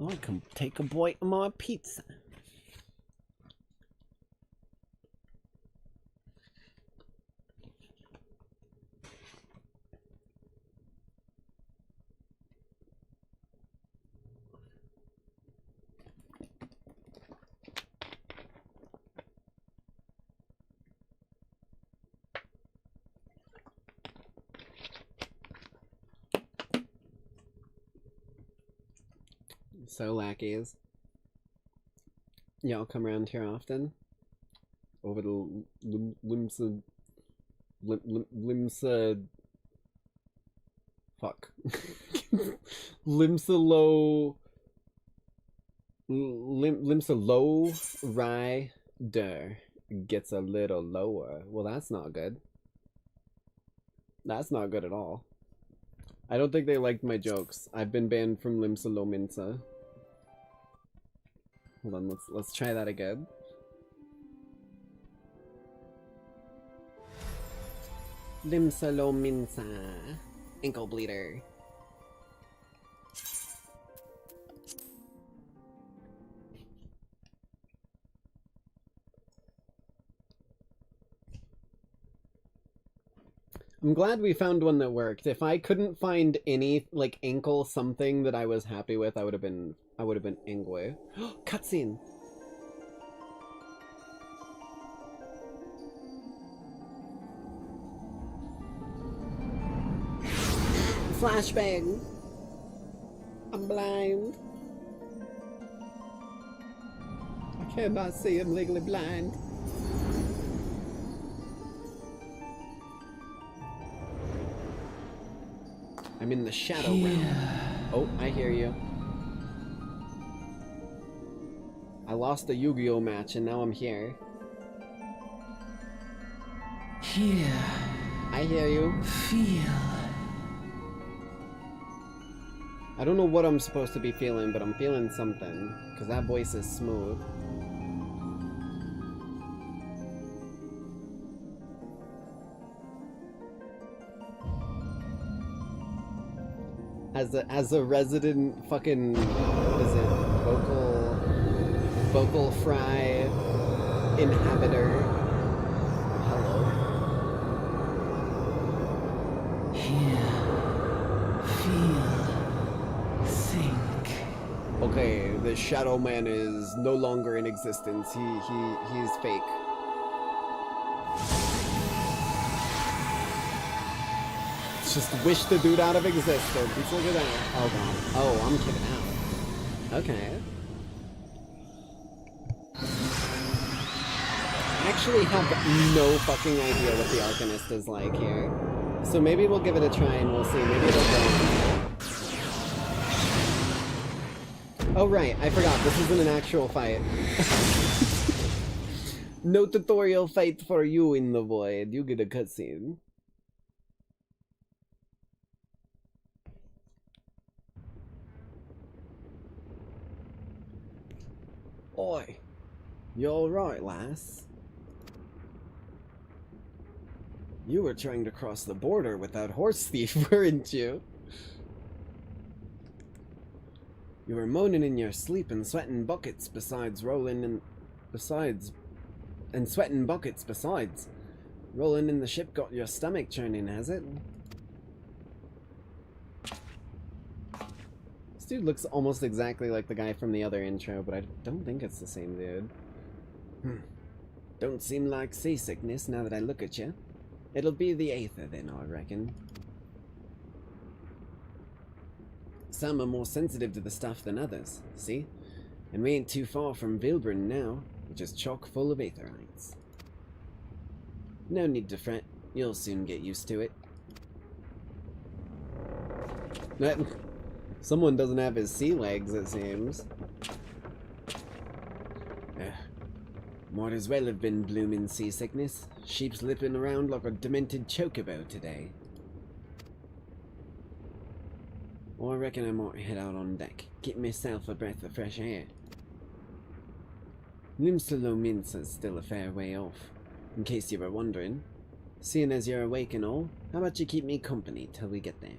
I can take a bite of my pizza. So, lackeys, y'all come around here often? Over to Limsa... Fuck. Limsalo... Limsa low rider gets a little lower. Well, that's not good. That's not good at all. I don't think they liked my jokes. I've been banned from Limsa Lo Minsa. Hold on, let's try that again. Limsa Lo Minsa. Ankle bleeder. I'm glad we found one that worked. If I couldn't find any, like, ankle something that I was happy with, I would have been angry. Cutscene! Flashbang! I'm blind. I cannot see, I'm legally blind. I'm in the shadow realm. Oh, I hear you. I lost a Yu-Gi-Oh match and now I'm here. Here. I hear you. Feel. I don't know what I'm supposed to be feeling, but I'm feeling something. Because that voice is smooth. As a resident fucking, what is it, vocal fry inhabitor. Hello. Hear. Feel. Think. Okay, the Shadow Man is no longer in existence. He's fake. Just wish the dude out of existence. Look at that. Oh god. Oh, I'm kidding out. Okay. I actually have no fucking idea what the Arcanist is like here. So maybe we'll give it a try and we'll see. Maybe it'll go. Oh right, I forgot. This isn't an actual fight. No tutorial fight for you in the void. You get a cutscene. Oi, you alright, lass? You were trying to cross the border with that horse thief, weren't you? You were moaning in your sleep and sweating buckets besides. Rolling in the ship got your stomach churning, has it? Dude looks almost exactly like the guy from the other intro, but I don't think it's the same dude. Don't seem like seasickness now that I look at you. It'll be the Aether then, I reckon. Some are more sensitive to the stuff than others, see? And we ain't too far from Vilbrin now, which is chock full of Aetherites. No need to fret, you'll soon get used to it. Someone doesn't have his sea legs, it seems. Might as well have been blooming seasickness. Sheep's lipping around like a demented chocobo today. I reckon I might head out on deck, get myself a breath of fresh air. Limsa Lo Minsa's still a fair way off, in case you were wondering. Seeing as you're awake and all, how about you keep me company till we get there?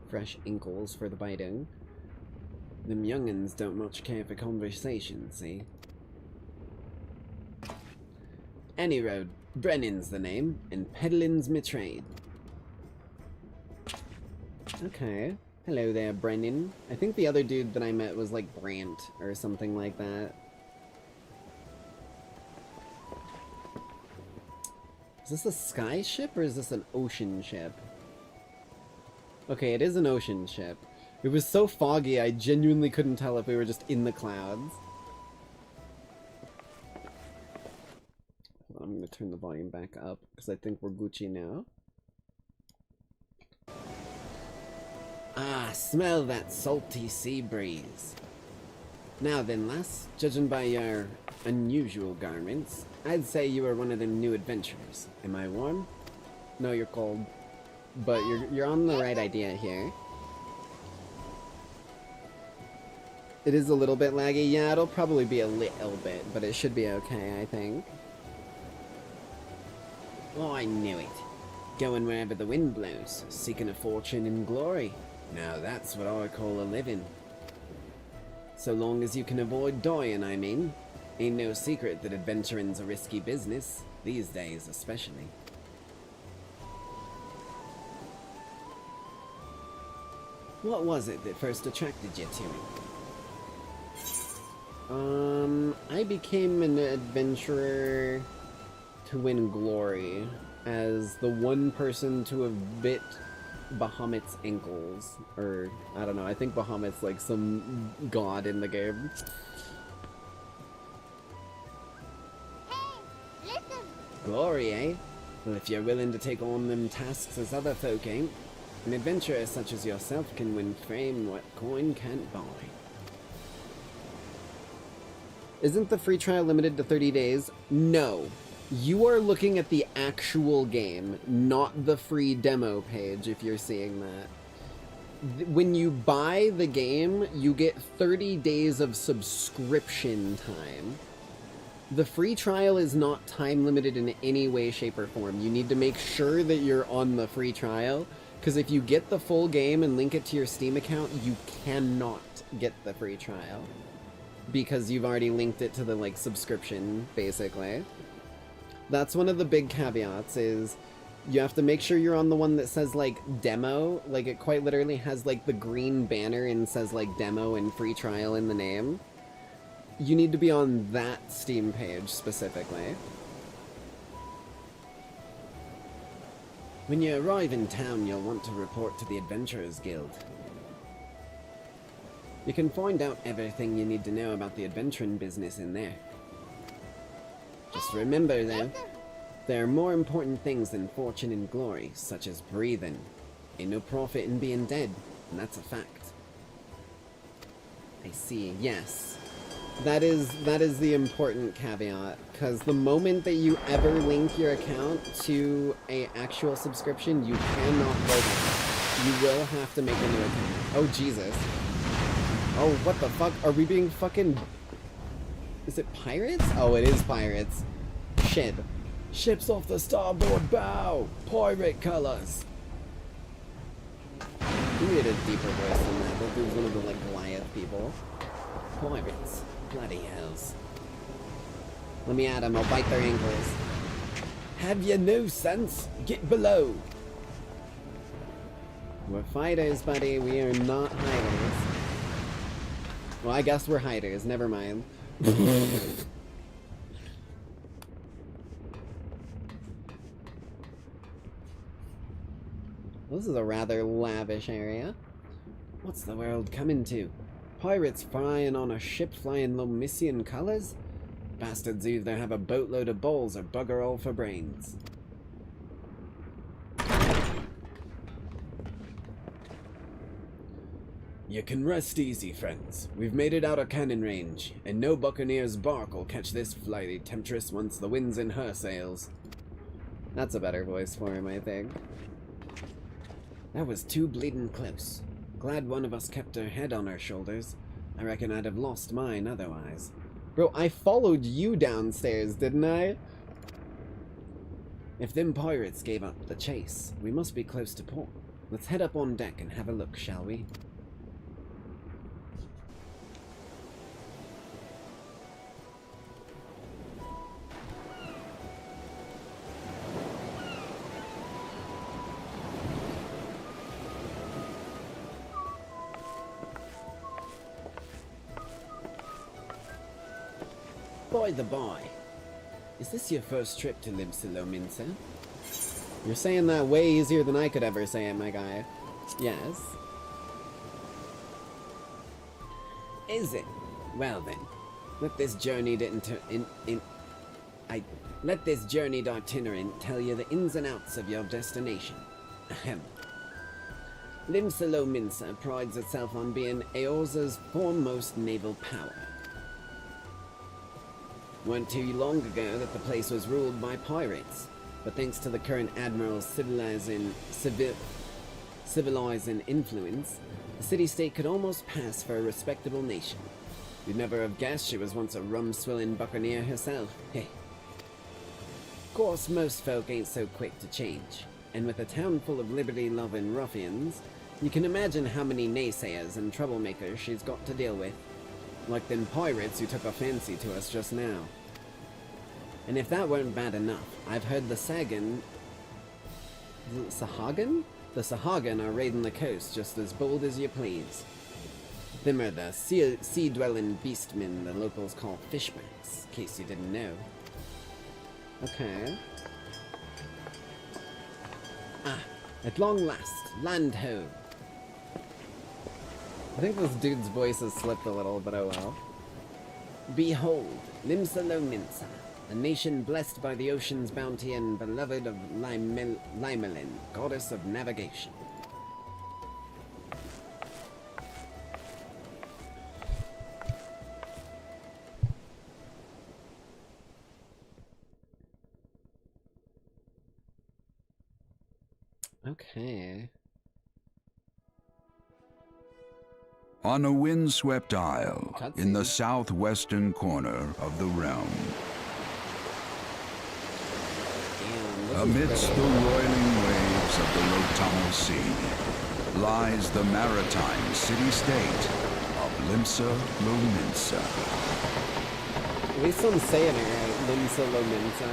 Fresh inkles for the biting. Them young'uns don't much care for conversation, see? Any road, Brennan's the name, and peddling's my trade. Okay. Hello there, Brennan. I think the other dude that I met was like Brant or something like that. Is this a sky ship or is this an ocean ship? Okay, it is an ocean ship. It was so foggy, I genuinely couldn't tell if we were just in the clouds. I'm gonna turn the volume back up, because I think we're Gucci now. Ah, smell that salty sea breeze. Now then, lass, judging by your unusual garments, I'd say you are one of them new adventurers. Am I warm? No, you're cold. But you're on the right idea here. It is a little bit laggy. Yeah, it'll probably be a little bit, but it should be okay, I think. Oh, I knew it. Going wherever the wind blows, seeking a fortune and glory. Now that's what I call a living. So long as you can avoid dying, I mean. Ain't no secret that adventuring's a risky business, these days especially. What was it that first attracted you to it? I became an adventurer to win glory as the one person to have bit Bahamut's ankles. Or, I don't know, I think Bahamut's like some god in the game. Hey, listen. Glory, eh? Well, if you're willing to take on them tasks as other folk ain't, an adventurer such as yourself can win fame what coin can't buy. Isn't the free trial limited to 30 days? No. You are looking at the actual game, not the free demo page, if you're seeing that. When you buy the game, you get 30 days of subscription time. The free trial is not time limited in any way, shape, or form. You need to make sure that you're on the free trial, because if you get the full game and link it to your Steam account, you cannot get the free trial. Because you've already linked it to the, like, subscription, basically. That's one of the big caveats, is you have to make sure you're on the one that says, like, demo. Like, it quite literally has, like, the green banner and says, like, demo and free trial in the name. You need to be on that Steam page, specifically. When you arrive in town, you'll want to report to the Adventurers Guild. You can find out everything you need to know about the adventuring business in there. Just remember, though, there are more important things than fortune and glory, such as breathing. Ain't no profit in being dead, and that's a fact. I see, yes. That is the important caveat, because the moment that you ever link your account to an actual subscription, you cannot go back. You will have to make a new account. Oh, Jesus. Oh, what the fuck? Are we being fucking... Is it pirates? Oh, it is pirates. Shit. Ships off the starboard bow! Pirate colors! We need a deeper voice than that. That dude's one of the, like, Goliath people. Pirates. Bloody hells. Let me at them, I'll bite their ankles. Have you no sense? Get below! We're fighters, buddy. We are not hiders. Well, I guess we're hiders. Never mind. This is a rather lavish area. What's the world coming to? Pirates flying on a ship flying Lomisian colors? Bastards either have a boatload of balls or bugger all for brains. You can rest easy, friends. We've made it out of cannon range, and no buccaneer's bark will catch this flighty temptress once the wind's in her sails. That's a better voice for him, I think. That was too bleeding close. Glad one of us kept her head on our shoulders. I reckon I'd have lost mine otherwise. Bro, I followed you downstairs, didn't I? If them pirates gave up the chase, we must be close to port. Let's head up on deck and have a look, shall we? By the by, is this your first trip to Libsalominsa? You're saying that way easier than I could ever say it, my guy. Yes. Is it? Well then, let this journeyed itinerant tell you the ins and outs of your destination. Ahem. Limsa prides itself on being Eorza's foremost naval power. Weren't too long ago that the place was ruled by pirates, but thanks to the current admiral's civilizing influence, the city-state could almost pass for a respectable nation. You'd never have guessed she was once a rum-swilling buccaneer herself. Heh. Of course, most folk ain't so quick to change, and with a town full of liberty-loving ruffians, you can imagine how many naysayers and troublemakers she's got to deal with. Like them pirates who took a fancy to us just now. And if that weren't bad enough, I've heard the Sahagin are raiding the coast just as bold as you please. Them are the sea-dwelling beastmen the locals call fishbacks, in case you didn't know. Okay. Ah, at long last, land ho! I think this dude's voice has slipped a little, but oh well. Behold, Limsa Lominsa, a nation blessed by the ocean's bounty and beloved of Limelin, goddess of navigation. Okay. On a windswept isle in the southwestern corner of the realm. Amidst the roiling waves of the Lotamo Sea lies the maritime city-state of Limsa Lominsa. At least I'm saying it right, Limsa Lominsa.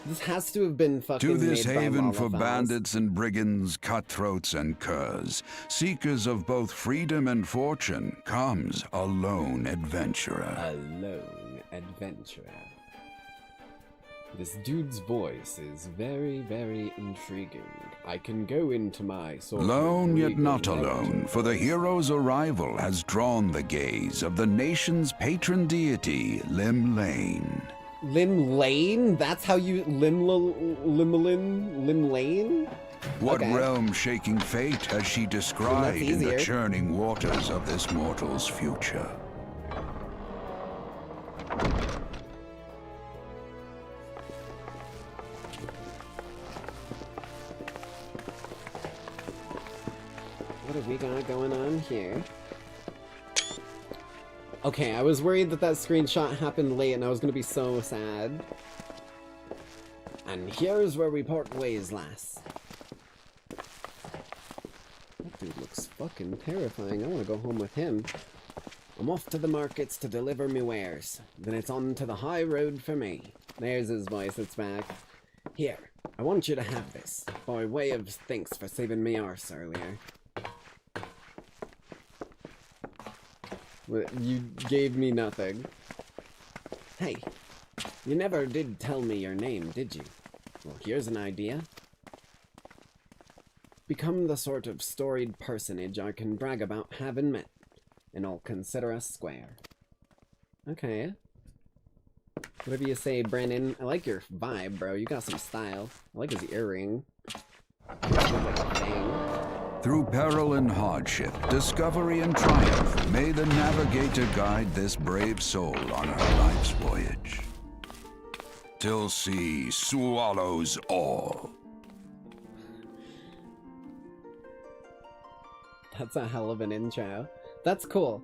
This has to have been fucking To this made by haven for Lalafell. bandits and brigands, cutthroats and curs, seekers of both freedom and fortune, comes a lone adventurer. A lone adventurer. This dude's voice is very, very intriguing. I can go into my sort Lone of yet not regal alone, for the hero's arrival has drawn the gaze of the nation's patron deity, Lim Lane. Lim Lane? That's how you Lim Lane? What Okay. realm-shaking fate has she described in the easier. churning waters of this mortal's future? What have we got going on here? Okay, I was worried that that screenshot happened late and I was gonna be so sad. And here's where we part ways, lass. That dude looks fucking terrifying. I wanna go home with him. I'm off to the markets to deliver me wares. Then it's on to the high road for me. There's his voice, it's back. Here, I want you to have this, by way of thanks for saving me arse earlier. You gave me nothing. Hey, you never did tell me your name, did you? Well, here's an idea. Become the sort of storied personage I can brag about having met, and I'll consider us square. Okay. Whatever you say, Brandon. I like your vibe, bro. You got some style. I like his earring. Looks like a thing. Through peril and hardship, discovery and triumph, may the navigator guide this brave soul on her life's voyage. Till sea swallows all. That's a hell of an intro. That's cool.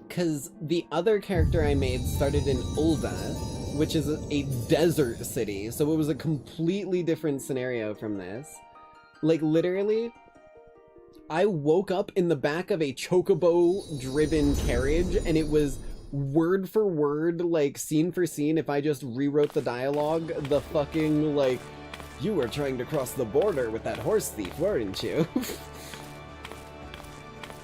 Because the other character I made started in Ulda, which is a desert city, so it was a completely different scenario from this. Like, literally, I woke up in the back of a chocobo-driven carriage, and it was word for word, like, scene for scene, if I just rewrote the dialogue, the fucking, like, you were trying to cross the border with that horse thief, weren't you?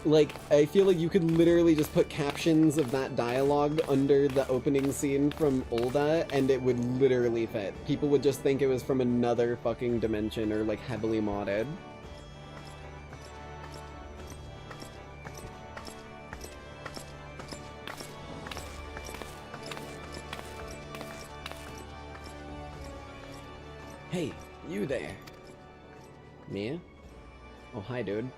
Like, I feel like you could literally just put captions of that dialogue under the opening scene from Ulda, and it would literally fit. People would just think it was from another fucking dimension or, like, heavily modded. Hey, you there. Mia? Oh, hi, dude.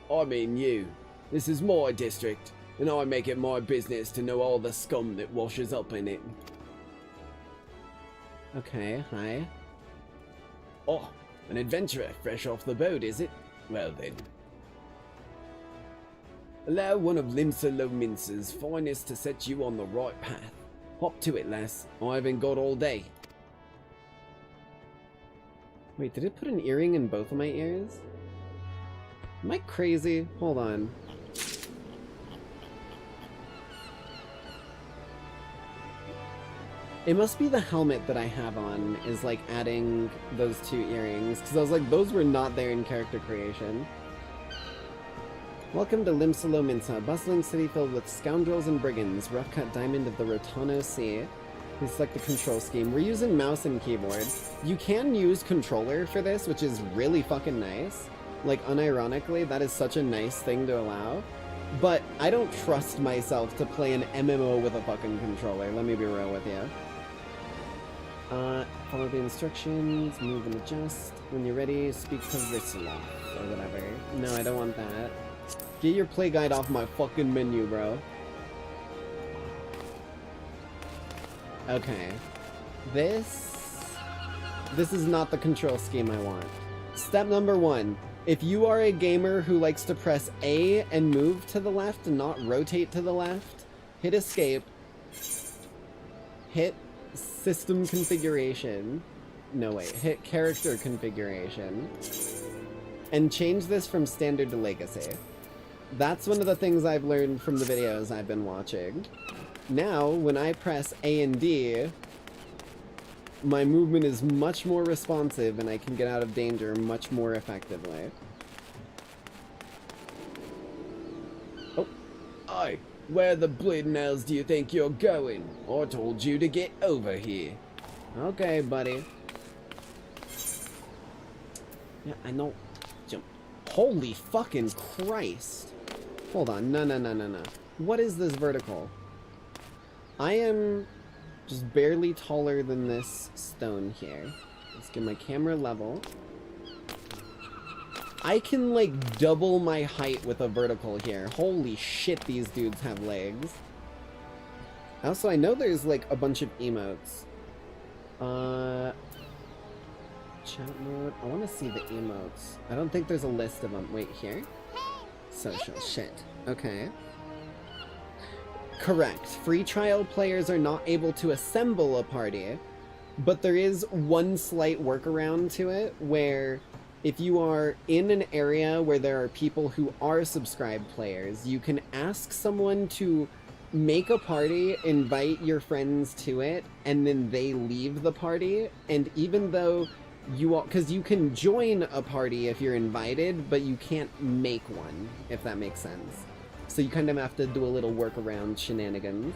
I mean you. This is my district, and I make it my business to know all the scum that washes up in it. Okay, hi. Oh, an adventurer fresh off the boat, is it? Well then. Allow one of Limsa Lominsa's finest to set you on the right path. Hop to it, lass. I haven't got all day. Wait, did it put an earring in both of my ears? Am I crazy? Hold on. It must be the helmet that I have on is like adding those two earrings, because I was like, those were not there in character creation. Welcome to Limsa Lominsa, a bustling city filled with scoundrels and brigands, rough-cut diamond of the Rotano Sea. Please select the control scheme. We're using mouse and keyboard. You can use controller for this, which is really fucking nice. Like, unironically, that is such a nice thing to allow. But I don't trust myself to play an MMO with a fucking controller, let me be real with you. Follow the instructions, move and adjust. When you're ready, speak to Rysalov, or whatever. No, I don't want that. Get your play guide off my fucking menu, bro. Okay. This is not the control scheme I want. Step number 1. If you are a gamer who likes to press A and move to the left and not rotate to the left, hit escape, hit system configuration, no wait, hit character configuration, and change this from standard to legacy. That's one of the things I've learned from the videos I've been watching. Now, when I press A and D, my movement is much more responsive and I can get out of danger much more effectively. Oh. Aye, where the bleeding hells do you think you're going? I told you to get over here. Okay, buddy. Yeah, I know. Jump. Holy fucking Christ. Hold on. No. What is this vertical? I am just barely taller than this stone here. Let's get my camera level. I can, like, double my height with a vertical here. Holy shit, these dudes have legs. Also, I know there's, like, a bunch of emotes. Chat mode. I want to see the emotes. I don't think there's a list of them. Wait, here? Social. Shit. Okay. Correct. Free trial players are not able to assemble a party, but there is one slight workaround to it where if you are in an area where there are people who are subscribed players, you can ask someone to make a party, invite your friends to it, and then they leave the party. And even though you all, because you can join a party if you're invited, but you can't make one, if that makes sense. So you kind of have to do a little workaround shenanigans.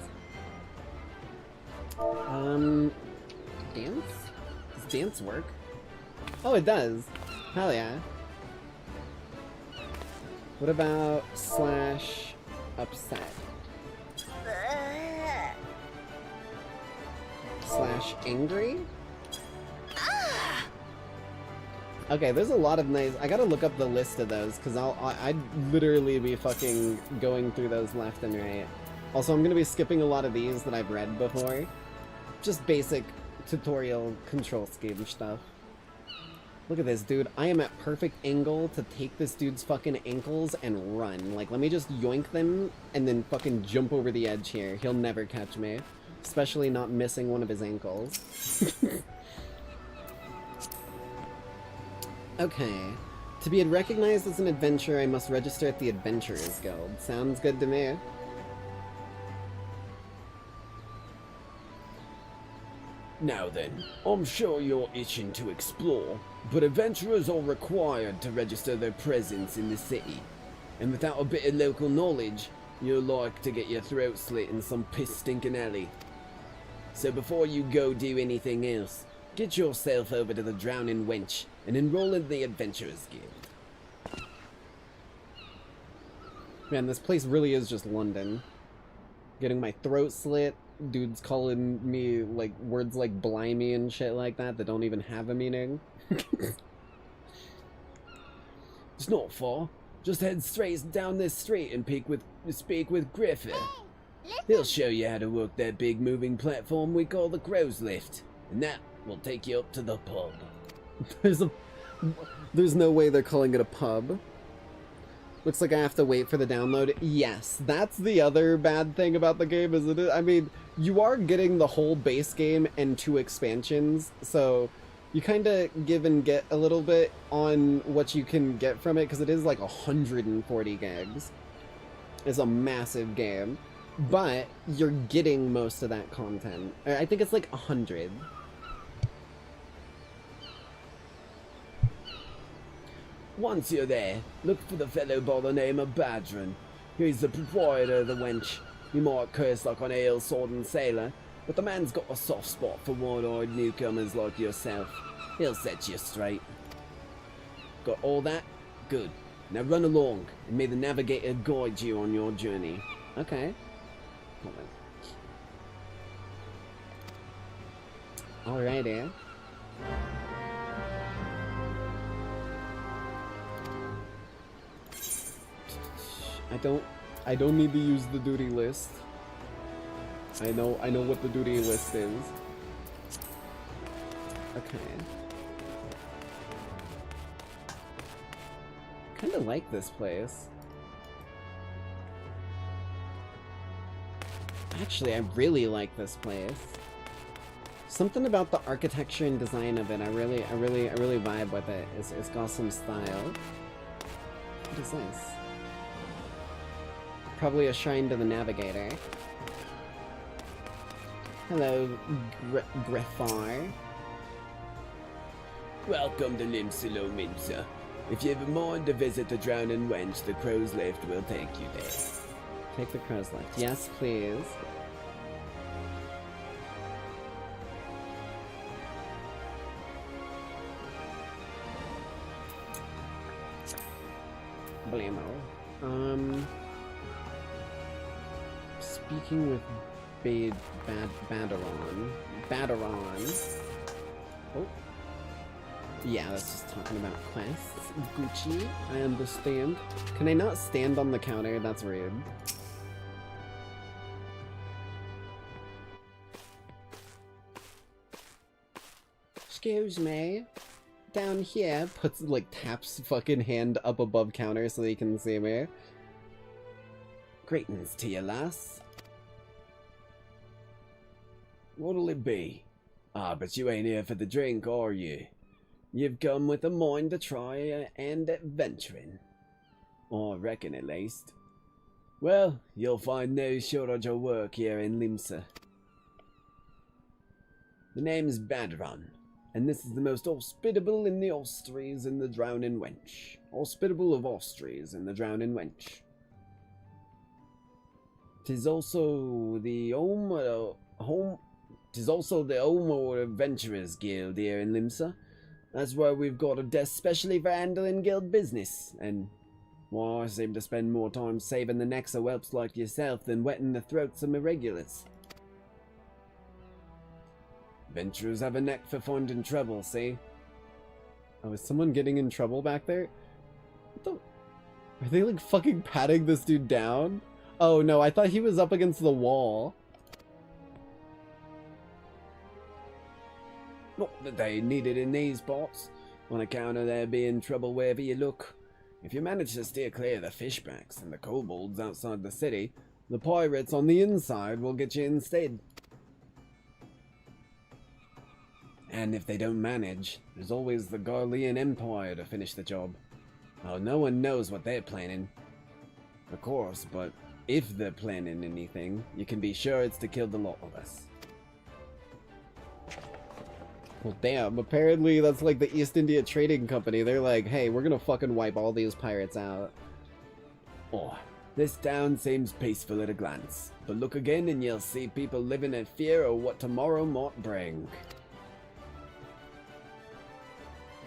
Dance? Does dance work? Oh, it does. Hell yeah. What about slash upset? Slash angry? Okay, there's a lot of nice... I gotta look up the list of those, because I'd literally be fucking going through those left and right. Also, I'm gonna be skipping a lot of these that I've read before. Just basic tutorial control scheme stuff. Look at this, dude. I am at perfect angle to take this dude's fucking ankles and run. Like, let me just yoink them and then fucking jump over the edge here. He'll never catch me. Especially not missing one of his ankles. Okay. To be recognized as an adventurer, I must register at the Adventurers Guild. Sounds good to me. Now then, I'm sure you're itching to explore, but adventurers are required to register their presence in the city. And without a bit of local knowledge, you're like to get your throat slit in some piss-stinking alley. So before you go do anything else, get yourself over to the Drowning Wench and enroll in the Adventurers Guild. Man, this place really is just London. Getting my throat slit, dudes calling me, like, words like blimey and shit like that that don't even have a meaning. It's not far. Just head straight down this street and speak with Griffith. He'll show you how to work that big moving platform we call the Crow's Lift, and that will take you up to the pub. There's no way they're calling it a pub. Looks like I have to wait for the download. Yes, that's the other bad thing about the game, isn't it? I mean, you are getting the whole base game and 2 expansions, so you kind of give and get a little bit on what you can get from it, because it is like 140 gigs. It's a massive game, but you're getting most of that content. I think it's like 100. Once you're there, look for the fellow by the name of Badron. He's the proprietor of the wench. You might curse like an ale sword and sailor, but the man's got a soft spot for one-eyed newcomers like yourself. He'll set you straight. Got all that? Good. Now run along, and may the navigator guide you on your journey. Okay. Alrighty. I don't need to use the duty list. I know what the duty list is. Okay. Kinda like this place. Actually, I really like this place. Something about the architecture and design of it, I really vibe with it. It's got some style. What is this? Probably a shrine to the navigator. Hello, Greffar. Welcome to Limsilo Minsa. If you have a mind to visit the Drowning Wench, the Crow's Lift will take you there. Take the Crow's Lift. Yes, please. Blammo. Speaking with Badaron. Oh. Yeah, that's just talking about quests. Gucci, I understand. Can I not stand on the counter? That's rude. Excuse me. Down here, puts, like, taps fucking hand up above counter so they can see me. Greetings to you, lass. What'll it be? Ah, but you ain't here for the drink, are you? You've come with a mind to try and adventuring. I reckon, at least. Well, you'll find no shortage of work here in Limsa. The name's Badron, and this is the most hospitable in the Austries in the Drowning Wench. Hospitable of Austries in the Drowning Wench. 'Tis also the home of Adventurers Guild here in Limsa. That's why we've got a desk specially for handling guild business, and why I seem to spend more time saving the necks of whelps like yourself than wetting the throats of irregulars. Adventurers have a neck for finding trouble, see? Oh, is someone getting in trouble back there? What the... Are they, like, fucking patting this dude down? Oh, no, I thought he was up against the wall. Not that they need it in these parts, on account of there being trouble wherever you look. If you manage to steer clear of the fishbacks and the kobolds outside the city, the pirates on the inside will get you instead. And if they don't manage, there's always the Garlean Empire to finish the job. Oh, no one knows what they're planning. Of course, but if they're planning anything, you can be sure it's to kill the lot of us. Well, damn, apparently that's like the East India Trading Company. They're like, hey, we're gonna fucking wipe all these pirates out. Oh, this town seems peaceful at a glance, but look again and you'll see people living in fear of what tomorrow might bring.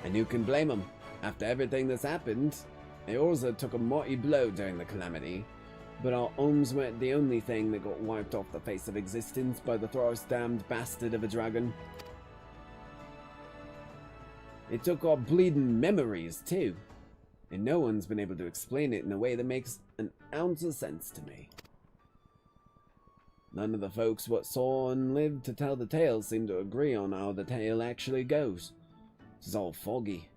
And who can blame them? After everything that's happened, Eorza took a mighty blow during the calamity, but our homes weren't the only thing that got wiped off the face of existence by the thrice-damned bastard of a dragon. It took our bleeding memories, too. and no one's been able to explain it in a way that makes an ounce of sense to me. None of the folks what saw and lived to tell the tale seem to agree on how the tale actually goes. It's all foggy,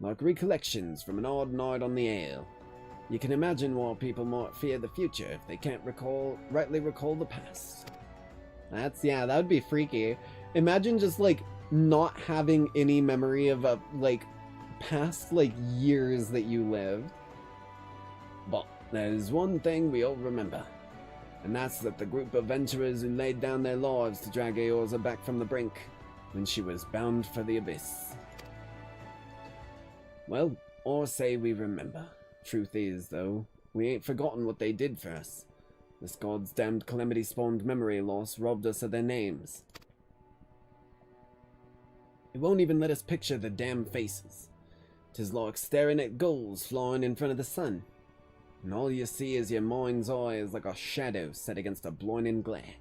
like recollections from an odd night on the ale. You can imagine why people might fear the future if they can't rightly recall the past. Yeah, that would be freaky. Imagine just, like, not having any memory of, past, years that you lived. But there's one thing we all remember, and that's that the group of adventurers who laid down their lives to drag Eorza back from the brink when she was bound for the abyss. Well, or say we remember. Truth is, though, we ain't forgotten what they did for us. This god's damned calamity-spawned memory loss robbed us of their names. It won't even let us picture the damn faces. 'Tis like staring at gulls flying in front of the sun, and all you see is your mind's eye is like a shadow set against a blinding glare.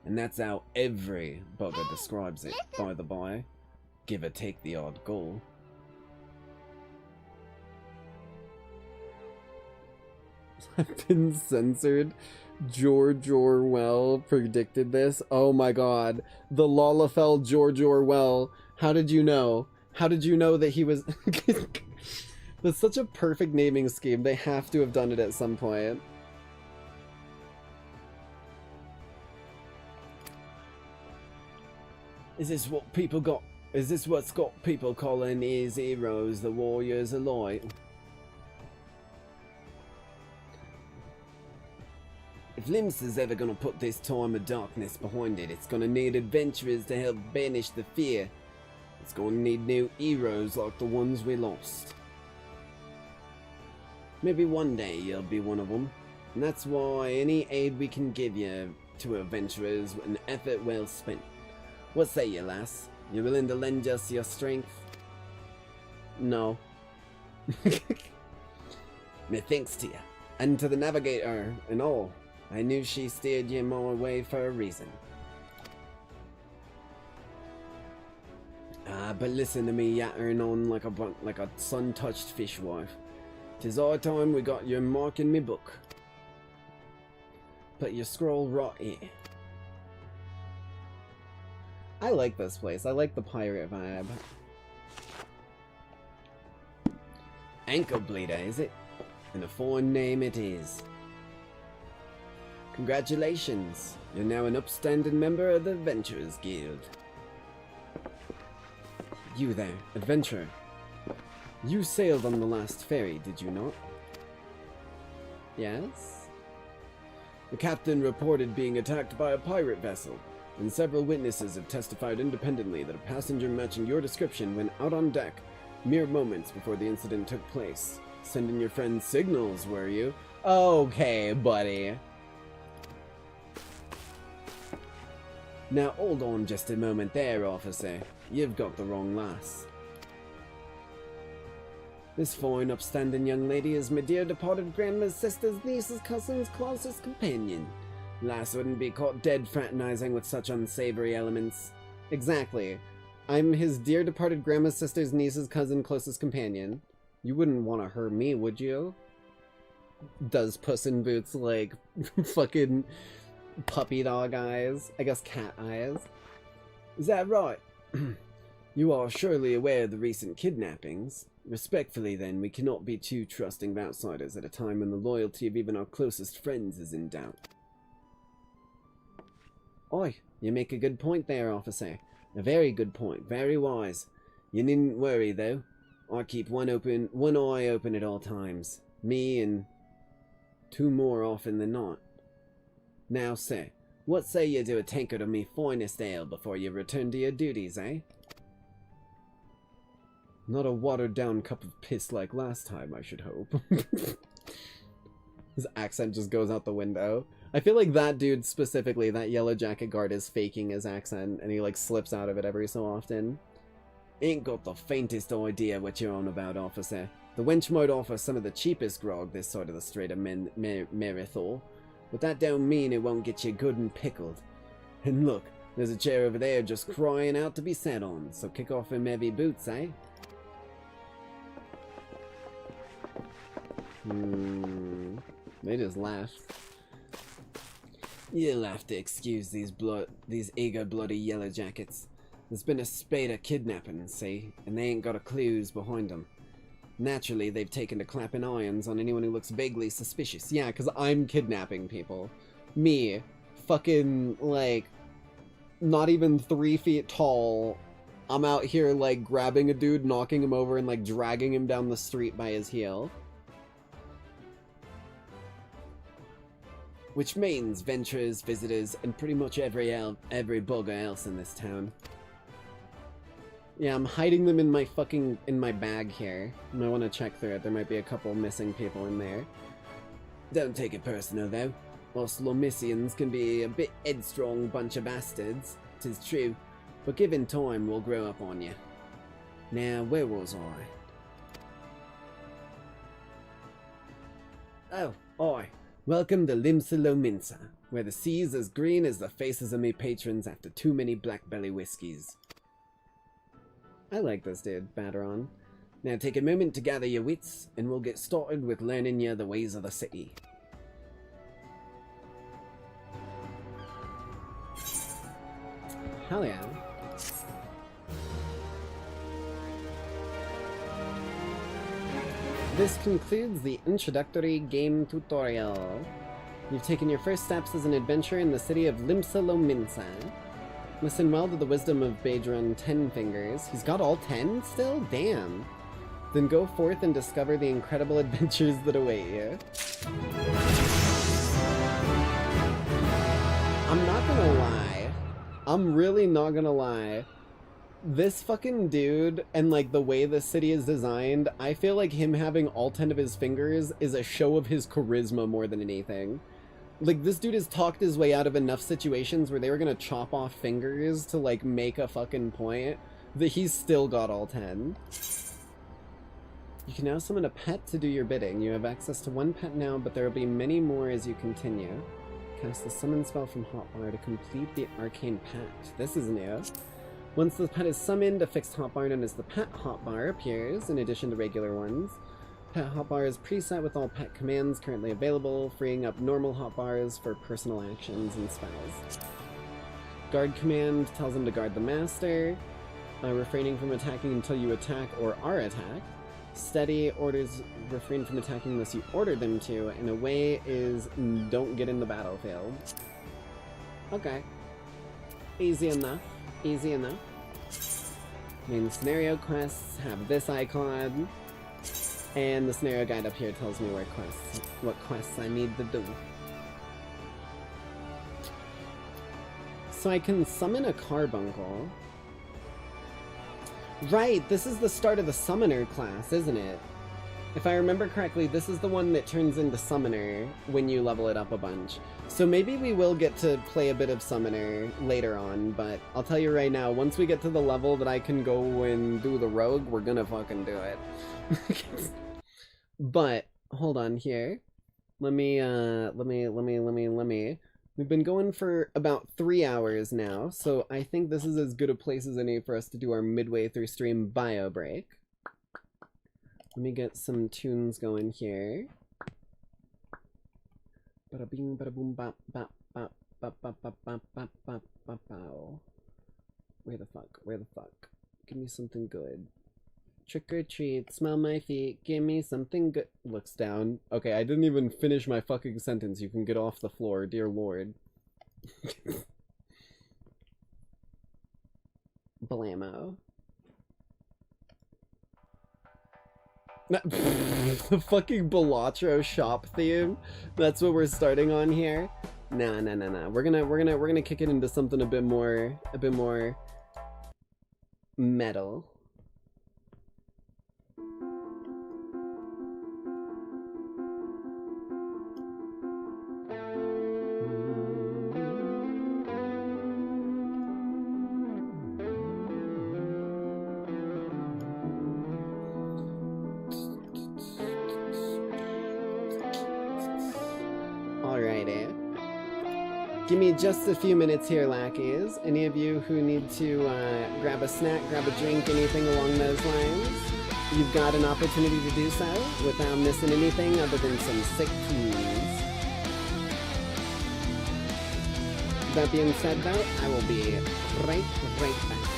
And that's how every bugger describes it, by the by, give or take the odd gull. I've been censored. George Orwell predicted this. Oh my god. The Lalafell George Orwell. How did you know? How did you know that he was... That's such a perfect naming scheme. They have to have done it at some point. Is this what's got people calling his heroes the warriors of light? If Limsa is ever gonna put this time of darkness behind it, it's gonna need adventurers to help banish the fear. It's gonna need new heroes like the ones we lost. Maybe one day you'll be one of them, and that's why any aid we can give you to adventurers is an effort well spent. What say you, lass? You willing to lend us your strength? No. Methinks to you, and to the navigator and all. I knew she steered you my way for a reason. But listen to me yattering on like a sun-touched fishwife. 'Tis our time we got your mark in me book. Put your scroll right here. I like this place. I like the pirate vibe. Ankle Bleeder, is it? And a fine name it is. Congratulations, you're now an upstanding member of the Adventurers Guild. You there, adventurer. You sailed on the last ferry, did you not? Yes? The captain reported being attacked by a pirate vessel, and several witnesses have testified independently that a passenger matching your description went out on deck mere moments before the incident took place. Sending your friend signals, were you? Okay, buddy. Now hold on just a moment there, officer. You've got the wrong lass. This fine, upstanding young lady is my dear departed grandma's sister's niece's cousin's closest companion. Lass wouldn't be caught dead fraternizing with such unsavory elements. Exactly. I'm his dear departed grandma's sister's niece's cousin closest companion. You wouldn't want to hurt me, would you? Does Puss in Boots, like, fucking puppy dog eyes? I guess cat eyes. Is that right? You are surely aware of the recent kidnappings. Respectfully, then, we cannot be too trusting of outsiders at a time when the loyalty of even our closest friends is in doubt. Oi, you make a good point there, officer. A very good point, very wise. You needn't worry, though. I keep one eye open at all times. Me and 2 more often than not. Now, sir, what say you do a tankard of me finest ale before you return to your duties, eh? Not a watered-down cup of piss like last time, I should hope. His accent just goes out the window. I feel like that dude specifically, that yellow jacket guard, is faking his accent, and he, like, slips out of it every so often. Ain't got the faintest idea what you're on about, officer. The wench might offer some of the cheapest grog this side of the Strait of Merithor, but that don't mean it won't get you good and pickled. And look, there's a chair over there just crying out to be sat on, so kick off them heavy boots, eh? They just laughed. You'll have to excuse these eager bloody yellow jackets. There's been a spate of kidnappings, see, and they ain't got a clues behind them. Naturally, they've taken to clapping irons on anyone who looks vaguely suspicious. Yeah, because I'm kidnapping people. Me, fucking, like, not even 3 feet tall. I'm out here, like, grabbing a dude, knocking him over, and, like, dragging him down the street by his heel. Which means venturers, visitors, and pretty much every bugger else in this town. Yeah, I'm hiding them in my bag here. You might want to check through it. There might be a couple missing people in there. Don't take it personal, though. Us Lomisians can be a bit headstrong bunch of bastards, 'tis true, but given time, we'll grow up on you. Now, where was I? Oh, aye. Welcome to Limsa, where the sea's as green as the faces of me patrons after too many black belly whiskies. I like this dude, Baderon. Now take a moment to gather your wits, and we'll get started with learning you the ways of the city. Hell yeah. This concludes the introductory game tutorial. You've taken your first steps as an adventurer in the city of Limsa. Listen well to the wisdom of Baedron Tenfingers. He's got all 10 still? Damn. Then go forth and discover the incredible adventures that await you. I'm not gonna lie. I'm really not gonna lie. This fucking dude and like the way the city is designed, I feel like him having all 10 of his fingers is a show of his charisma more than anything. Like, this dude has talked his way out of enough situations where they were gonna chop off fingers to, like, make a fucking point that he's still got all 10. You can now summon a pet to do your bidding. You have access to 1 pet now, but there will be many more as you continue. Cast the summon spell from hotbar to complete the arcane pact. This is new. Once the pet is summoned, a fixed hotbar known as the pet hotbar appears, in addition to regular ones. Pet hotbar is preset with all pet commands currently available, freeing up normal hotbars for personal actions and spells. Guard command tells him to guard the master, refraining from attacking until you attack or are attacked. Steady orders refrain from attacking unless you order them to, and away is don't get in the battlefield. Okay. Easy enough. Easy enough. Main scenario quests have this icon. And the scenario guide up here tells me what quests I need to do. So I can summon a carbuncle. Right, this is the start of the summoner class, isn't it? If I remember correctly, this is the one that turns into summoner when you level it up a bunch. So maybe we will get to play a bit of summoner later on, but I'll tell you right now, once we get to the level that I can go and do the rogue, we're gonna fucking do it. But hold on here. Let me. We've been going for about 3 hours now, so I think this is as good a place as any for us to do our midway through stream bio break. Let me get some tunes going here. Bada bing, bada boom, bop, bop, bop, bop, bop, bop, bop, bop, bop, bop, bow. Where the fuck? Where the fuck? Give me something good. Trick or treat, smell my feet, give me something good. Looks down. Okay, I didn't even finish my fucking sentence. You can get off the floor, dear lord. Blammo. The fucking Balatro shop theme. That's what we're starting on here. Nah. We're gonna kick it into something a bit more metal. Give me just a few minutes here, Lackeys. Any of you who need to grab a snack, grab a drink, anything along those lines? you've got an opportunity to do so without missing anything other than some sick tools. That being said, though, I will be right back.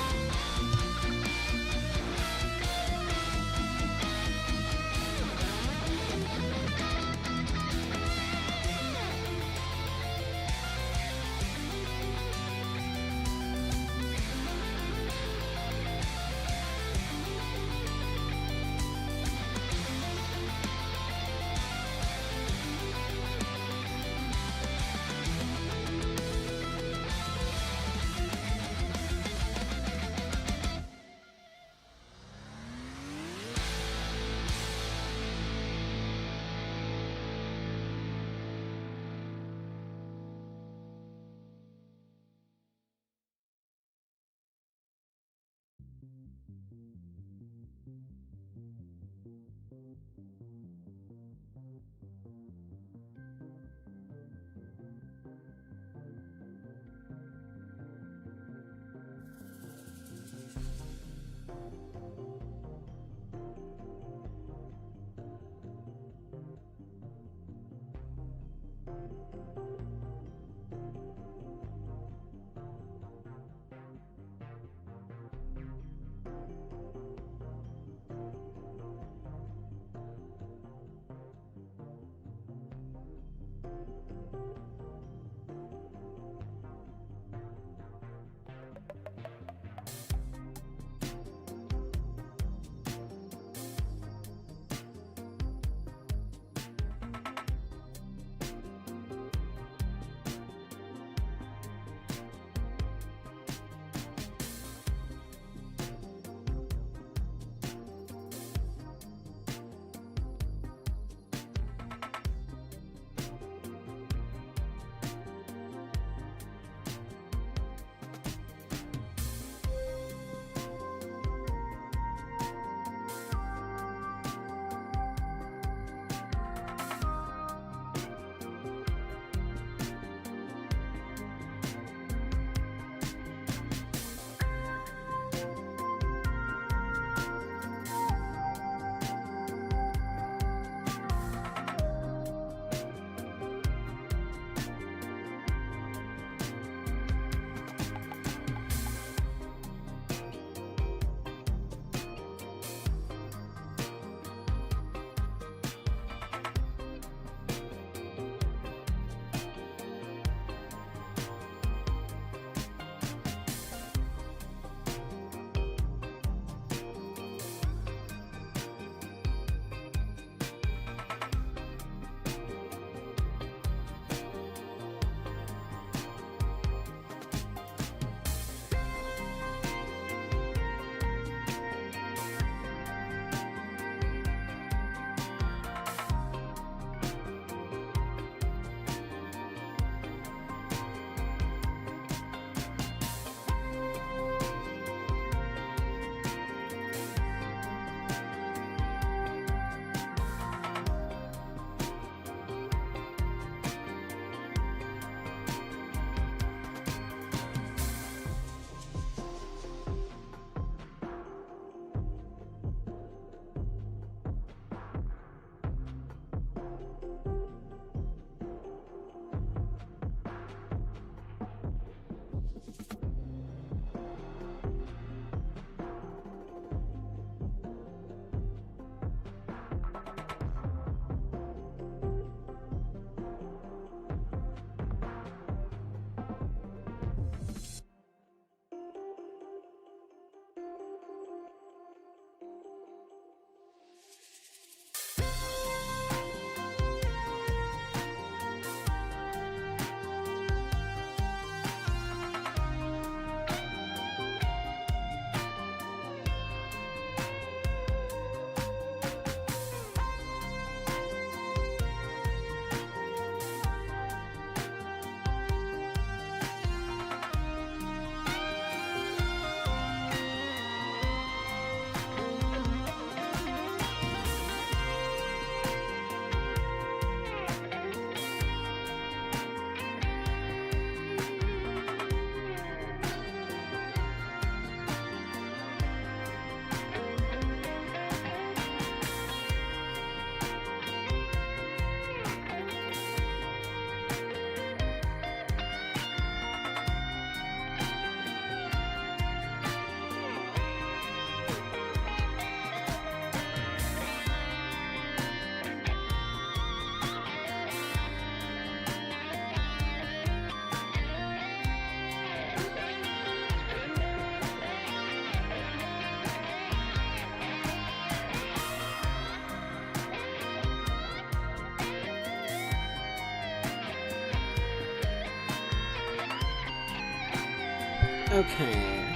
Okay.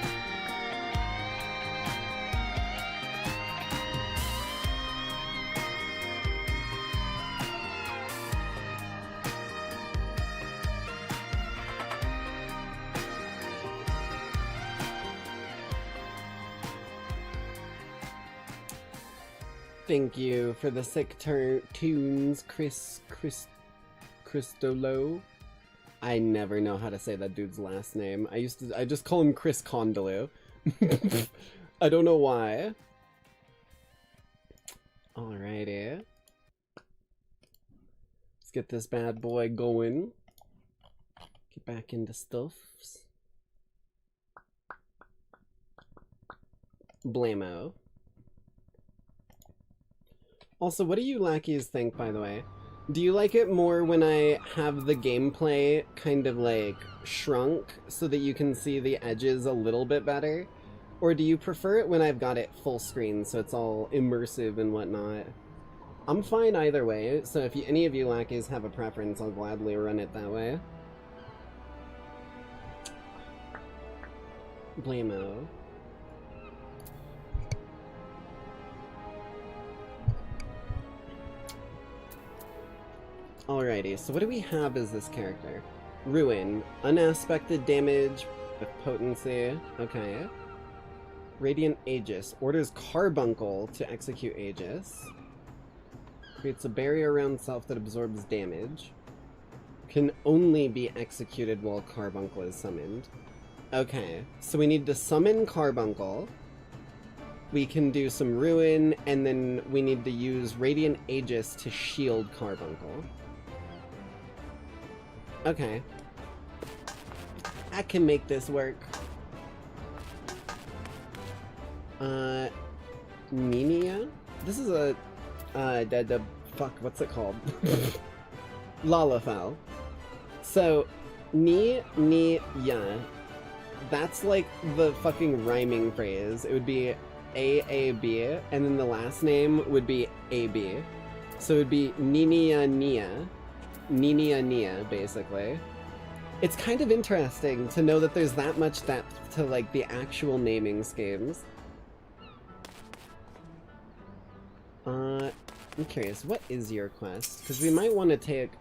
Thank you for the sick tunes, Cristolo. I never know how to say that dude's last name. I just call him Chris Condolo. I don't know why. Alrighty. Let's get this bad boy going. Get back into stuffs. Blammo. Also, what do you lackeys think, by the way? Do you like it more when I have the gameplay kind of like shrunk so that you can see the edges a little bit better? Or do you prefer it when I've got it full screen so it's all immersive and whatnot? I'm fine either way, so if any of you lackeys have a preference, I'll gladly run it that way. Blammo. Alrighty, so what do we have as this character? Ruin. Unaspected damage with potency. Okay. Radiant Aegis. Orders Carbuncle to execute Aegis. Creates a barrier around self that absorbs damage. Can only be executed while Carbuncle is summoned. Okay, so we need to summon Carbuncle. We can do some Ruin, and then we need to use Radiant Aegis to shield Carbuncle. Okay. I can make this work. Ninia? This is a, fuck, what's it called? Lalafell. So, ya. That's like the fucking rhyming phrase. It would be A-A-B, and then the last name would be A-B. So it would be Ninia, basically. It's kind of interesting to know that there's that much depth to, like, the actual naming schemes. I'm curious, what is your quest? Because we might want to take...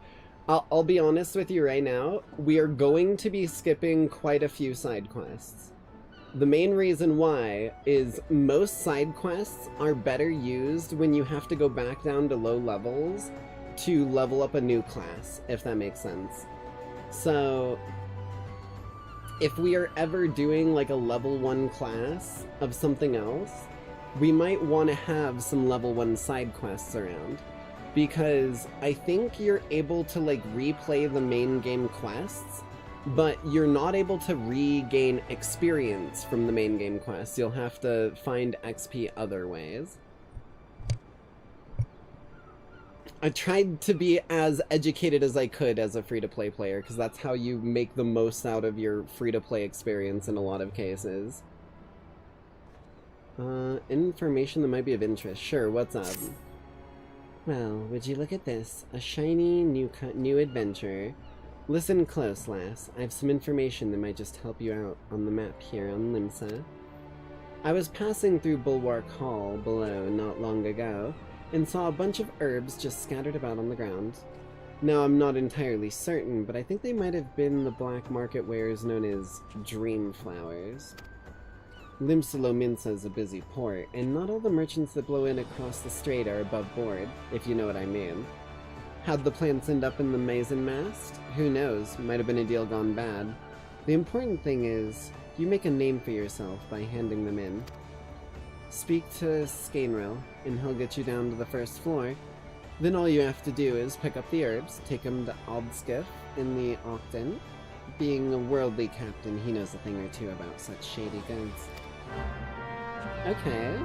I'll be honest with you right now, we are going to be skipping quite a few side quests. The main reason why is most side quests are better used when you have to go back down to low levels to level up a new class, if that makes sense. So, if we are ever doing like a level 1 class of something else, we might want to have some level 1 side quests around. Because I think you're able to like replay the main game quests, but you're not able to regain experience from the main game quests. You'll have to find XP other ways. I tried to be as educated as I could as a free-to-play player, because that's how you make the most out of your free-to-play experience in a lot of cases. Information that might be of interest. Sure, what's up? Well, would you look at this? A shiny new adventure. Listen close, lass. I have some information that might just help you out on the map here on Limsa. I was passing through Bulwark Hall below not long ago, and saw a bunch of herbs just scattered about on the ground. Now, I'm not entirely certain, but I think they might have been the black market wares known as dream flowers. Limsa is a busy port, and not all the merchants that blow in across the strait are above board, if you know what I mean. How'd the plants end up in the Mason Mast? Who knows, might have been a deal gone bad. The important thing is, you make a name for yourself by handing them in. Speak to Scainril, and he'll get you down to the first floor. Then all you have to do is pick up the herbs, take them to Aldskiff in the Octon. Being a worldly captain, he knows a thing or two about such shady goods. Okay.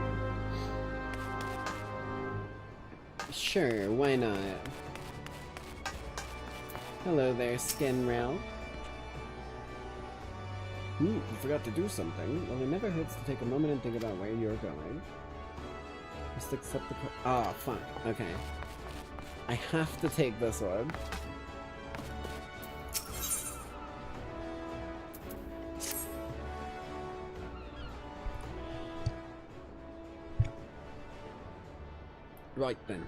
Sure, why not? Hello there, Skinrail. You forgot to do something. Well, it never hurts to take a moment and think about where you're going. Just accept the... Ah, fuck. Okay. I have to take this one. Right then,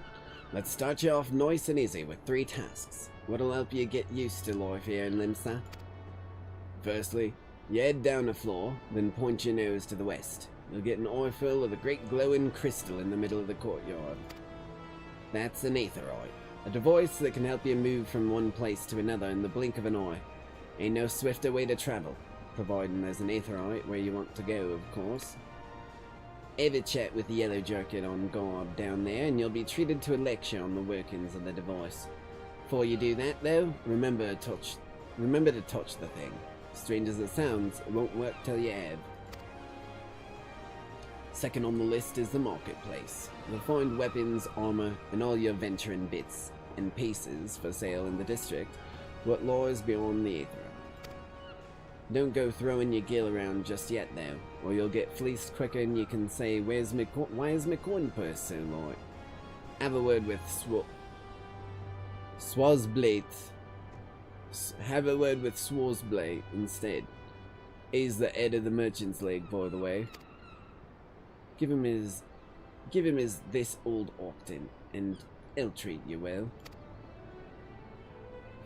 let's start you off nice and easy with 3 tasks. What'll help you get used to life here in Limsa? Firstly, you head down the floor, then point your nose to the west. You'll get an eyeful of the great glowing crystal in the middle of the courtyard. That's an aetherite, a device that can help you move from one place to another in the blink of an eye. Ain't no swifter way to travel, providing there's an aetherite where you want to go, of course. Have a chat with the Yellow Jacket on guard down there, and you'll be treated to a lecture on the workings of the device. Before you do that, though, remember to touch the thing. Strange as it sounds, it won't work till you have. Second on the list is the marketplace. You'll find weapons, armor, and all your venturing bits and pieces for sale in the district, what lies beyond the aether. Don't go throwing your gear around just yet, though, or you'll get fleeced quicker and you can say, why is my coin purse so light? Have a word with Swazblade. Have a word with Swazblade instead. He's the head of the Merchant's League, by the way. Give him his this old Octon, and he'll treat you well.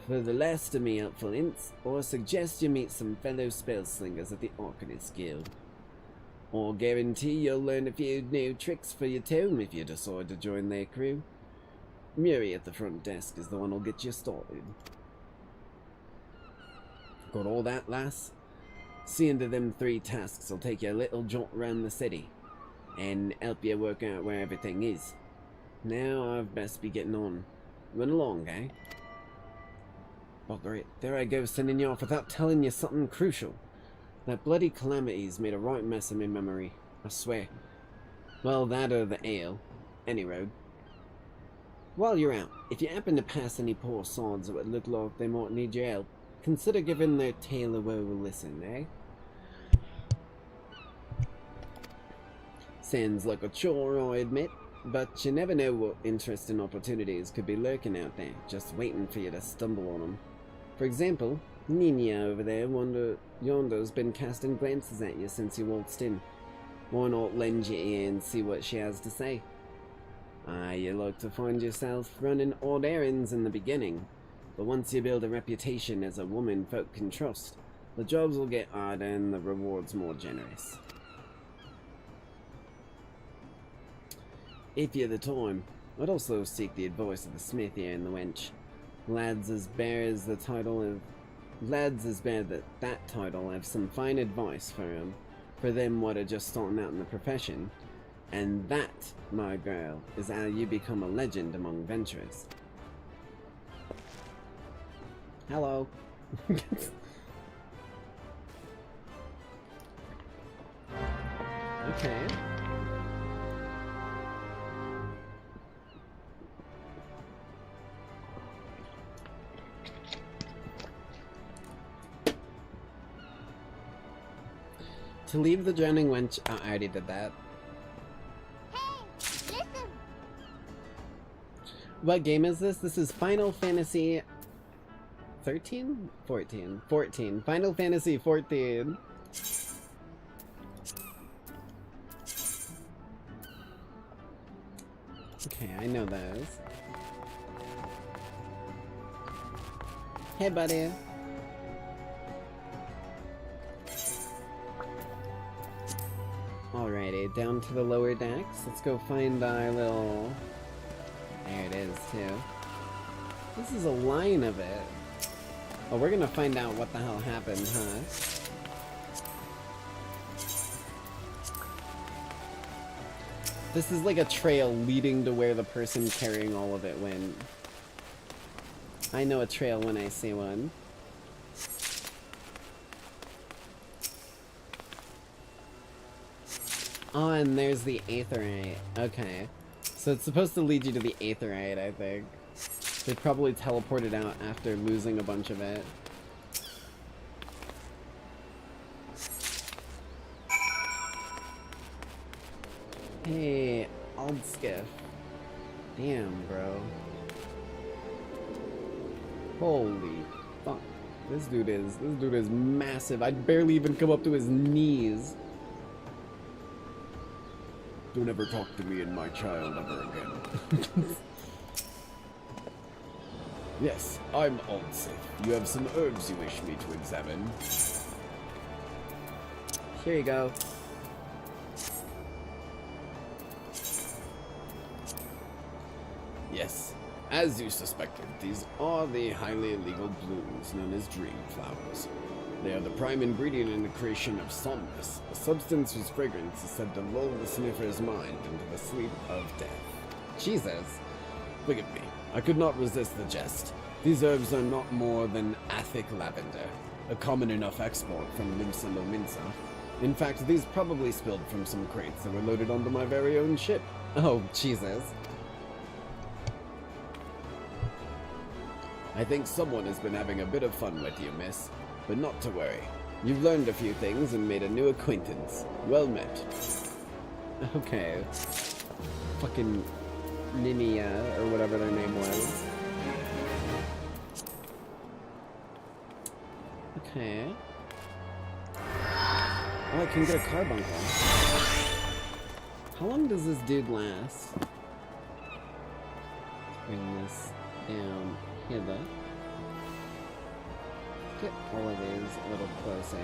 For the last of me helpful hints, I suggest you meet some fellow spellslingers at the Arcanist Guild. I'll guarantee you'll learn a few new tricks for your tome if you decide to join their crew. Murray at the front desk is the one who'll get you started. Got all that, lass? Seeing to them 3 tasks will take you a little jaunt around the city, and help you work out where everything is. Now I've best be getting on. Run along, eh? Bugger it, there I go sending you off without telling you something crucial. That bloody Calamity's made a right mess of my memory, I swear. Well, that or the ale. Any road. While you're out, if you happen to pass any poor sods that would look like they might need your help, consider giving their tale of woe a listen, eh? Sounds like a chore, I admit, but you never know what interesting opportunities could be lurking out there, just waiting for you to stumble on them. For example, Nina over there yonder's been casting glances at you since you waltzed in. Why not lend your ear and see what she has to say? You like to find yourself running odd errands in the beginning, but once you build a reputation as a woman folk can trust, the jobs will get harder and the rewards more generous. If you're the time, I'd also seek the advice of the smith here in the wench. Lads as bear that title have some fine advice for them what are just starting out in the profession, and that, my girl, is how you become a legend among venturers. Hello. Okay. To leave the drowning wench, oh, I already did that. Hey, listen. What game is this? This is Final Fantasy 13? 14. 14. Final Fantasy 14. Okay, I know those. Hey, buddy. Alrighty, down to the lower decks. Let's go find our little... There it is, too. This is a line of it. Oh, we're gonna find out what the hell happened, huh? This is like a trail leading to where the person carrying all of it went. I know a trail when I see one. Oh, and there's the Aetherite. Okay. So it's supposed to lead you to the Aetherite, I think. They probably teleported out after losing a bunch of it. Hey, Aldskiff. Damn, bro. Holy fuck. This dude is massive. I'd barely even come up to his knees. Don't ever talk to me and my child ever again. Yes, I'm Old Sith. You have some herbs you wish me to examine. Here you go. Yes, as you suspected, these are the highly illegal blooms known as dream flowers. They are the prime ingredient in the creation of somnus, a substance whose fragrance is said to lull the sniffer's mind into the sleep of death. Jesus. Forgive me, I could not resist the jest. These herbs are not more than Athic lavender, a common enough export from Limsa Lominsa. In fact, these probably spilled from some crates that were loaded onto my very own ship. Oh, Jesus. I think someone has been having a bit of fun with you, miss. But not to worry. You've learned a few things and made a new acquaintance. Well met. Okay. Fucking Ninia, or whatever their name was. Okay. Oh, I can get a carbuncle. How long does this dude last? Bring this down hither. Get all of these a little closer.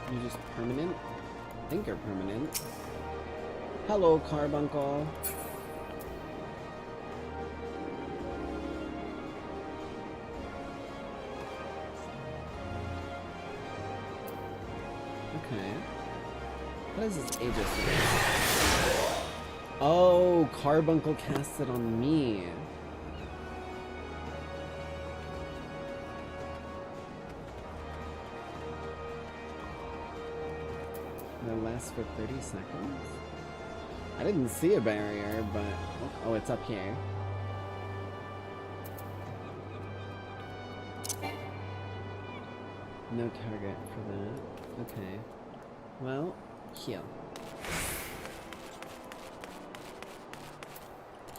You're just permanent? I think you're permanent. Hello, carbuncle. Okay. What is this Aegis? Oh, Carbuncle casts it on me. That lasts for 30 seconds? I didn't see a barrier, but... Oh, it's up here. No target for that. Okay. Well, heal.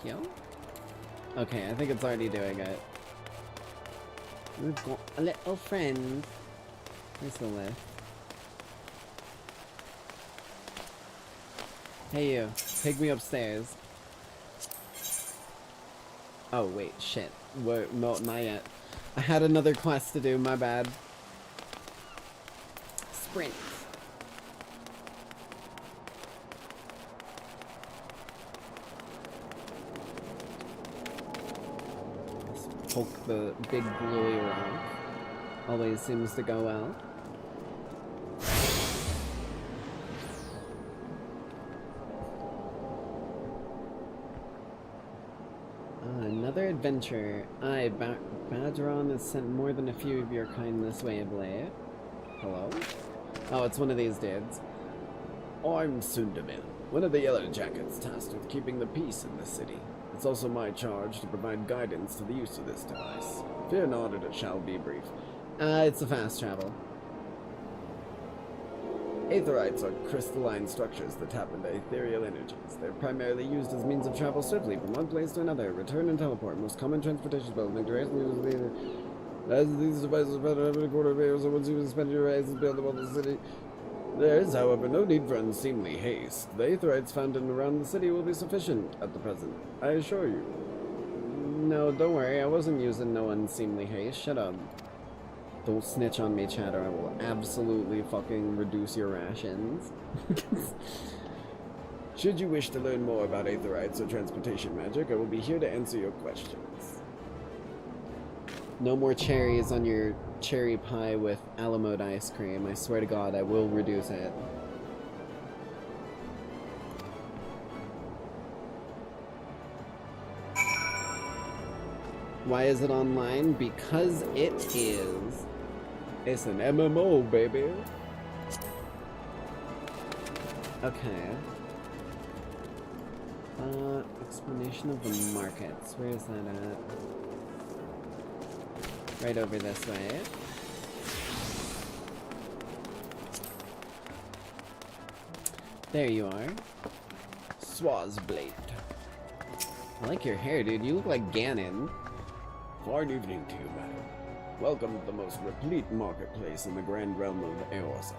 Heal? Okay, I think it's already doing it. We've got a little friend. There's the lift. Hey you, take me upstairs. Oh wait, shit. Not yet. I had another quest to do, my bad. Sprint. Let's poke the big gluey rock. Always seems to go well. Another adventure. Aye, Badron has sent more than a few of your kind this way of late. Hello? Oh, it's one of these dudes. I'm Sundaman, one of the Yellow Jackets tasked with keeping the peace in the city. It's also my charge to provide guidance to the use of this device. Fear not, it shall be brief. It's a fast travel. Aetherites are crystalline structures that tap into ethereal energies. They're primarily used as means of travel swiftly from one place to another. Return and teleport, most common transportation spells. As these devices are every 1/4 of years, so once you spend your rays and build upon the city. There is, however, no need for unseemly haste. The Aetherites found in and around the city will be sufficient at the present, I assure you. No, don't worry, I wasn't using no unseemly haste. Shut up. Don't snitch on me, Chad, or I will absolutely fucking reduce your rations. Should you wish to learn more about Aetherites or transportation magic, I will be here to answer your questions. No more cherries on your cherry pie with Alamode ice cream. I swear to God, I will reduce it. Why is it online? Because it is. It's an MMO, baby. Okay. Explanation of the markets. Where is that at? Right over this way. There you are. Swazblade. I like your hair, dude. You look like Ganon. Fine evening to you, madam. Welcome to the most replete marketplace in the grand realm of Eosa,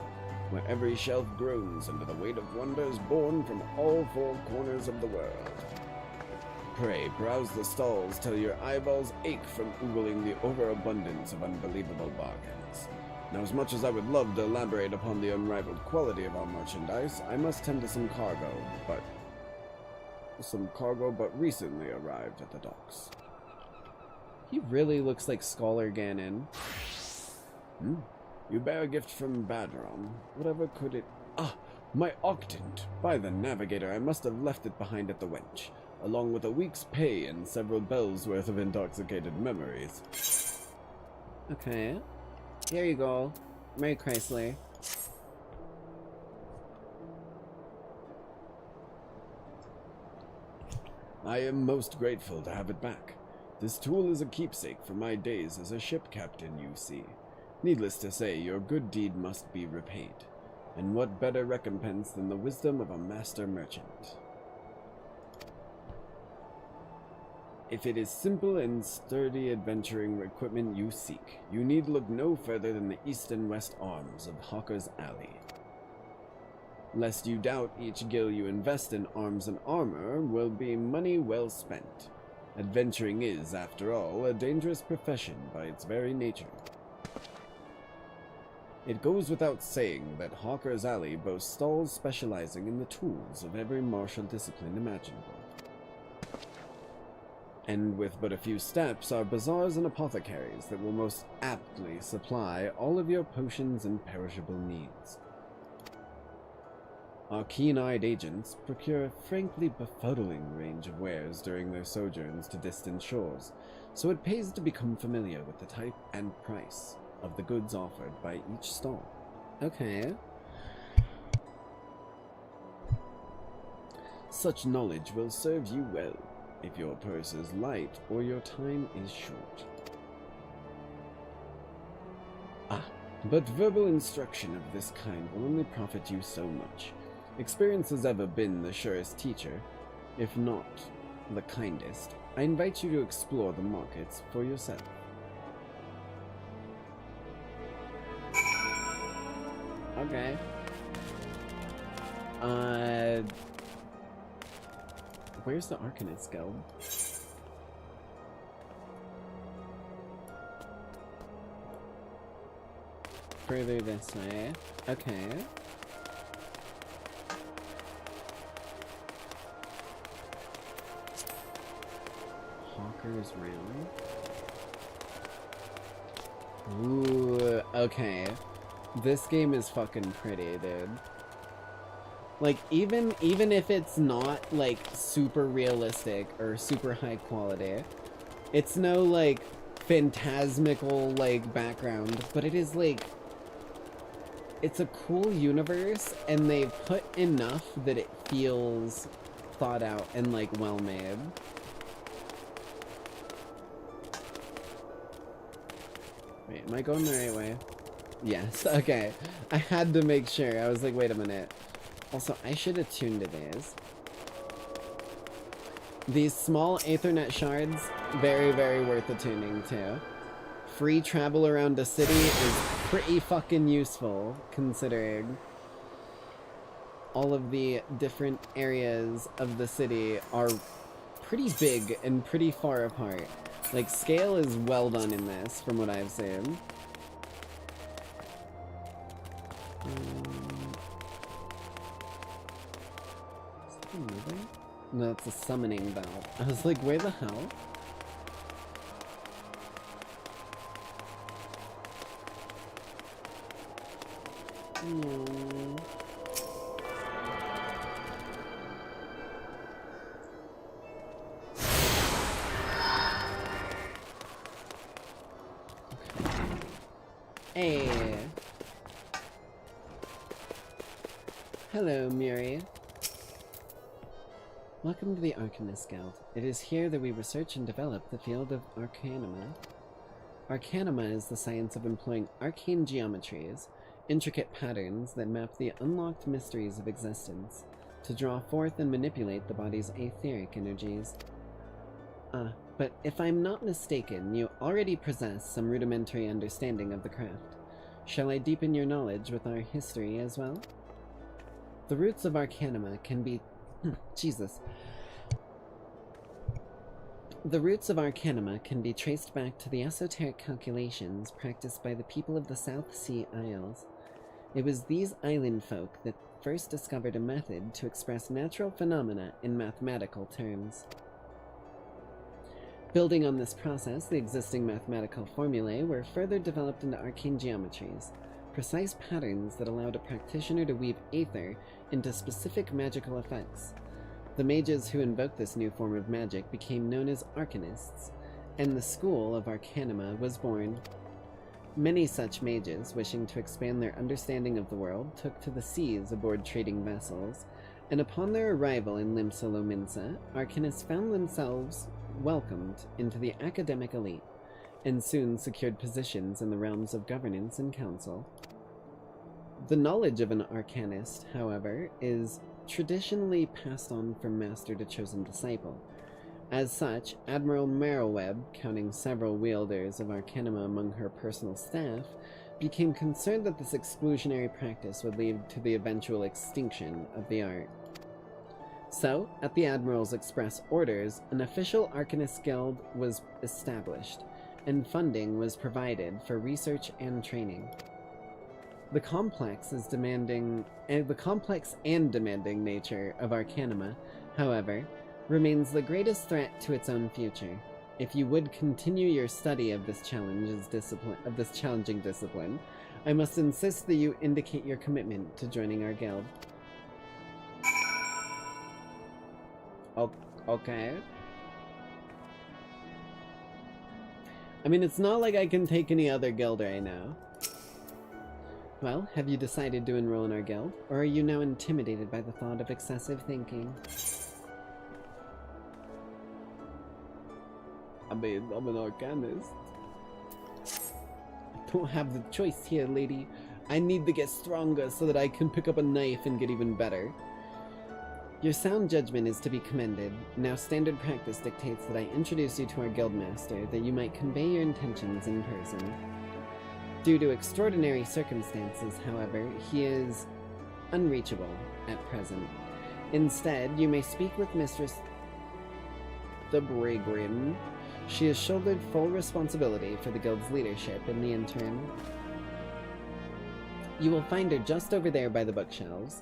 where every shelf groans under the weight of wonders born from all four corners of the world. Pray, browse the stalls till your eyeballs ache from oogling the overabundance of unbelievable bargains. Now, as much as I would love to elaborate upon the unrivaled quality of our merchandise, I must tend to some cargo, but recently arrived at the docks. He really looks like Scholar Ganon. You bear a gift from Badron. Whatever could it... Ah, my octant! By the Navigator, I must have left it behind at the wench, along with a week's pay and several bells worth of intoxicated memories. Okay. Here you go. Mary Chrysler. I am most grateful to have it back. This tool is a keepsake from my days as a ship captain, you see. Needless to say, your good deed must be repaid. And what better recompense than the wisdom of a master merchant? If it is simple and sturdy adventuring equipment you seek, you need look no further than the east and west arms of Hawker's Alley. Lest you doubt each gil you invest in arms and armor will be money well spent. Adventuring is, after all, a dangerous profession by its very nature. It goes without saying that Hawker's Alley boasts stalls specializing in the tools of every martial discipline imaginable. And with but a few steps are bazaars and apothecaries that will most aptly supply all of your potions and perishable needs. Our keen-eyed agents procure a frankly befuddling range of wares during their sojourns to distant shores, so it pays to become familiar with the type and price of the goods offered by each stall. Okay. Such knowledge will serve you well, if your purse is light or your time is short. But verbal instruction of this kind will only profit you so much. Experience has ever been the surest teacher, if not the kindest. I invite you to explore the markets for yourself. Okay. Where's the Arcanist Guild? Further this way. Okay. Hawker's Room. Ooh, okay. This game is fucking pretty, dude. Like, even if it's not, like, super realistic or super high quality, it's no, like, phantasmical, like, background, but it is, like, it's a cool universe, and they've put enough that it feels thought out and, like, well made. Wait, am I going the right way? Yes, okay. I had to make sure. I was like, wait a minute. Also, I should have tuned to these. These small Aethernet shards, very, very worth attuning to. Free travel around a city is pretty fucking useful, considering all of the different areas of the city are pretty big and pretty far apart. Like, scale is well done in this, from what I've seen. Moving? No, it's a summoning valve. I was like, where the hell? Hey. Hello, Miri. Welcome to the Arcanist Guild. It is here that we research and develop the field of Arcanima. Arcanima is the science of employing arcane geometries, intricate patterns that map the unlocked mysteries of existence, to draw forth and manipulate the body's etheric energies. but if I'm not mistaken, you already possess some rudimentary understanding of the craft. Shall I deepen your knowledge with our history as well? The roots of Arcanima can be... Jesus. The roots of Arcanima can be traced back to the esoteric calculations practiced by the people of the South Sea Isles. It was these island folk that first discovered a method to express natural phenomena in mathematical terms. Building on this process, the existing mathematical formulae were further developed into arcane geometries, precise patterns that allowed a practitioner to weave aether into specific magical effects. The mages who invoked this new form of magic became known as arcanists, and the school of Arcanima was born. Many such mages, wishing to expand their understanding of the world, took to the seas aboard trading vessels, and upon their arrival in Limsa, arcanists found themselves welcomed into the academic elite, and soon secured positions in the realms of governance and council. The knowledge of an arcanist, however, is traditionally passed on from master to chosen disciple. As such, Admiral Merylweb, counting several wielders of Arcanima among her personal staff, became concerned that this exclusionary practice would lead to the eventual extinction of the art. So, at the Admiral's express orders, an official Arcanist Guild was established, and funding was provided for research and training. The complex and demanding nature of Arcanima, however, remains the greatest threat to its own future. If you would continue your study of this challenging discipline, I must insist that you indicate your commitment to joining our guild. Okay. I mean, it's not like I can take any other guild right now. Well, have you decided to enroll in our guild, or are you now intimidated by the thought of excessive thinking? I mean, I'm an arcanist. Don't have the choice here, lady. I need to get stronger so that I can pick up a knife and get even better. Your sound judgment is to be commended. Now standard practice dictates that I introduce you to our guildmaster, that you might convey your intentions in person. Due to extraordinary circumstances, however, he is unreachable at present. Instead, you may speak with Mistress the Brigrim. She has shouldered full responsibility for the guild's leadership in the interim. You will find her just over there by the bookshelves.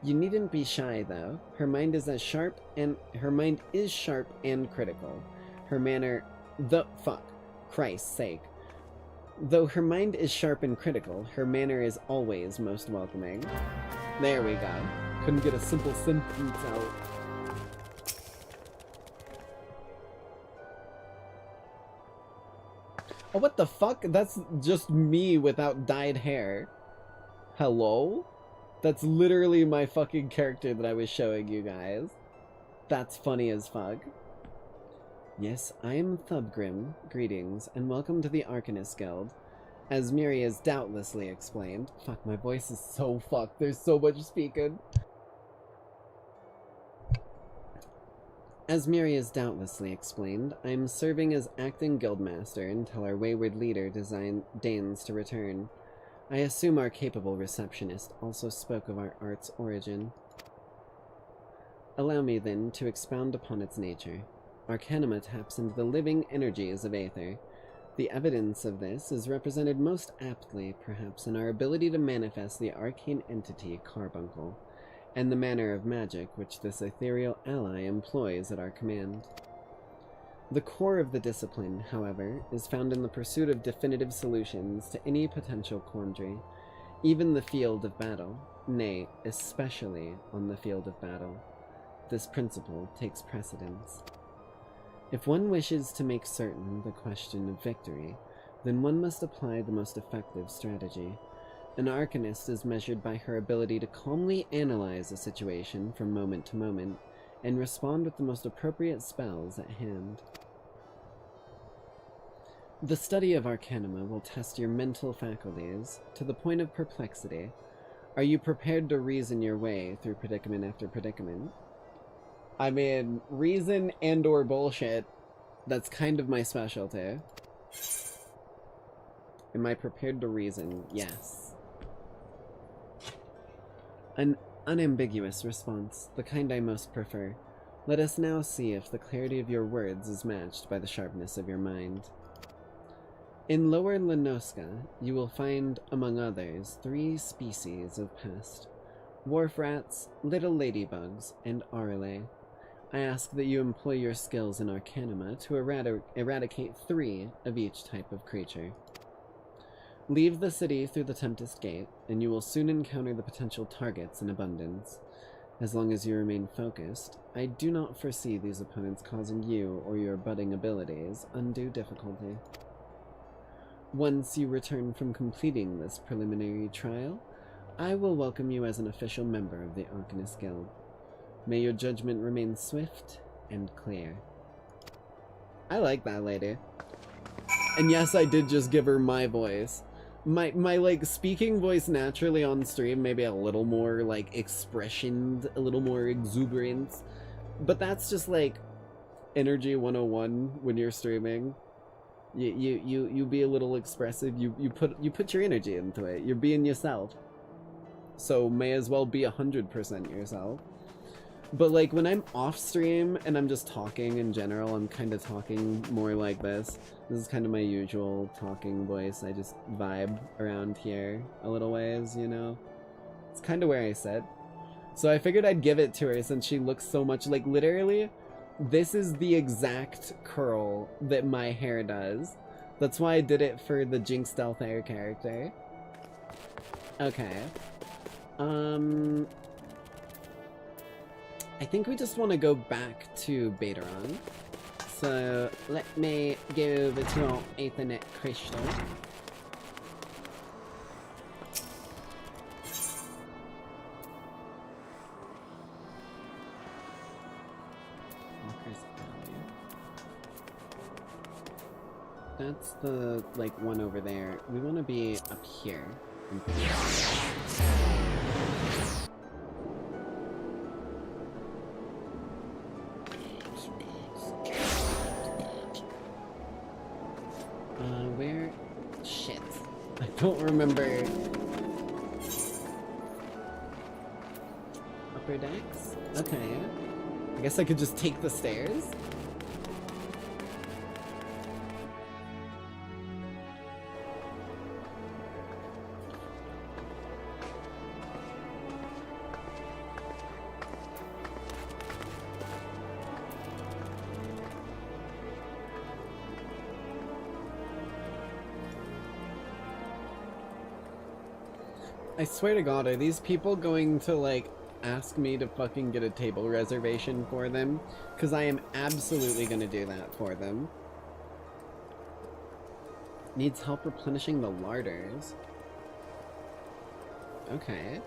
You needn't be shy, though. Her mind is sharp and critical. Her manner... Christ's sake. Though her mind is sharp and critical, her manner is always most welcoming. There we go. Couldn't get a simple sentence out. Oh, what the fuck? That's just me without dyed hair. Hello? That's literally my fucking character that I was showing you guys. That's funny as fuck. Yes, I am Thubgrim. Greetings, and welcome to the Arcanist Guild. As Miri has doubtlessly explained... Fuck, my voice is so fucked. There's so much speaking. As Miri has doubtlessly explained, I am serving as acting guildmaster until our wayward leader deigns to return. I assume our capable receptionist also spoke of our art's origin. Allow me, then, to expound upon its nature. Arcanima taps into the living energies of aether. The evidence of this is represented most aptly, perhaps, in our ability to manifest the arcane entity Carbuncle, and the manner of magic which this ethereal ally employs at our command. The core of the discipline, however, is found in the pursuit of definitive solutions to any potential quandary, even the field of battle, nay, especially on the field of battle. This principle takes precedence. If one wishes to make certain the question of victory, then one must apply the most effective strategy. An arcanist is measured by her ability to calmly analyze a situation from moment to moment, and respond with the most appropriate spells at hand. The study of Arcanima will test your mental faculties to the point of perplexity. Are you prepared to reason your way through predicament after predicament? I mean, reason and or bullshit. That's kind of my specialty. Am I prepared to reason? Yes. An unambiguous response, the kind I most prefer. Let us now see if the clarity of your words is matched by the sharpness of your mind. In Lower Lenoska, you will find, among others, 3 species of pest. Wharf rats, little ladybugs, and aurelae. I ask that you employ your skills in Arcanima to eradicate 3 of each type of creature. Leave the city through the Tempest Gate, and you will soon encounter the potential targets in abundance. As long as you remain focused, I do not foresee these opponents causing you or your budding abilities undue difficulty. Once you return from completing this preliminary trial, I will welcome you as an official member of the Arcanist Guild. May your judgment remain swift and clear. I like that lady. And yes, I did just give her my voice. My like speaking voice naturally on stream, maybe a little more like expressioned, a little more exuberant. But that's just like energy 101 when you're streaming. You be a little expressive, you put your energy into it. You're being yourself. So may as well be 100% yourself. But like when I'm off stream and I'm just talking in general, I'm kind of talking more like this. This is kind of my usual talking voice. I just vibe around here a little ways, you know? It's kind of where I sit. So I figured I'd give it to her since she looks so much like, literally, this is the exact curl that my hair does. That's why I did it for the Jinx Stealthair character. Okay. I think we just want to go back to Bateron. So let me go over to our Aethernet crystal. That's the, like, one over there. We want to be up here. Where? Shit. I don't remember. Upper decks? Okay. I guess I could just take the stairs? I swear to God, are these people going to, like, ask me to fucking get a table reservation for them? Because I am absolutely going to do that for them. Needs help replenishing the larders. Okay.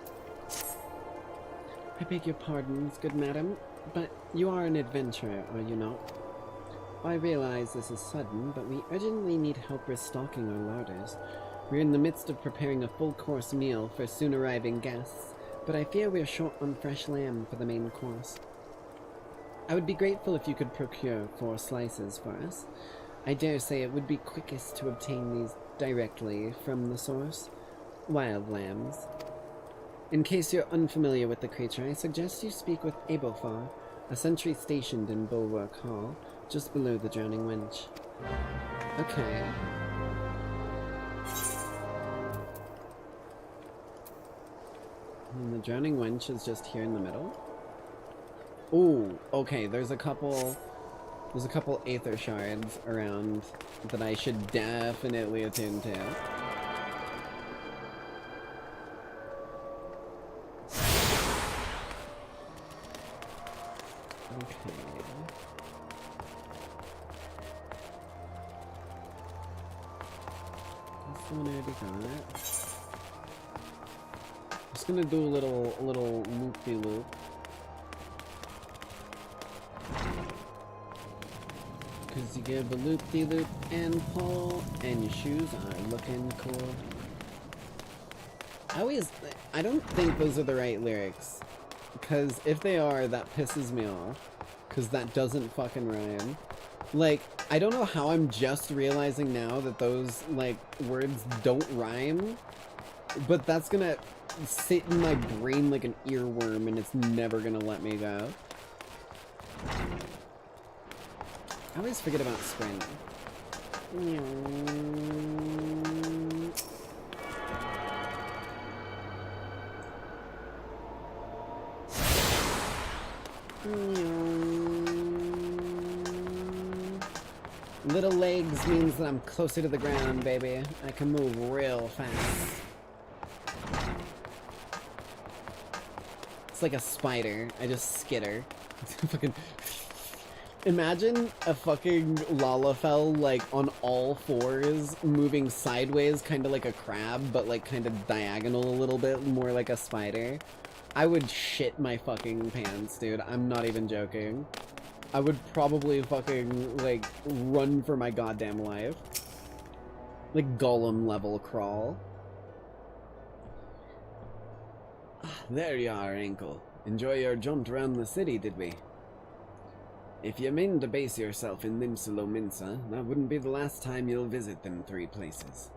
I beg your pardons, good madam, but you are an adventurer, are you not? I realize this is sudden, but we urgently need help restocking our larders. We're in the midst of preparing a full-course meal for soon-arriving guests, but I fear we're short on fresh lamb for the main course. I would be grateful if you could procure 4 slices for us. I dare say it would be quickest to obtain these directly from the source. Wild lambs. In case you're unfamiliar with the creature, I suggest you speak with Abelfar, a sentry stationed in Bulwark Hall, just below the Drowning Wench. Okay. And the Drowning Wench is just here in the middle. Ooh, okay, there's a couple Aether Shards around that I should definitely attune to. Okay. This one I already got. Just gonna do a little loop-de-loop. Because you give a loop-de-loop and pull, and your shoes are looking cool. I don't think those are the right lyrics. Because if they are, that pisses me off. Because that doesn't fucking rhyme. Like, I don't know how I'm just realizing now that those, like, words don't rhyme, but that's gonna sit in my brain like an earworm and it's never gonna let me go. I always forget about sprint. Little legs means that I'm closer to the ground, baby. I can move real fast. It's like a spider. I just skitter. Fucking. Imagine a fucking Lalafell, like, on all fours, moving sideways, kind of like a crab, but, like, kind of diagonal a little bit, more like a spider. I would shit my fucking pants, dude. I'm not even joking. I would probably fucking, like, run for my goddamn life. Like, Gollum level crawl. There you are, Ankle. Enjoy your jaunt around the city, did we? If you mean to base yourself in Nimsalo Minsa, that wouldn't be the last time you'll visit them three places.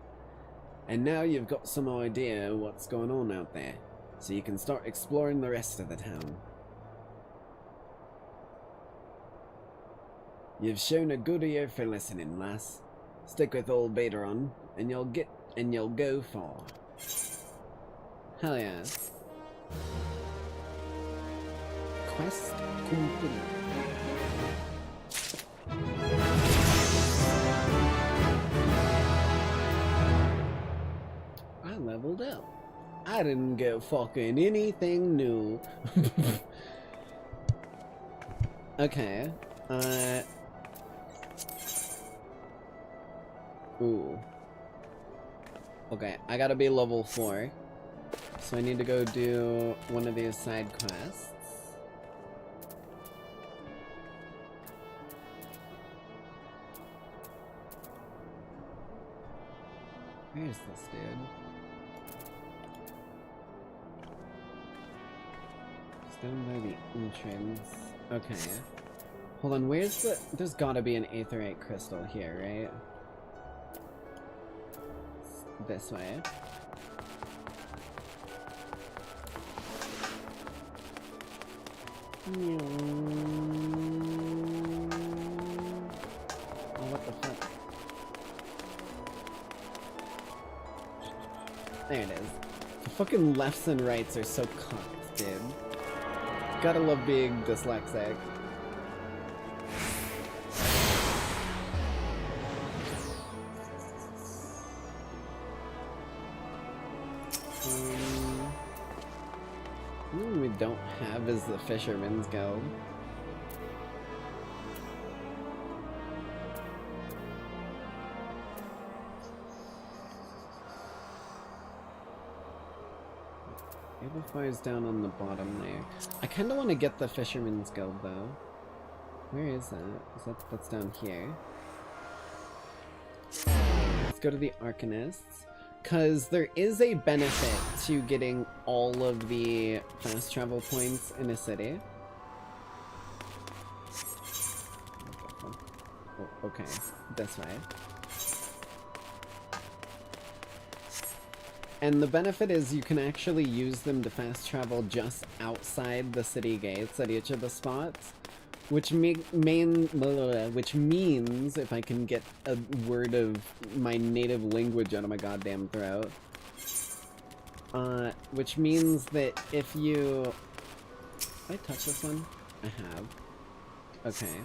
And now you've got some idea what's going on out there, so you can start exploring the rest of the town. You've shown a good ear for listening, lass. Stick with old Baderon, and you'll go far. Hell yeah. Quest complete. I leveled up. I didn't get fucking anything new. Okay. Ooh. Okay, I gotta be level 4. So I need to go do one of these side quests. Where's this dude? It's down by the entrance. Okay. Hold on, where's the... There's gotta be an aetheryte crystal here, right? It's this way. Oh, what the fuck? There it is. The fucking lefts and rights are so cocked, dude. Gotta love being dyslexic. We don't have is the Fisherman's Guild. Amplifier's down on the bottom there. I kinda wanna get the Fisherman's Guild though. Where is that? That's down here. Let's go to the Arcanists. Cause there is a benefit to getting all of the fast travel points in a city. Oh, okay, this way. And the benefit is you can actually use them to fast travel just outside the city gates at each of the spots. Which means, if I can get a word of my native language out of my goddamn throat, which means that if you... Did I touch this one? I have. Okay.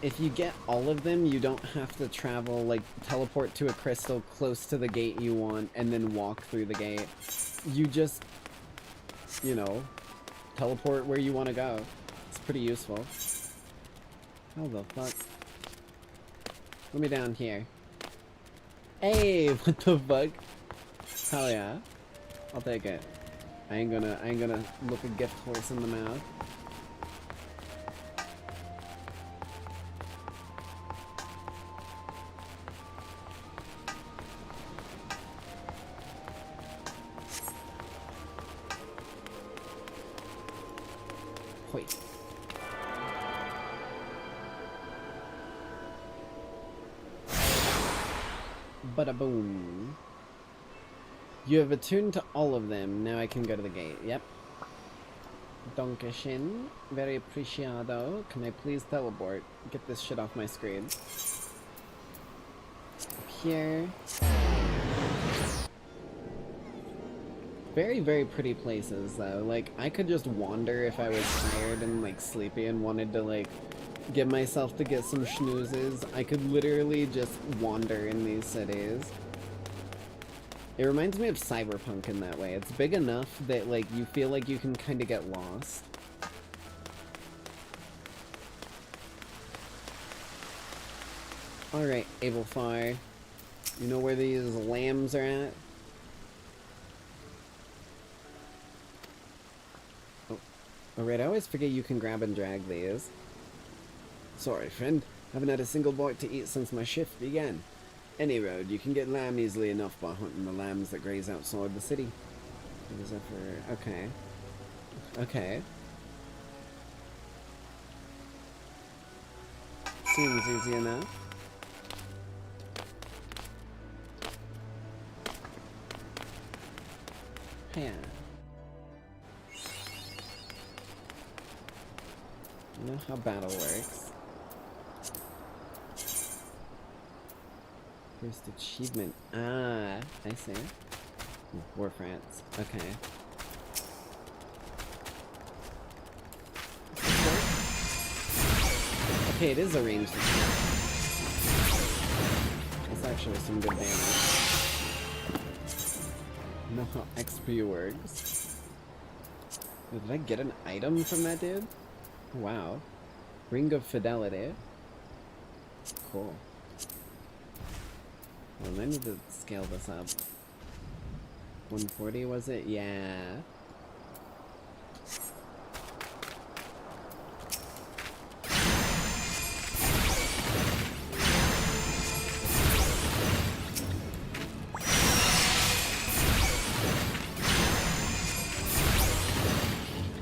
If you get all of them, you don't have to travel, like, teleport to a crystal close to the gate you want and then walk through the gate. You just, you know, teleport where you want to go. It's pretty useful. How the fuck? Put me down here. Hey, what the fuck? Hell yeah. I'll take it. I ain't gonna look a gift horse in the mouth. Bada boom. You have attuned to all of them. Now I can go to the gate. Yep. Donkashin. Very apreciado. Can I please teleport? Get this shit off my screen. Up here. Very, very pretty places, though. Like, I could just wander if I was tired and, like, sleepy and wanted to, like, get myself to get some schnoozes. I could literally just wander in these cities. It reminds me of Cyberpunk in that way. It's big enough that, like, you feel like you can kind of get lost. Alright, Abelfar. You know where these lambs are at? Oh. Alright, I always forget you can grab and drag these. Sorry, friend. Haven't had a single bite to eat since my shift began. Any road, you can get lamb easily enough by hunting the lambs that graze outside the city. What is that for? Okay. Okay. Seems easy enough. Heyya. You know how battle works. First achievement. Ah, I see. War France. Okay. Okay, it is a ranged attack. That's actually some good damage. Know how XP works. Wait, did I get an item from that dude? Oh, wow. Ring of Fidelity. Cool. Well, I need to scale this up. 140 was it? Yeah.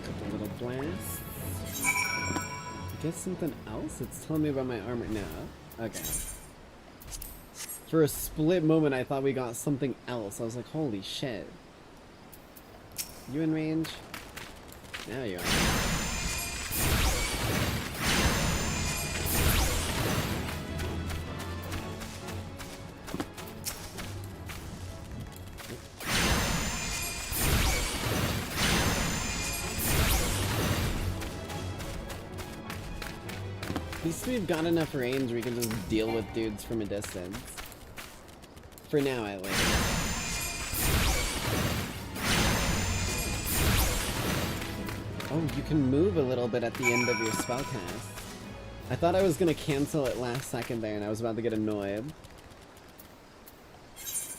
Couple little blasts. Get something else? It's telling me about my armor now. Okay. For a split moment, I thought we got something else. I was like, holy shit. You in range? Now you are. At least we've got enough range we can just deal with dudes from a distance. For now, at least. Oh, you can move a little bit at the end of your spellcast. I thought I was gonna cancel it last second there and I was about to get annoyed.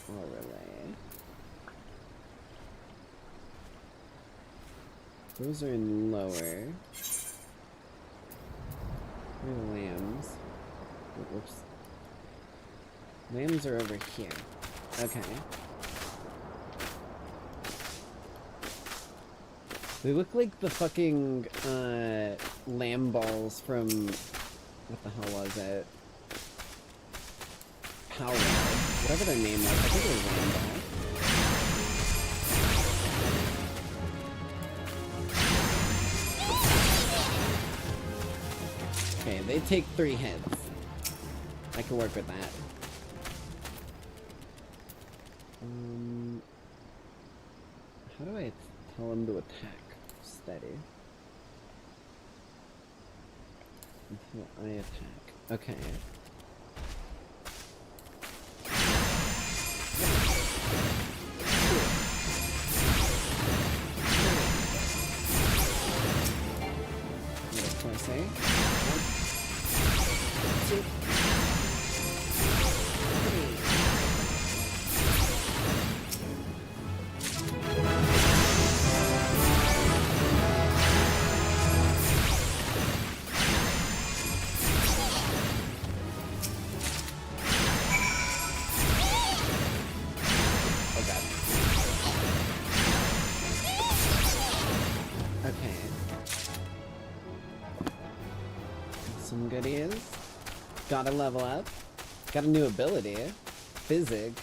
Overlay. Those are in lower. Where are the lambs? Oh, whoops. Lambs are over here. Okay. They look like the fucking, lamb balls from... What the hell was it? Power. Whatever their name was. I think it was lamb ball. Okay, they take 3 hits. I can work with that. How do I tell him to attack? Steady. Until I attack. Okay. What do I say? 1, 2, 3. Goodies. Got a level up. Got a new ability. physic.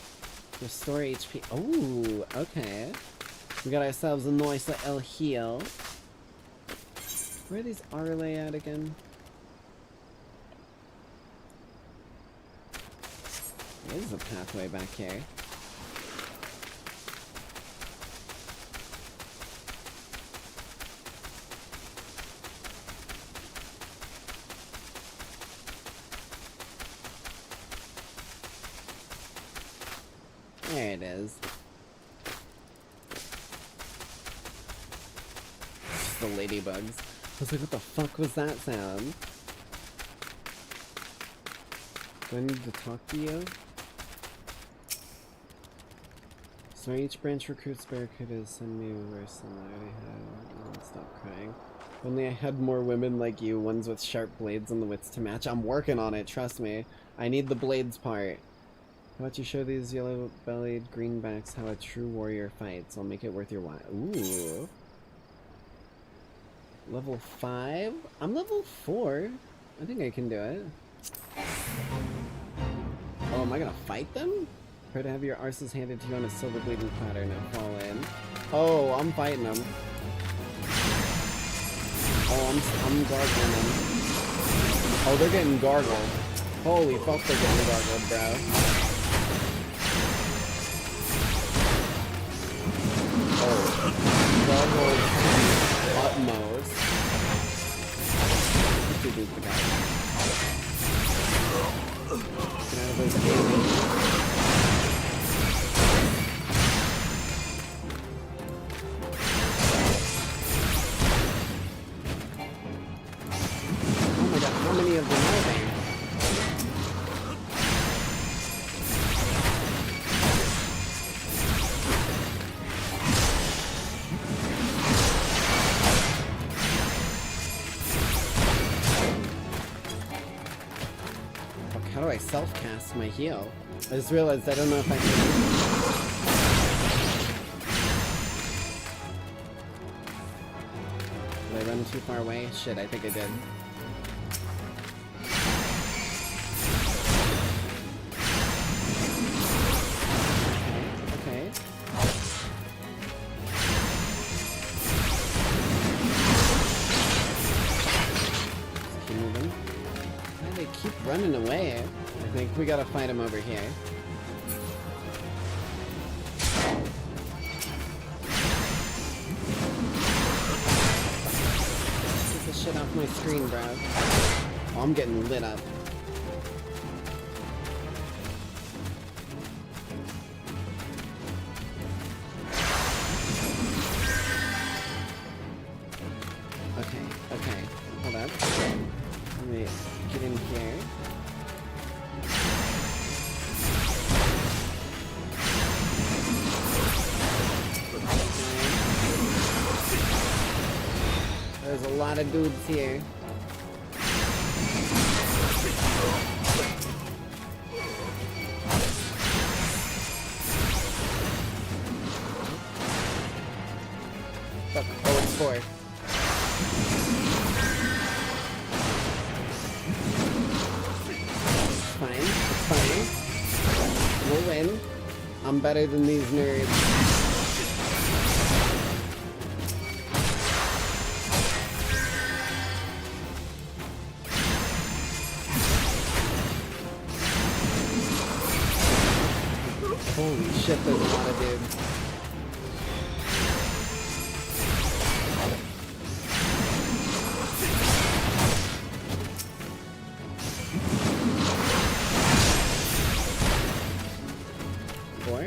Restore HP. Oh, okay. We got ourselves a nice little heal. Where are these Arle at again? There's a pathway back here. There it is. It's the ladybugs. I was like, what the fuck was that sound? Do I need to talk to you? So each branch recruits barracudas, send me worse than I already had. Stop crying. If only I had more women like you, ones with sharp blades and the wits to match. I'm working on it, trust me. I need the blades part. How about you show these yellow-bellied greenbacks how a true warrior fights? I'll make it worth your while. Ooh. Level 5? I'm level 4. I think I can do it. Oh, am I gonna fight them? Pray to have your arses handed to you on a silver bleeding platter. Now fall in. Oh, I'm fighting them. Oh, I'm gargling them. Oh, they're getting gargled. Holy fuck, they're getting gargled, bro. Gargled utmost. Let's do the guy. Get out of those cages. Oh my god, how many of them are there? How do I self-cast my heal? I just realized I don't know if I can... Did I run too far away? Shit, I think I did. Okay. Just keep moving. Why do they keep running away? I think we gotta fight him over here. Get this shit off my screen, bro. Oh, I'm getting lit up. Okay. Hold up. Let me get in here. There's a lot of dudes here. Fuck. Oh, it's 4. It's fine. We'll win. I'm better than these nerds. Holy shit, there's a lot of dudes. Four.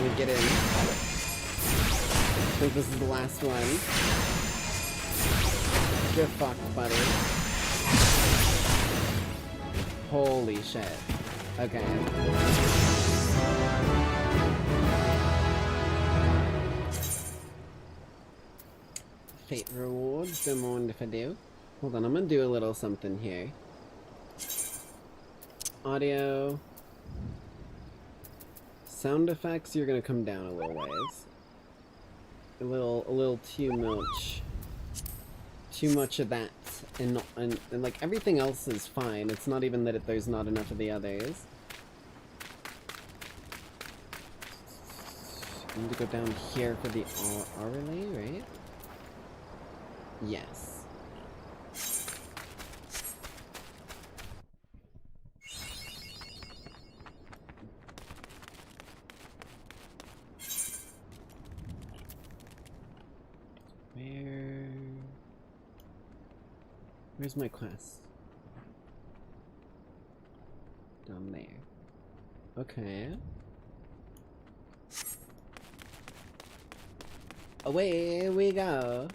And get in. I think this is the last one. You're fucked, buddy. Holy shit. Okay. Fate rewards, don't mind if I do. Hold on, I'm gonna do a little something here. Audio. Sound effects, you're gonna come down a little ways. A little too much. too much of that, and like everything else is fine. It's not even that there's not enough of the others. I need to go down here for the hourly, right? Yes. Where's my quest? Down there. Okay. Away we go.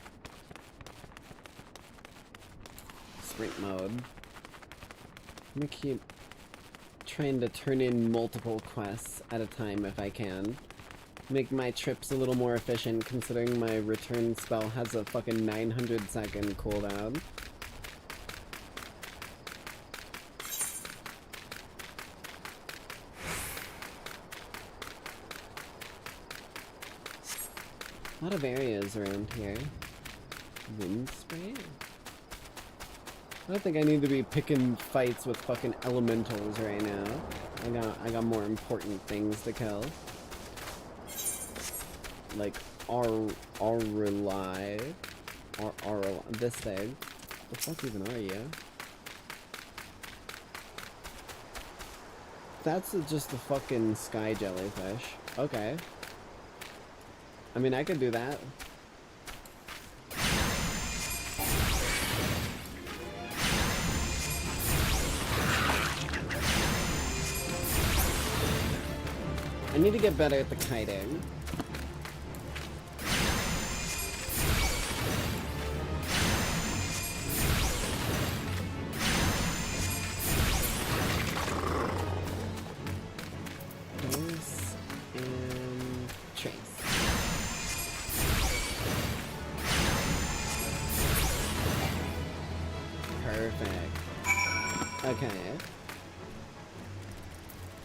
Sprint mode. I'm gonna keep trying to turn in multiple quests at a time if I can. Make my trips a little more efficient considering my return spell has a fucking 900-second cooldown. A lot of areas around here. Wind spray? I don't think I need to be picking fights with fucking elementals right now. I got more important things to kill. Like this thing. What the fuck even are you? That's just a fucking sky jellyfish. Okay. I mean, I could do that. I need to get better at the kiting.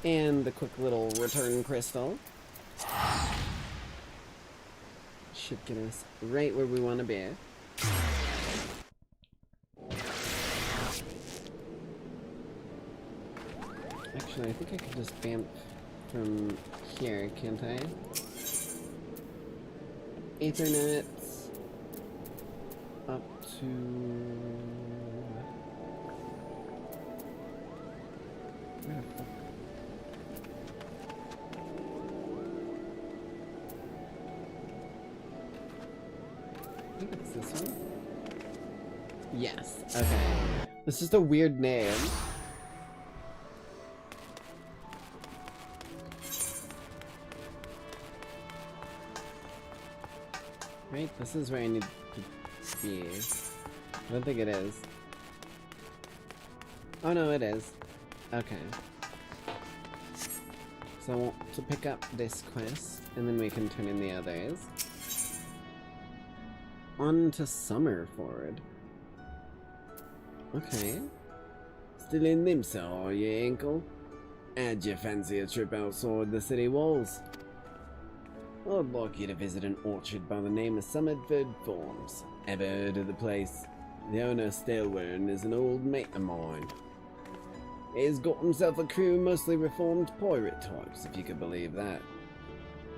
And the quick little return crystal. Should get us right where we want to be. Actually, I think I could just vamp from here, can't I? Ethernet up to... Where the fuck? I think it's this one. Yes, okay. It's just a weird name. Right, this is where I need to be. I don't think it is. Oh no, it is. Okay. So I want to pick up this quest, and then we can turn in the others. On to Summerford. Okay. Still in Limsa, are you, Ankle? How'd you fancy a trip outside the city walls? I'd like you to visit an orchard by the name of Summerford Farms. Ever heard of the place? The owner, Stelwern, is an old mate of mine. He's got himself a crew of mostly reformed pirate types, if you could believe that.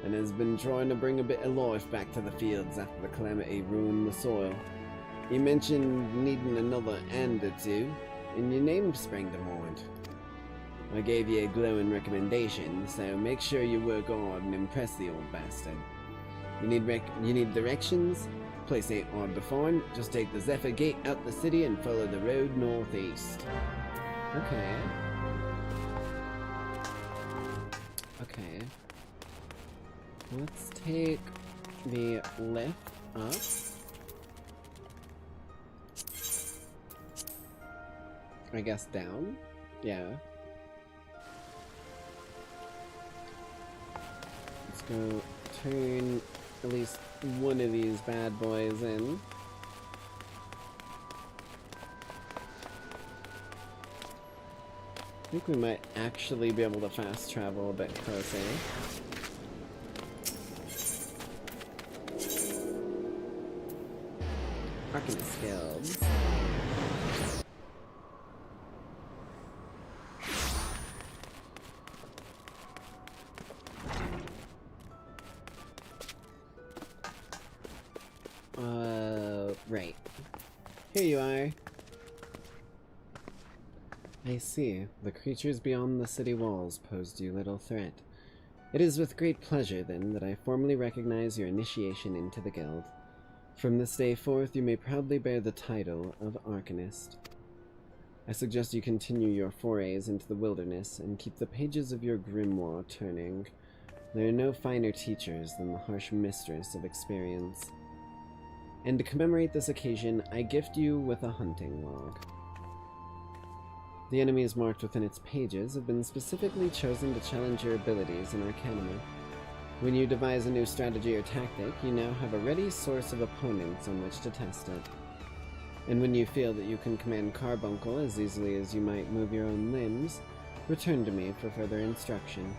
And has been trying to bring a bit of life back to the fields after the calamity ruined the soil. You mentioned needing another hand or two, and your name sprang to mind. I gave you a glowing recommendation, so make sure you work hard and impress the old bastard. You need directions? Place ain't hard to find. Just take the Zephyr Gate out the city and follow the road northeast. Okay. Okay. Let's take the lift up. I guess down? Yeah. Let's go turn at least one of these bad boys in. I think we might actually be able to fast travel a bit closer. Arcanist Guild. Right. Here you are. I see. The creatures beyond the city walls posed you little threat. It is with great pleasure, then, that I formally recognize your initiation into the guild. From this day forth, you may proudly bear the title of Arcanist. I suggest you continue your forays into the wilderness and keep the pages of your grimoire turning. There are no finer teachers than the harsh mistress of experience. And to commemorate this occasion, I gift you with a hunting log. The enemies marked within its pages have been specifically chosen to challenge your abilities in Arcanima. When you devise a new strategy or tactic, you now have a ready source of opponents on which to test it. And when you feel that you can command Carbuncle as easily as you might move your own limbs, return to me for further instruction.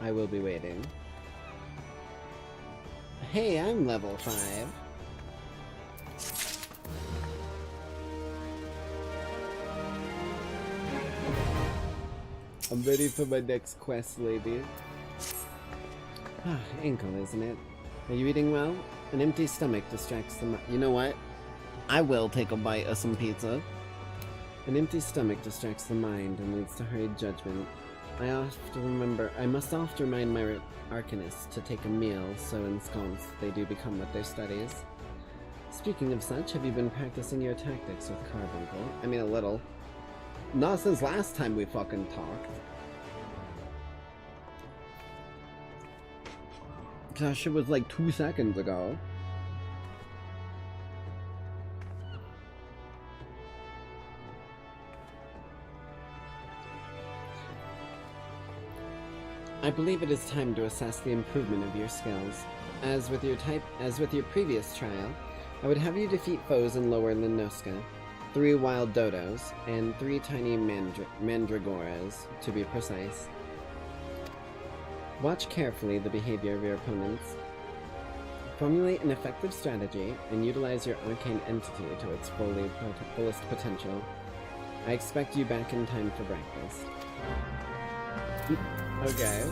I will be waiting. Hey, I'm level 5. I'm ready for my next quest, lady. Ah, ankle, isn't it? Are you eating well? An empty stomach distracts the mind. You know what? I will take a bite of some pizza. An empty stomach distracts the mind and leads to hurried judgment. I must often remind my arcanists to take a meal, so ensconced they do become with their studies. Speaking of such, have you been practicing your tactics with Carbuncle? I mean, a little. Not since last time we fucking talked. Gosh, it was like 2 seconds ago. I believe it is time to assess the improvement of your skills. As with your previous trial, I would have you defeat foes in Lower Linoska, 3 wild dodos, and 3 tiny mandragoras, to be precise. Watch carefully the behavior of your opponents. Formulate an effective strategy, and utilize your arcane entity to its fullest potential. I expect you back in time for breakfast. Okay.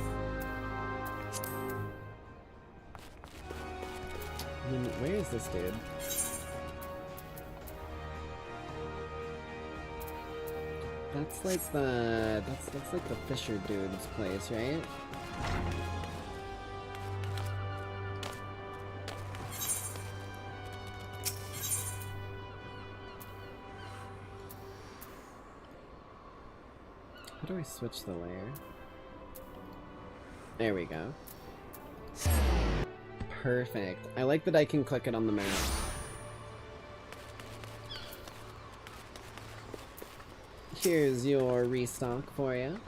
Where is this dude? That's like the that's like the Fisher dude's place, right? How do I switch the layer? There we go. Perfect. I like that I can click it on the map. Here's your restock for you.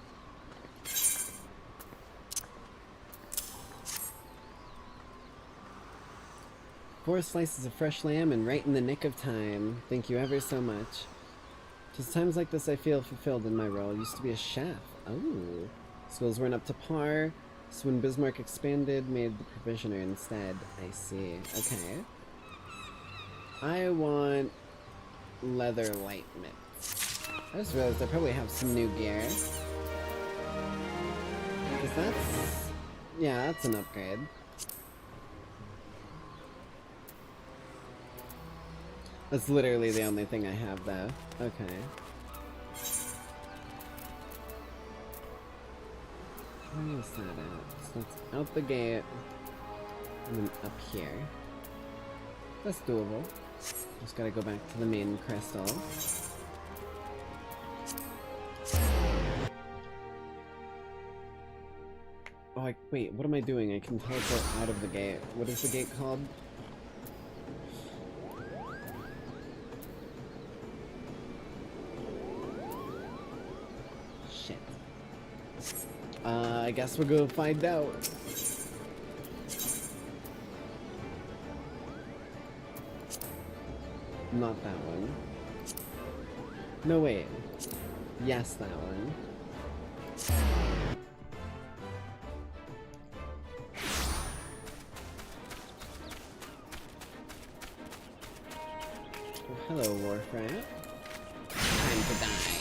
4 slices of fresh lamb and right in the nick of time. Thank you ever so much. 'Tis times like this I feel fulfilled in my role. Used to be a chef. Oh. Skills weren't up to par, so when Bismarck expanded, made the provisioner instead. I see. Okay. I want leather light mitts. I just realized I probably have some new gear. Cause that's... yeah, that's an upgrade. That's literally the only thing I have, though. Okay. How is that out? So it's out the gate, and then up here. That's doable. Just gotta go back to the main crystal. Oh, wait, what am I doing? I can teleport out of the gate. What is the gate called? Shit. I guess we'll go find out. Not that one. No, wait. Yes, that one. Hello, Warfrat. Time to die.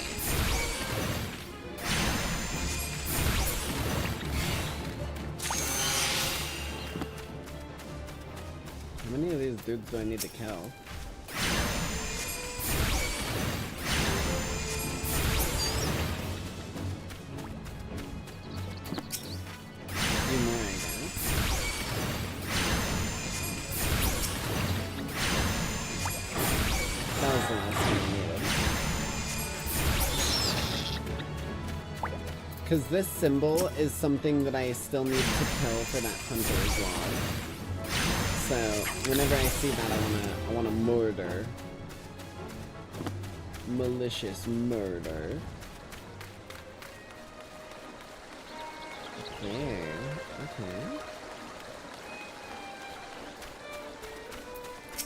How many of these dudes do I need to kill? A few more, I guess. That was the last thing I needed. Because this symbol is something that I still need to kill for that hunter's log. So whenever I see that, I wanna murder. Malicious murder. Okay. Okay.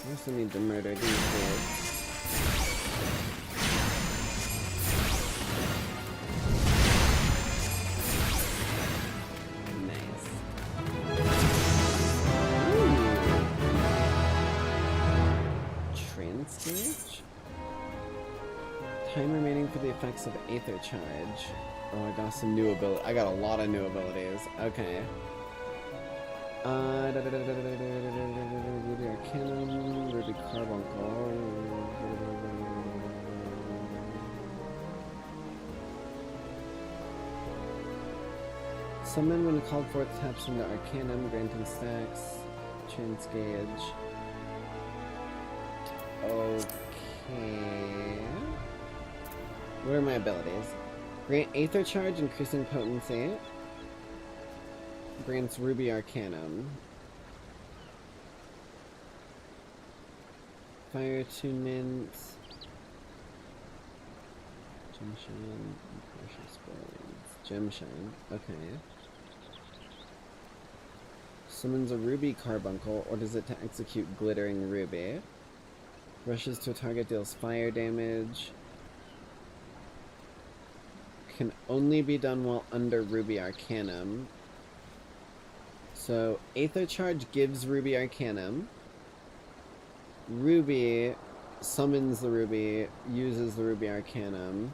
I also need to murder these dudes. Stage? Time remaining for the effects of Aether Charge. Oh, I got some new ability. I got a lot of new abilities. Okay. Ruby Arcanum, Ruby Carbuncle. Summon when called forth taps from the Arcanum, granting stacks. Chance gauge. Okay. What are my abilities? Grant Aether Charge, increasing potency. Grants Ruby Arcanum. Fire Attunement. Gemshine. Precious Blades. Gemshine. Okay. Summons a Ruby Carbuncle, orders it to execute Glittering Ruby. Rushes to a target, deals fire damage. Can only be done while under Ruby Arcanum. So, Aether Charge gives Ruby Arcanum. Ruby summons the Ruby, uses the Ruby Arcanum.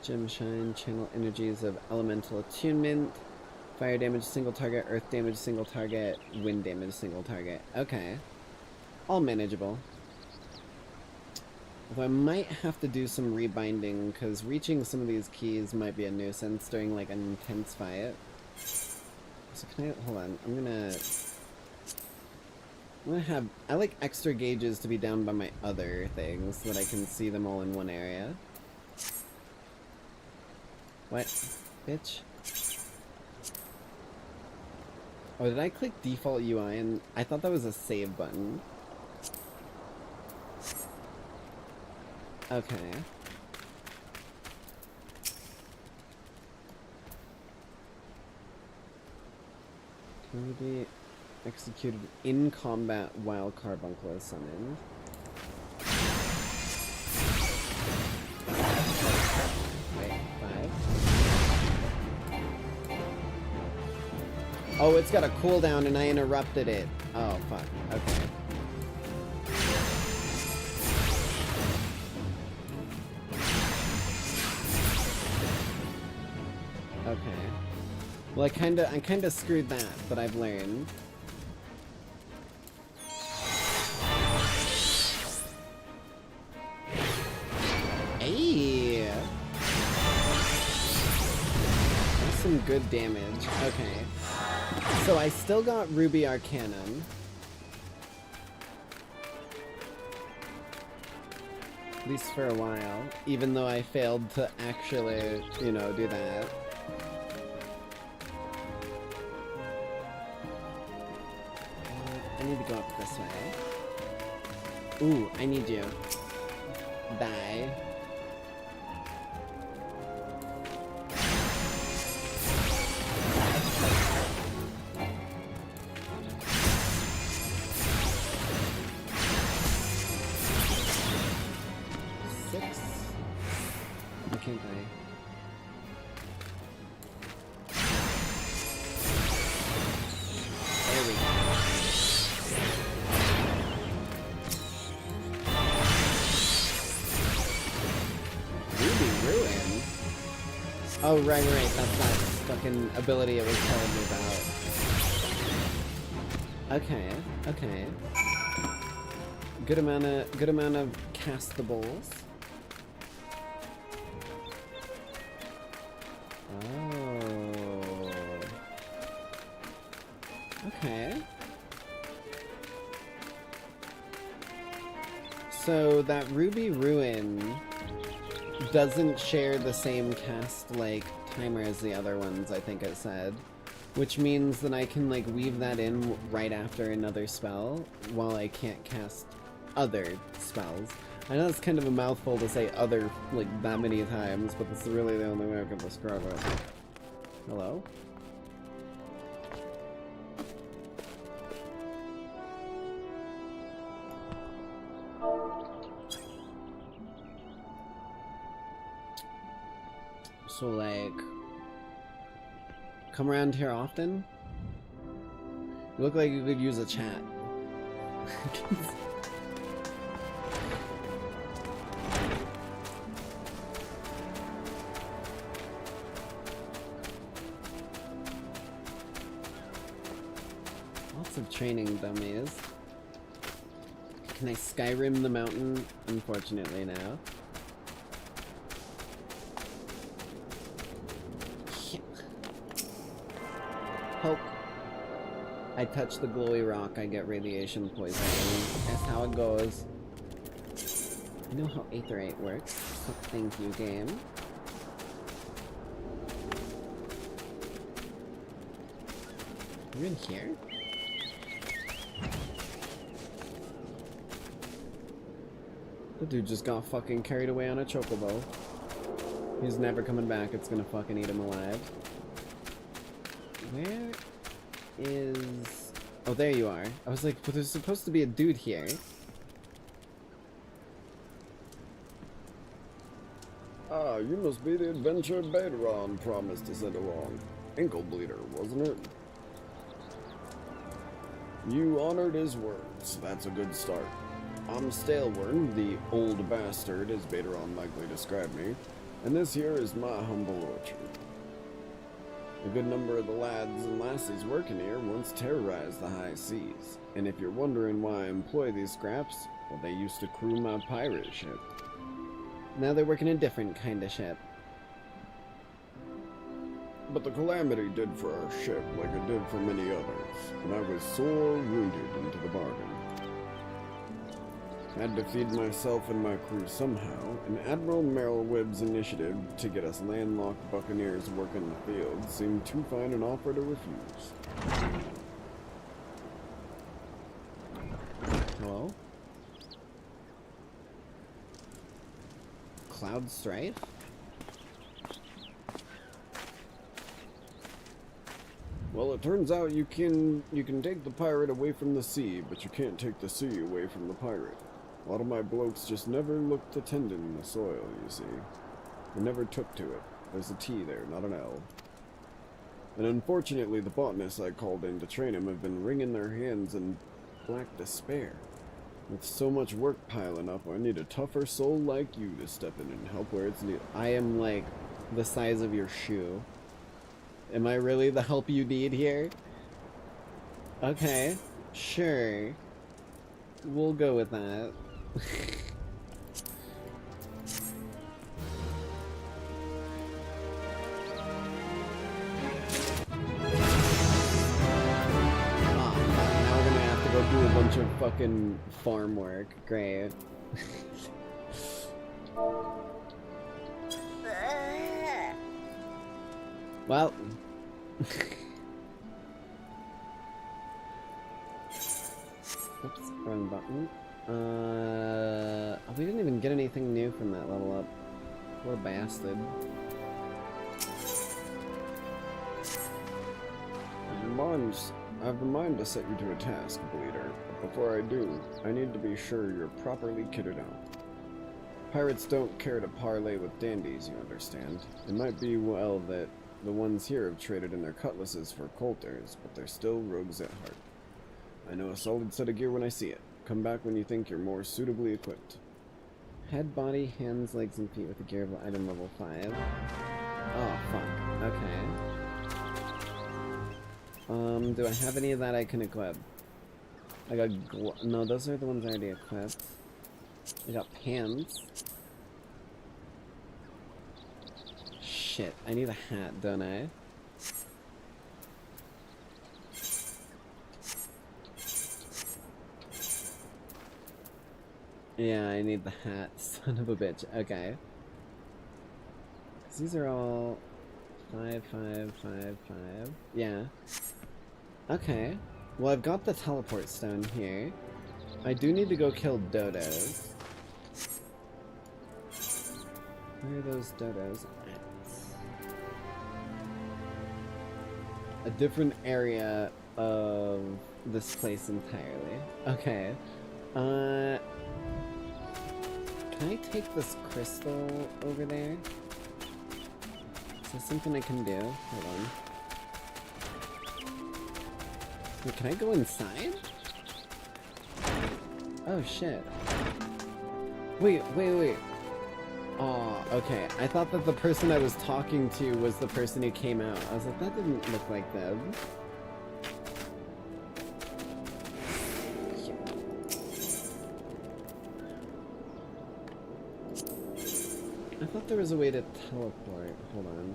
Gemshine, channel energies of Elemental Attunement. Fire damage, single target. Earth damage, single target. Wind damage, single target. Okay. All manageable. Although I might have to do some rebinding, because reaching some of these keys might be a nuisance during, like, an intense fight. So can I... hold on. I'm gonna have... I like extra gauges to be down by my other things, so that I can see them all in one area. What? Bitch? Oh, did I click default UI and I thought that was a save button. Okay. Can we be executed in combat while Carbuncle is summoned? Wait, 5? Oh, it's got a cooldown and I interrupted it. Oh, fuck. Okay. Okay. Well, I kinda screwed that, but I've learned. Hey! That's some good damage. Okay. So I still got Ruby Arcanum. At least for a while. Even though I failed to actually, you know, do that. I need to go up this way. Ooh, I need you. Die. Can't I? There we go. Oh, right. That's that fucking ability it was telling me about. Okay. Good amount of castables. Oh. Okay. So that Ruby Ruin doesn't share the same cast timer as the other ones, I think it said. Which means that I can weave that in right after another spell while I can't cast other spells. I know it's kind of a mouthful to say other that many times, but that's really the only way I can describe it. Hello? So come around here often? You look like you could use a chat. Lots of training dummies. Can I Skyrim the mountain? Unfortunately, now. Poke. I touch the glowy rock, I get radiation poisoning. That's how it goes. I know how Aetherite works, so thank you, game. You're in here? The dude just got fucking carried away on a chocobo. He's never coming back, it's gonna fucking eat him alive. Where is... Oh, there you are. I was like, but there's supposed to be a dude here. Ah, you must be the adventurer Baderon promised to send along. Ankle bleeder, wasn't it? You honored his words. That's a good start. I'm Stalewern, the old bastard, as Baderon likely described me, and this here is my humble orchard. A good number of the lads and lassies working here once terrorized the high seas, and if you're wondering why I employ these scraps, well, they used to crew my pirate ship. Now they're working a different kind of ship. But the calamity did for our ship like it did for many others, and I was sore wounded into the bargain. Had to feed myself and my crew somehow, and Admiral Merrillweb's initiative to get us landlocked buccaneers working the field seemed too fine an offer to refuse. Hello? Cloud Strife? Well, it turns out you can take the pirate away from the sea, but you can't take the sea away from the pirate. A lot of my blokes just never looked to tending the soil, you see. They never took to it. There's a T there, not an L. And unfortunately, the botanists I called in to train them have been wringing their hands in black despair. With so much work piling up, I need a tougher soul like you to step in and help where it's needed. I am like the size of your shoe. Am I really the help you need here? Okay, sure. We'll go with that. Now we're gonna have to go do a bunch of fucking farm work. Great. Well. Oops, wrong button. We didn't even get anything new from that level up. Poor bastard. I've a mind to set you to a task, Bleeder. But before I do, I need to be sure you're properly kitted out. Pirates don't care to parley with dandies, you understand. It might be well that the ones here have traded in their cutlasses for coulters, but they're still rogues at heart. I know a solid set of gear when I see it. Come back when you think you're more suitably equipped. Head, body, hands, legs, and feet with the gear of item level 5. Oh, fuck. Do I have any of that I can equip? I got no, those are the ones I already equipped. I got pants. Shit, I need a hat, don't I? Yeah, I need the hat, son of a bitch. Okay. 'Cause these are all 5, 5, 5, 5. Yeah. Okay. Well, I've got the teleport stone here. I do need to go kill dodos. Where are those dodos at? A different area of this place entirely. Okay. Can I take this crystal over there? Is there something I can do? Hold on. Wait, can I go inside? Oh shit. Wait. Oh, okay. I thought that the person I was talking to was the person who came out. I was like, that didn't look like them. I thought there was a way to teleport. Hold on.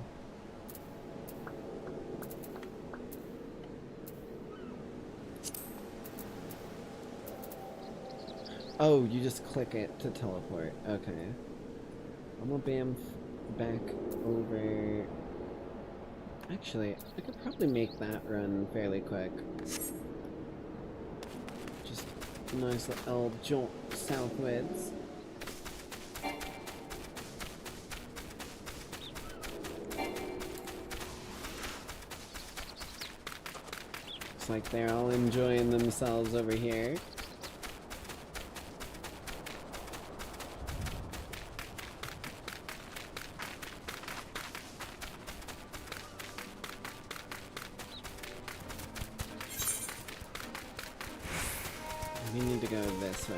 Oh, you just click it to teleport. Okay. I'm gonna bam back over. Actually, I could probably make that run fairly quick. Just a nice little jaunt southwards. Looks like they're all enjoying themselves over here. We need to go this way.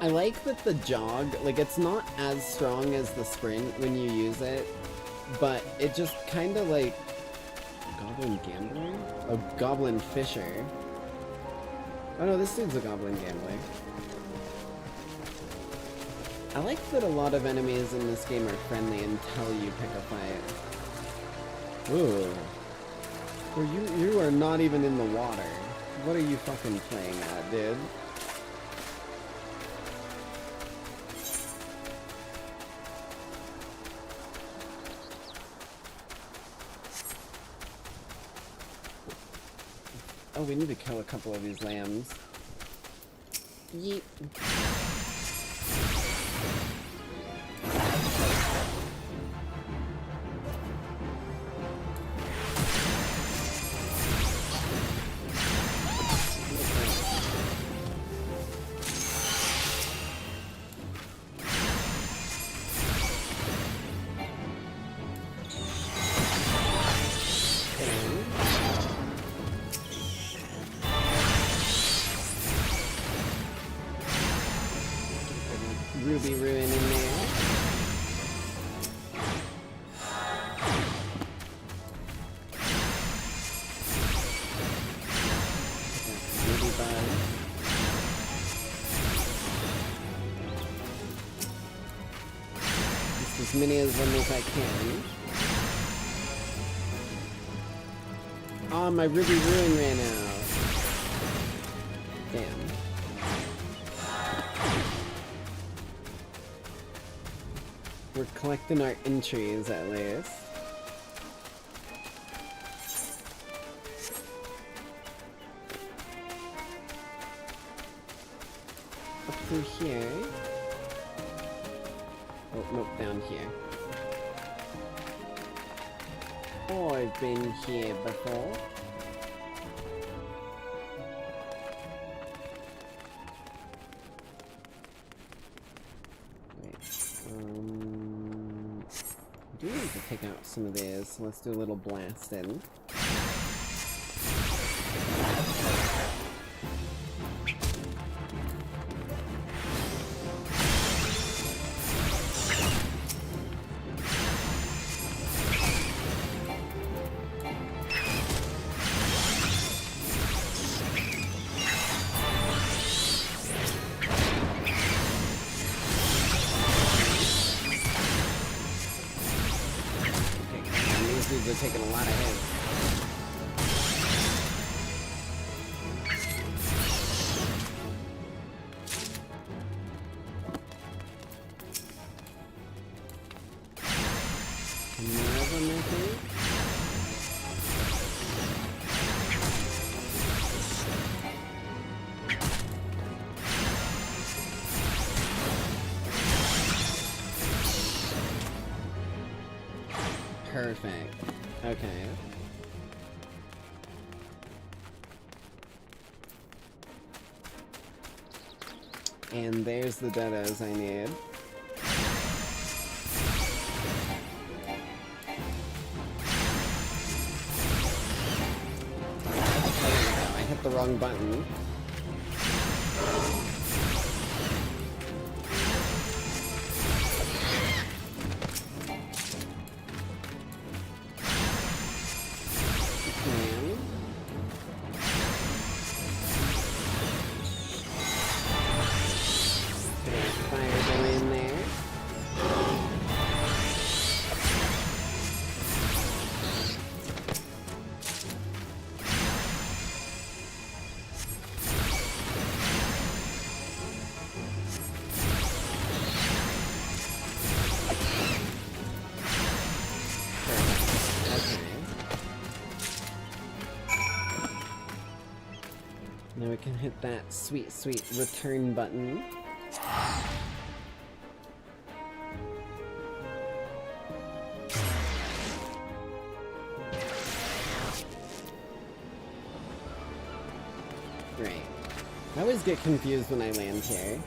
I like that the jog, like, it's not as strong as the sprint when you use it, but it just kind of like... Goblin Gambler? A Goblin Fisher. Oh no, this dude's a Goblin Gambler. I like that a lot of enemies in this game are friendly until you pick a fight. Ooh. Well, you are not even in the water. What are you fucking playing at, dude? Oh, we need to kill a couple of these lambs. Yeet. Ruby Ruin in there. Ruby Bug. Just as many of them as I can. Oh, my Ruby Ruin ran out. Damn. We're collecting our entries at least. Up through here. Oh, nope, down here. Oh, I've been here before. do need to take out some of these, so let's do a little blasting. They're taking a lot of hits. More of them, I think. Perfect. Okay. And there's the dodos I need. I hit the wrong button. Now we can hit that sweet, sweet return button. Great. I always get confused when I land here.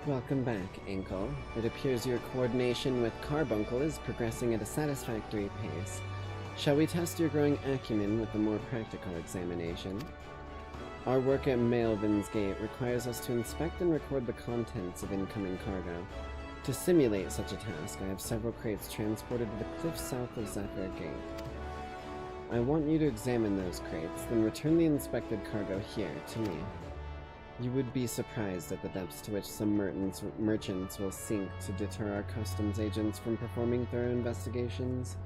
Welcome back, Inkle. It appears your coordination with Carbuncle is progressing at a satisfactory pace. Shall we test your growing acumen with a more practical examination? Our work at Maelvin's Gate requires us to inspect and record the contents of incoming cargo. To simulate such a task, I have several crates transported to the cliff south of Zephyr Gate. I want you to examine those crates, then return the inspected cargo here, to me. You would be surprised at the depths to which some merchants will sink to deter our customs agents from performing thorough investigations.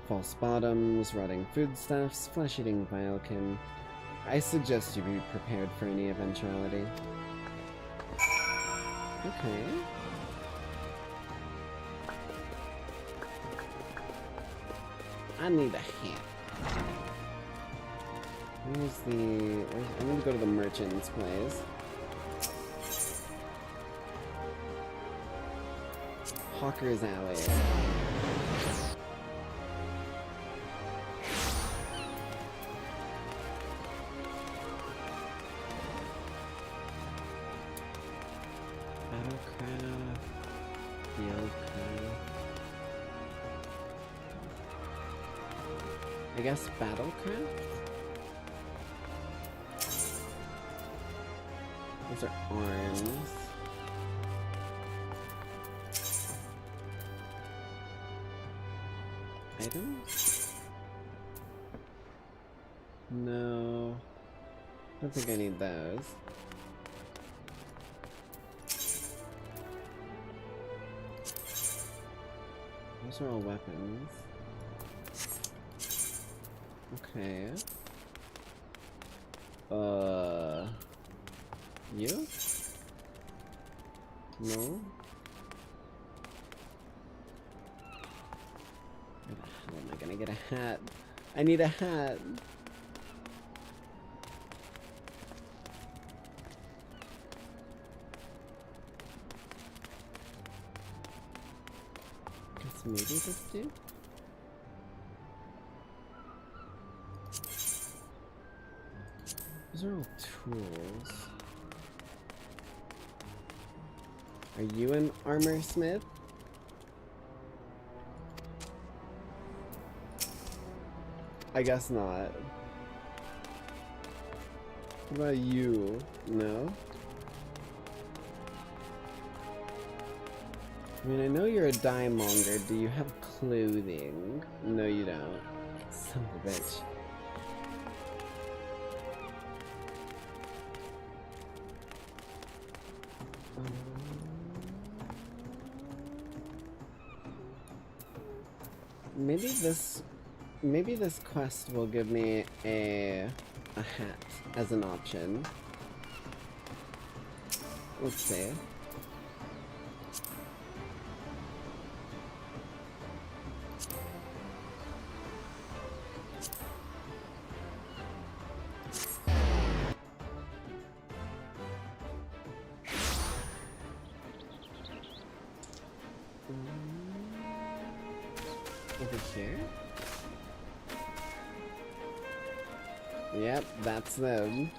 False bottoms, rotting foodstuffs, flesh-eating vilekin. I suggest you be prepared for any eventuality. Okay. I need a hat. Where's the... I need to go to the merchant's place. Hawker's Alley. Battlecraft. Fieldcraft. I guess Battlecraft? Those are arms. Items? No. I don't think I need those. Those are all weapons. Okay. You? No? Where the hell am I gonna I get a hat? I need a hat. Guess maybe this dude? Those are all tools. Are you an armor smith? I guess not. What about you? No? I mean, I know you're a dye monger. Do you have clothing? No, you don't. Son of a bitch. Maybe this quest will give me a hat as an option. Let's see. Over here? Yep, that's them.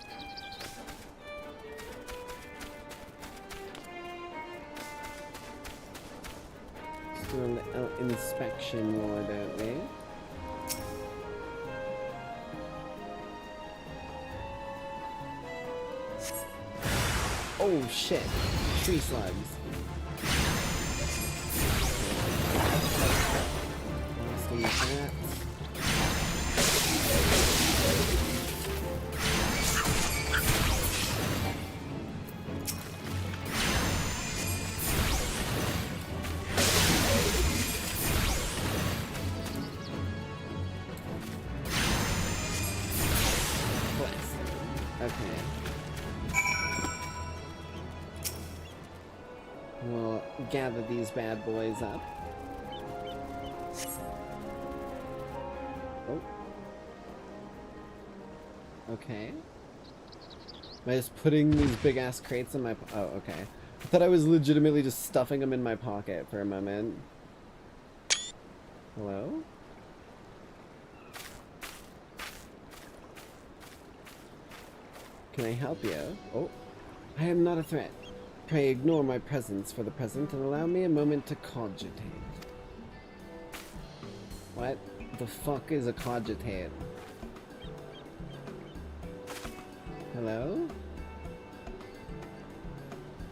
Let's do a little inspection more, don't we? Oh shit! Tree slugs. Blasting that. We'll gather these bad boys up. Oh. Okay. Am I just putting these big ass crates in my oh, okay. I thought I was legitimately just stuffing them in my pocket for a moment. Hello? Can I help you? Oh. I am not a threat. Pray ignore my presence for the present and allow me a moment to cogitate. What the fuck is a cogitate? Hello?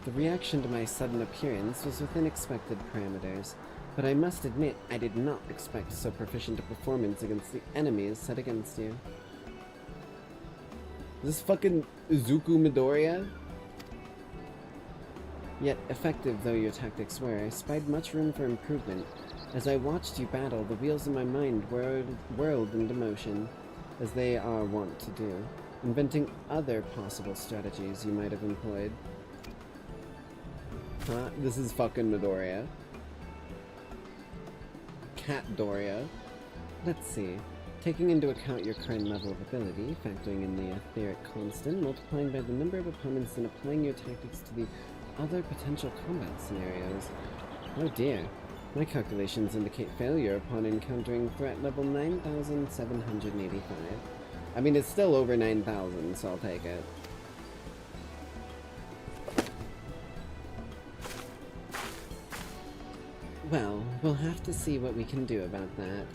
The reaction to my sudden appearance was within expected parameters, but I must admit I did not expect so proficient a performance against the enemies set against you. Is this fucking Izuku Midoriya? Yet, effective though your tactics were, I spied much room for improvement. As I watched you battle, the wheels in my mind whirled into motion, as they are wont to do, inventing other possible strategies you might have employed. Huh? This is fucking Midoriya. Cat Doria. Let's see. Taking into account your current level of ability, factoring in the etheric constant, multiplying by the number of opponents, and applying your tactics to the other potential combat scenarios. Oh dear. My calculations indicate failure upon encountering threat level 9,785. I mean, it's still over 9,000, so I'll take it. Well, we'll have to see what we can do about that.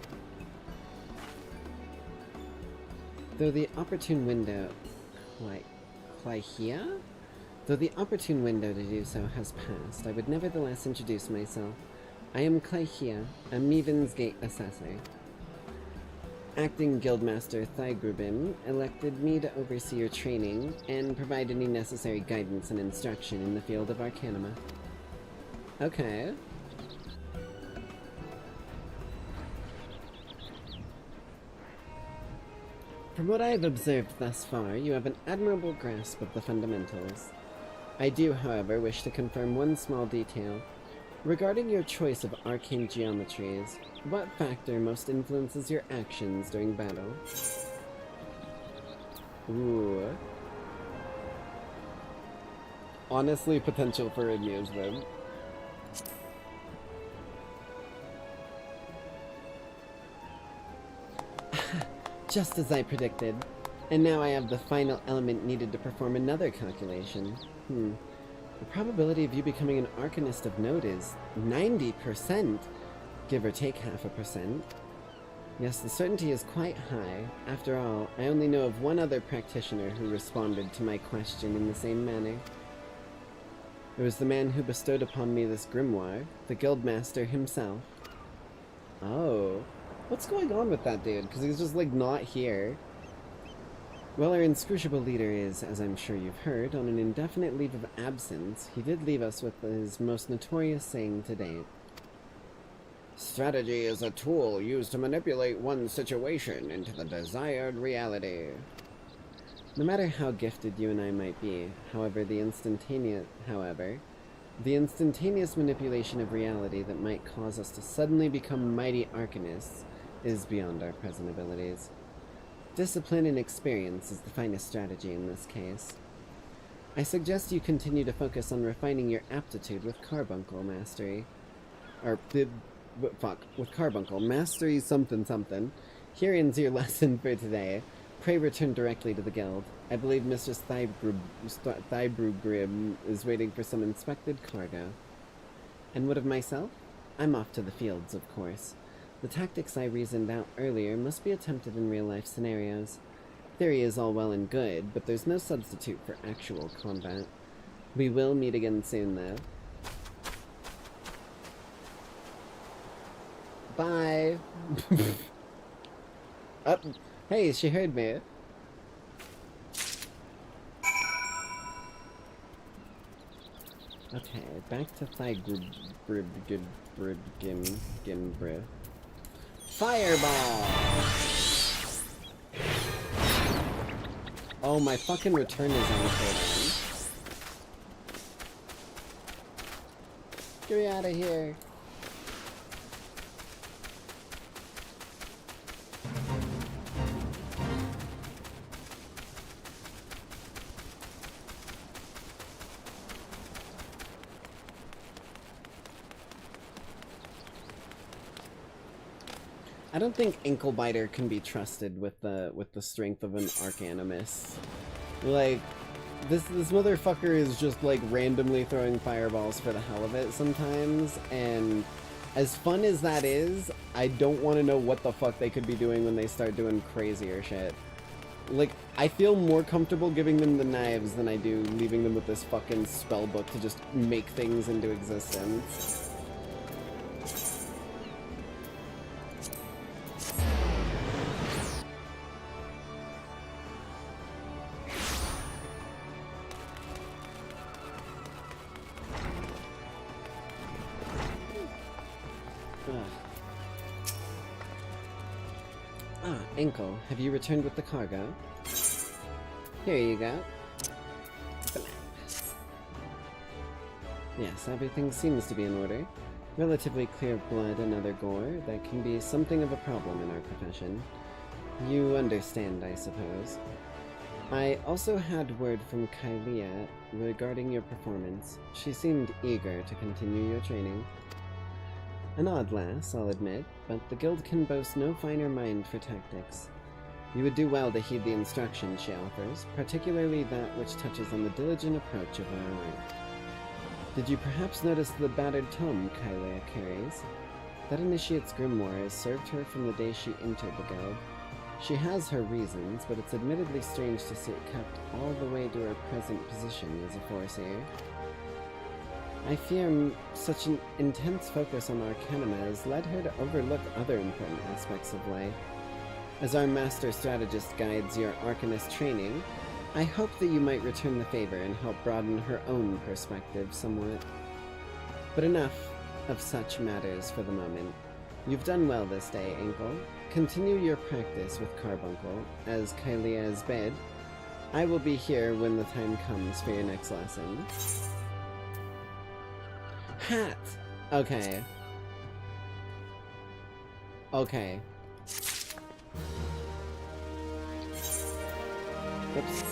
Though the opportune window... Heyya? Though the opportune window to do so has passed, I would nevertheless introduce myself. I am Heyya, a Meven's Gate assessor. Acting Guildmaster Thygrubim elected me to oversee your training and provide any necessary guidance and instruction in the field of Arcanima. Okay. From what I have observed thus far, you have an admirable grasp of the fundamentals. I do, however, wish to confirm one small detail. Regarding your choice of arcane geometries, what factor most influences your actions during battle? Ooh. Honestly, potential for amusement. Just as I predicted. And now I have the final element needed to perform another calculation. The probability of you becoming an Arcanist of note is 90%, give or take 0.5%. Yes, the certainty is quite high. After all, I only know of one other practitioner who responded to my question in the same manner. It was the man who bestowed upon me this grimoire, the Guildmaster himself. Oh. What's going on with that dude? Because he's just, like, not here. Well, our inscrutable leader is, as I'm sure you've heard, on an indefinite leave of absence. He did leave us with his most notorious saying to date. Strategy is a tool used to manipulate one situation into the desired reality. No matter how gifted you and I might be, however, the instantaneous manipulation of reality that might cause us to suddenly become mighty Arcanists is beyond our present abilities. Discipline and experience is the finest strategy in this case. I suggest you continue to focus on refining your aptitude with carbuncle mastery. With carbuncle. Mastery something something. Here ends your lesson for today. Pray return directly to the guild. I believe Mistress Thybrugrib is waiting for some inspected cargo. And what of myself? I'm off to the fields, of course. The tactics I reasoned out earlier must be attempted in real-life scenarios. Theory is all well and good, but there's no substitute for actual combat. We will meet again soon, though. Bye! Oh, hey, she heard me. Okay, back to Thygrimbrib. Fireball! Oh, my fucking return is on the Get me out of here. I don't think Anklebiter can be trusted with the strength of an Arcanimist. Like, this motherfucker is just like randomly throwing fireballs for the hell of it sometimes, and as fun as that is, I don't want to know what the fuck they could be doing when they start doing crazier shit. Like, I feel more comfortable giving them the knives than I do leaving them with this fucking spell book to just make things into existence. Ankle, have you returned with the cargo? Here you go. Yes, everything seems to be in order. Relatively clear blood and other gore, that can be something of a problem in our profession. You understand, I suppose. I also had word from Heyya regarding your performance. She seemed eager to continue your training. An odd lass, I'll admit, but the guild can boast no finer mind for tactics. You would do well to heed the instructions she offers, particularly that which touches on the diligent approach of our art. Did you perhaps notice the battered tome Heyya carries? That initiate's grimoire has served her from the day she entered the guild. She has her reasons, but it's admittedly strange to see it kept all the way to her present position as a Foreseer. I fear such an intense focus on Arcanima has led her to overlook other important aspects of life. As our master strategist guides your Arcanist training, I hope that you might return the favor and help broaden her own perspective somewhat. But enough of such matters for the moment. You've done well this day, Ankle. Continue your practice with Carbuncle, as Heyya has bid. I will be here when the time comes for your next lesson. Hat! Okay. Okay. Oops.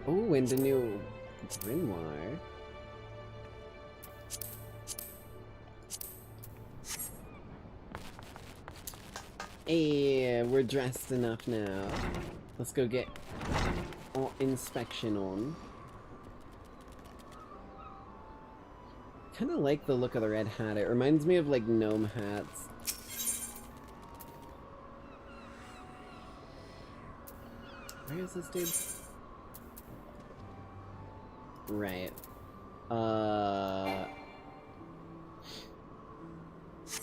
Oh, and a new grimoire. Hey, we're dressed enough now. Let's go get our inspection on. Kinda like the look of the red hat. It reminds me of like gnome hats. Where is this dude? Right.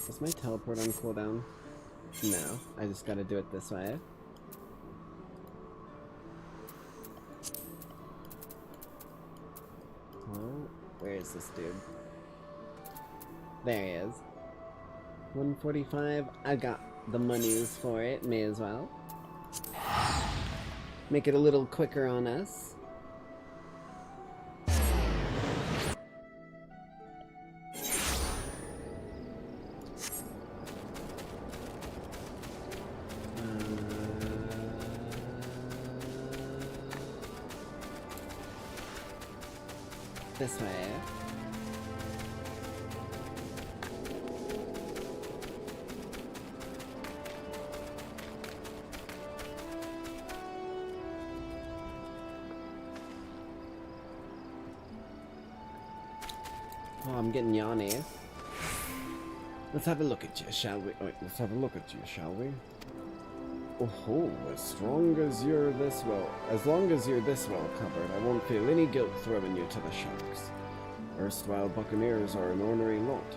Is my teleport on cooldown? No, I just gotta do it this way. Oh, where is this dude? There he is. 145. I got the monies for it, may as well. Make it a little quicker on us. This way. Oh, I'm getting yawny. Let's have a look at you, shall we? Wait, let's have a look at you, shall we? Oh, as long as you're this well covered, I won't feel any guilt throwing you to the sharks. Erstwhile buccaneers are an ornery lot.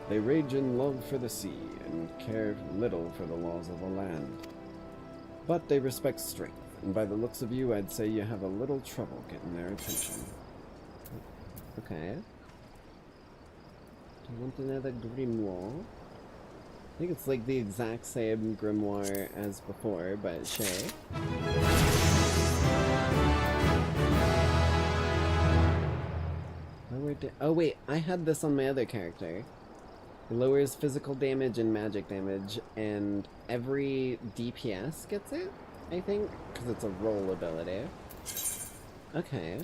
They rage in love for the sea and care little for the laws of the land. But they respect strength, and by the looks of you, I'd say you have a little trouble getting their attention. Okay. Do you want another grimoire? I think it's like the exact same grimoire as before, but sure. Oh wait, I had this on my other character. It lowers physical damage and magic damage, and every DPS gets it, I think, because it's a roll ability. Okay.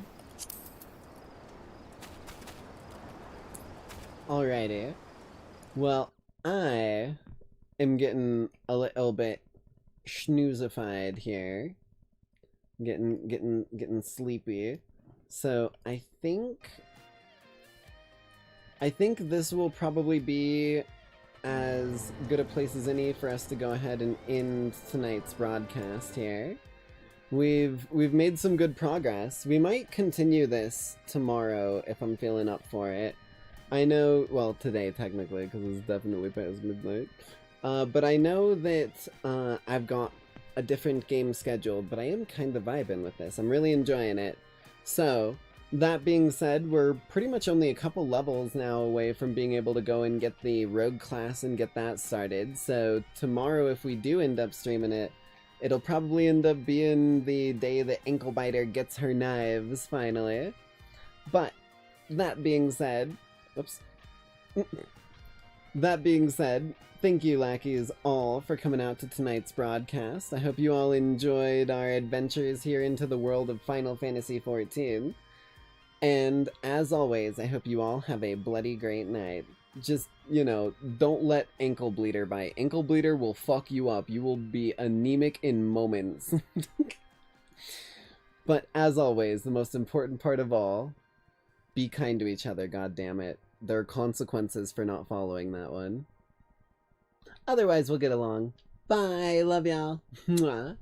Alrighty. Well, I am getting a little bit snoozified here. Getting sleepy. So I think this will probably be as good a place as any for us to go ahead and end tonight's broadcast here. We've made some good progress. We might continue this tomorrow if I'm feeling up for it. I know, well, today technically, because it's definitely past midnight. But I know that I've got a different game scheduled, but I am kind of vibing with this. I'm really enjoying it. So, that being said, we're pretty much only a couple levels now away from being able to go and get the rogue class and get that started. So, tomorrow, if we do end up streaming it, it'll probably end up being the day that Anklebiter gets her knives, finally. But, that being said... Whoops. That being said, thank you, Lackeys, all for coming out to tonight's broadcast. I hope you all enjoyed our adventures here into the world of Final Fantasy XIV. And, as always, I hope you all have a bloody great night. Just, you know, don't let Ankle Bleeder bite. Ankle Bleeder will fuck you up. You will be anemic in moments. But, as always, the most important part of all, be kind to each other, goddammit. There are consequences for not following that one. Otherwise, we'll get along. Bye, love y'all. Mwah.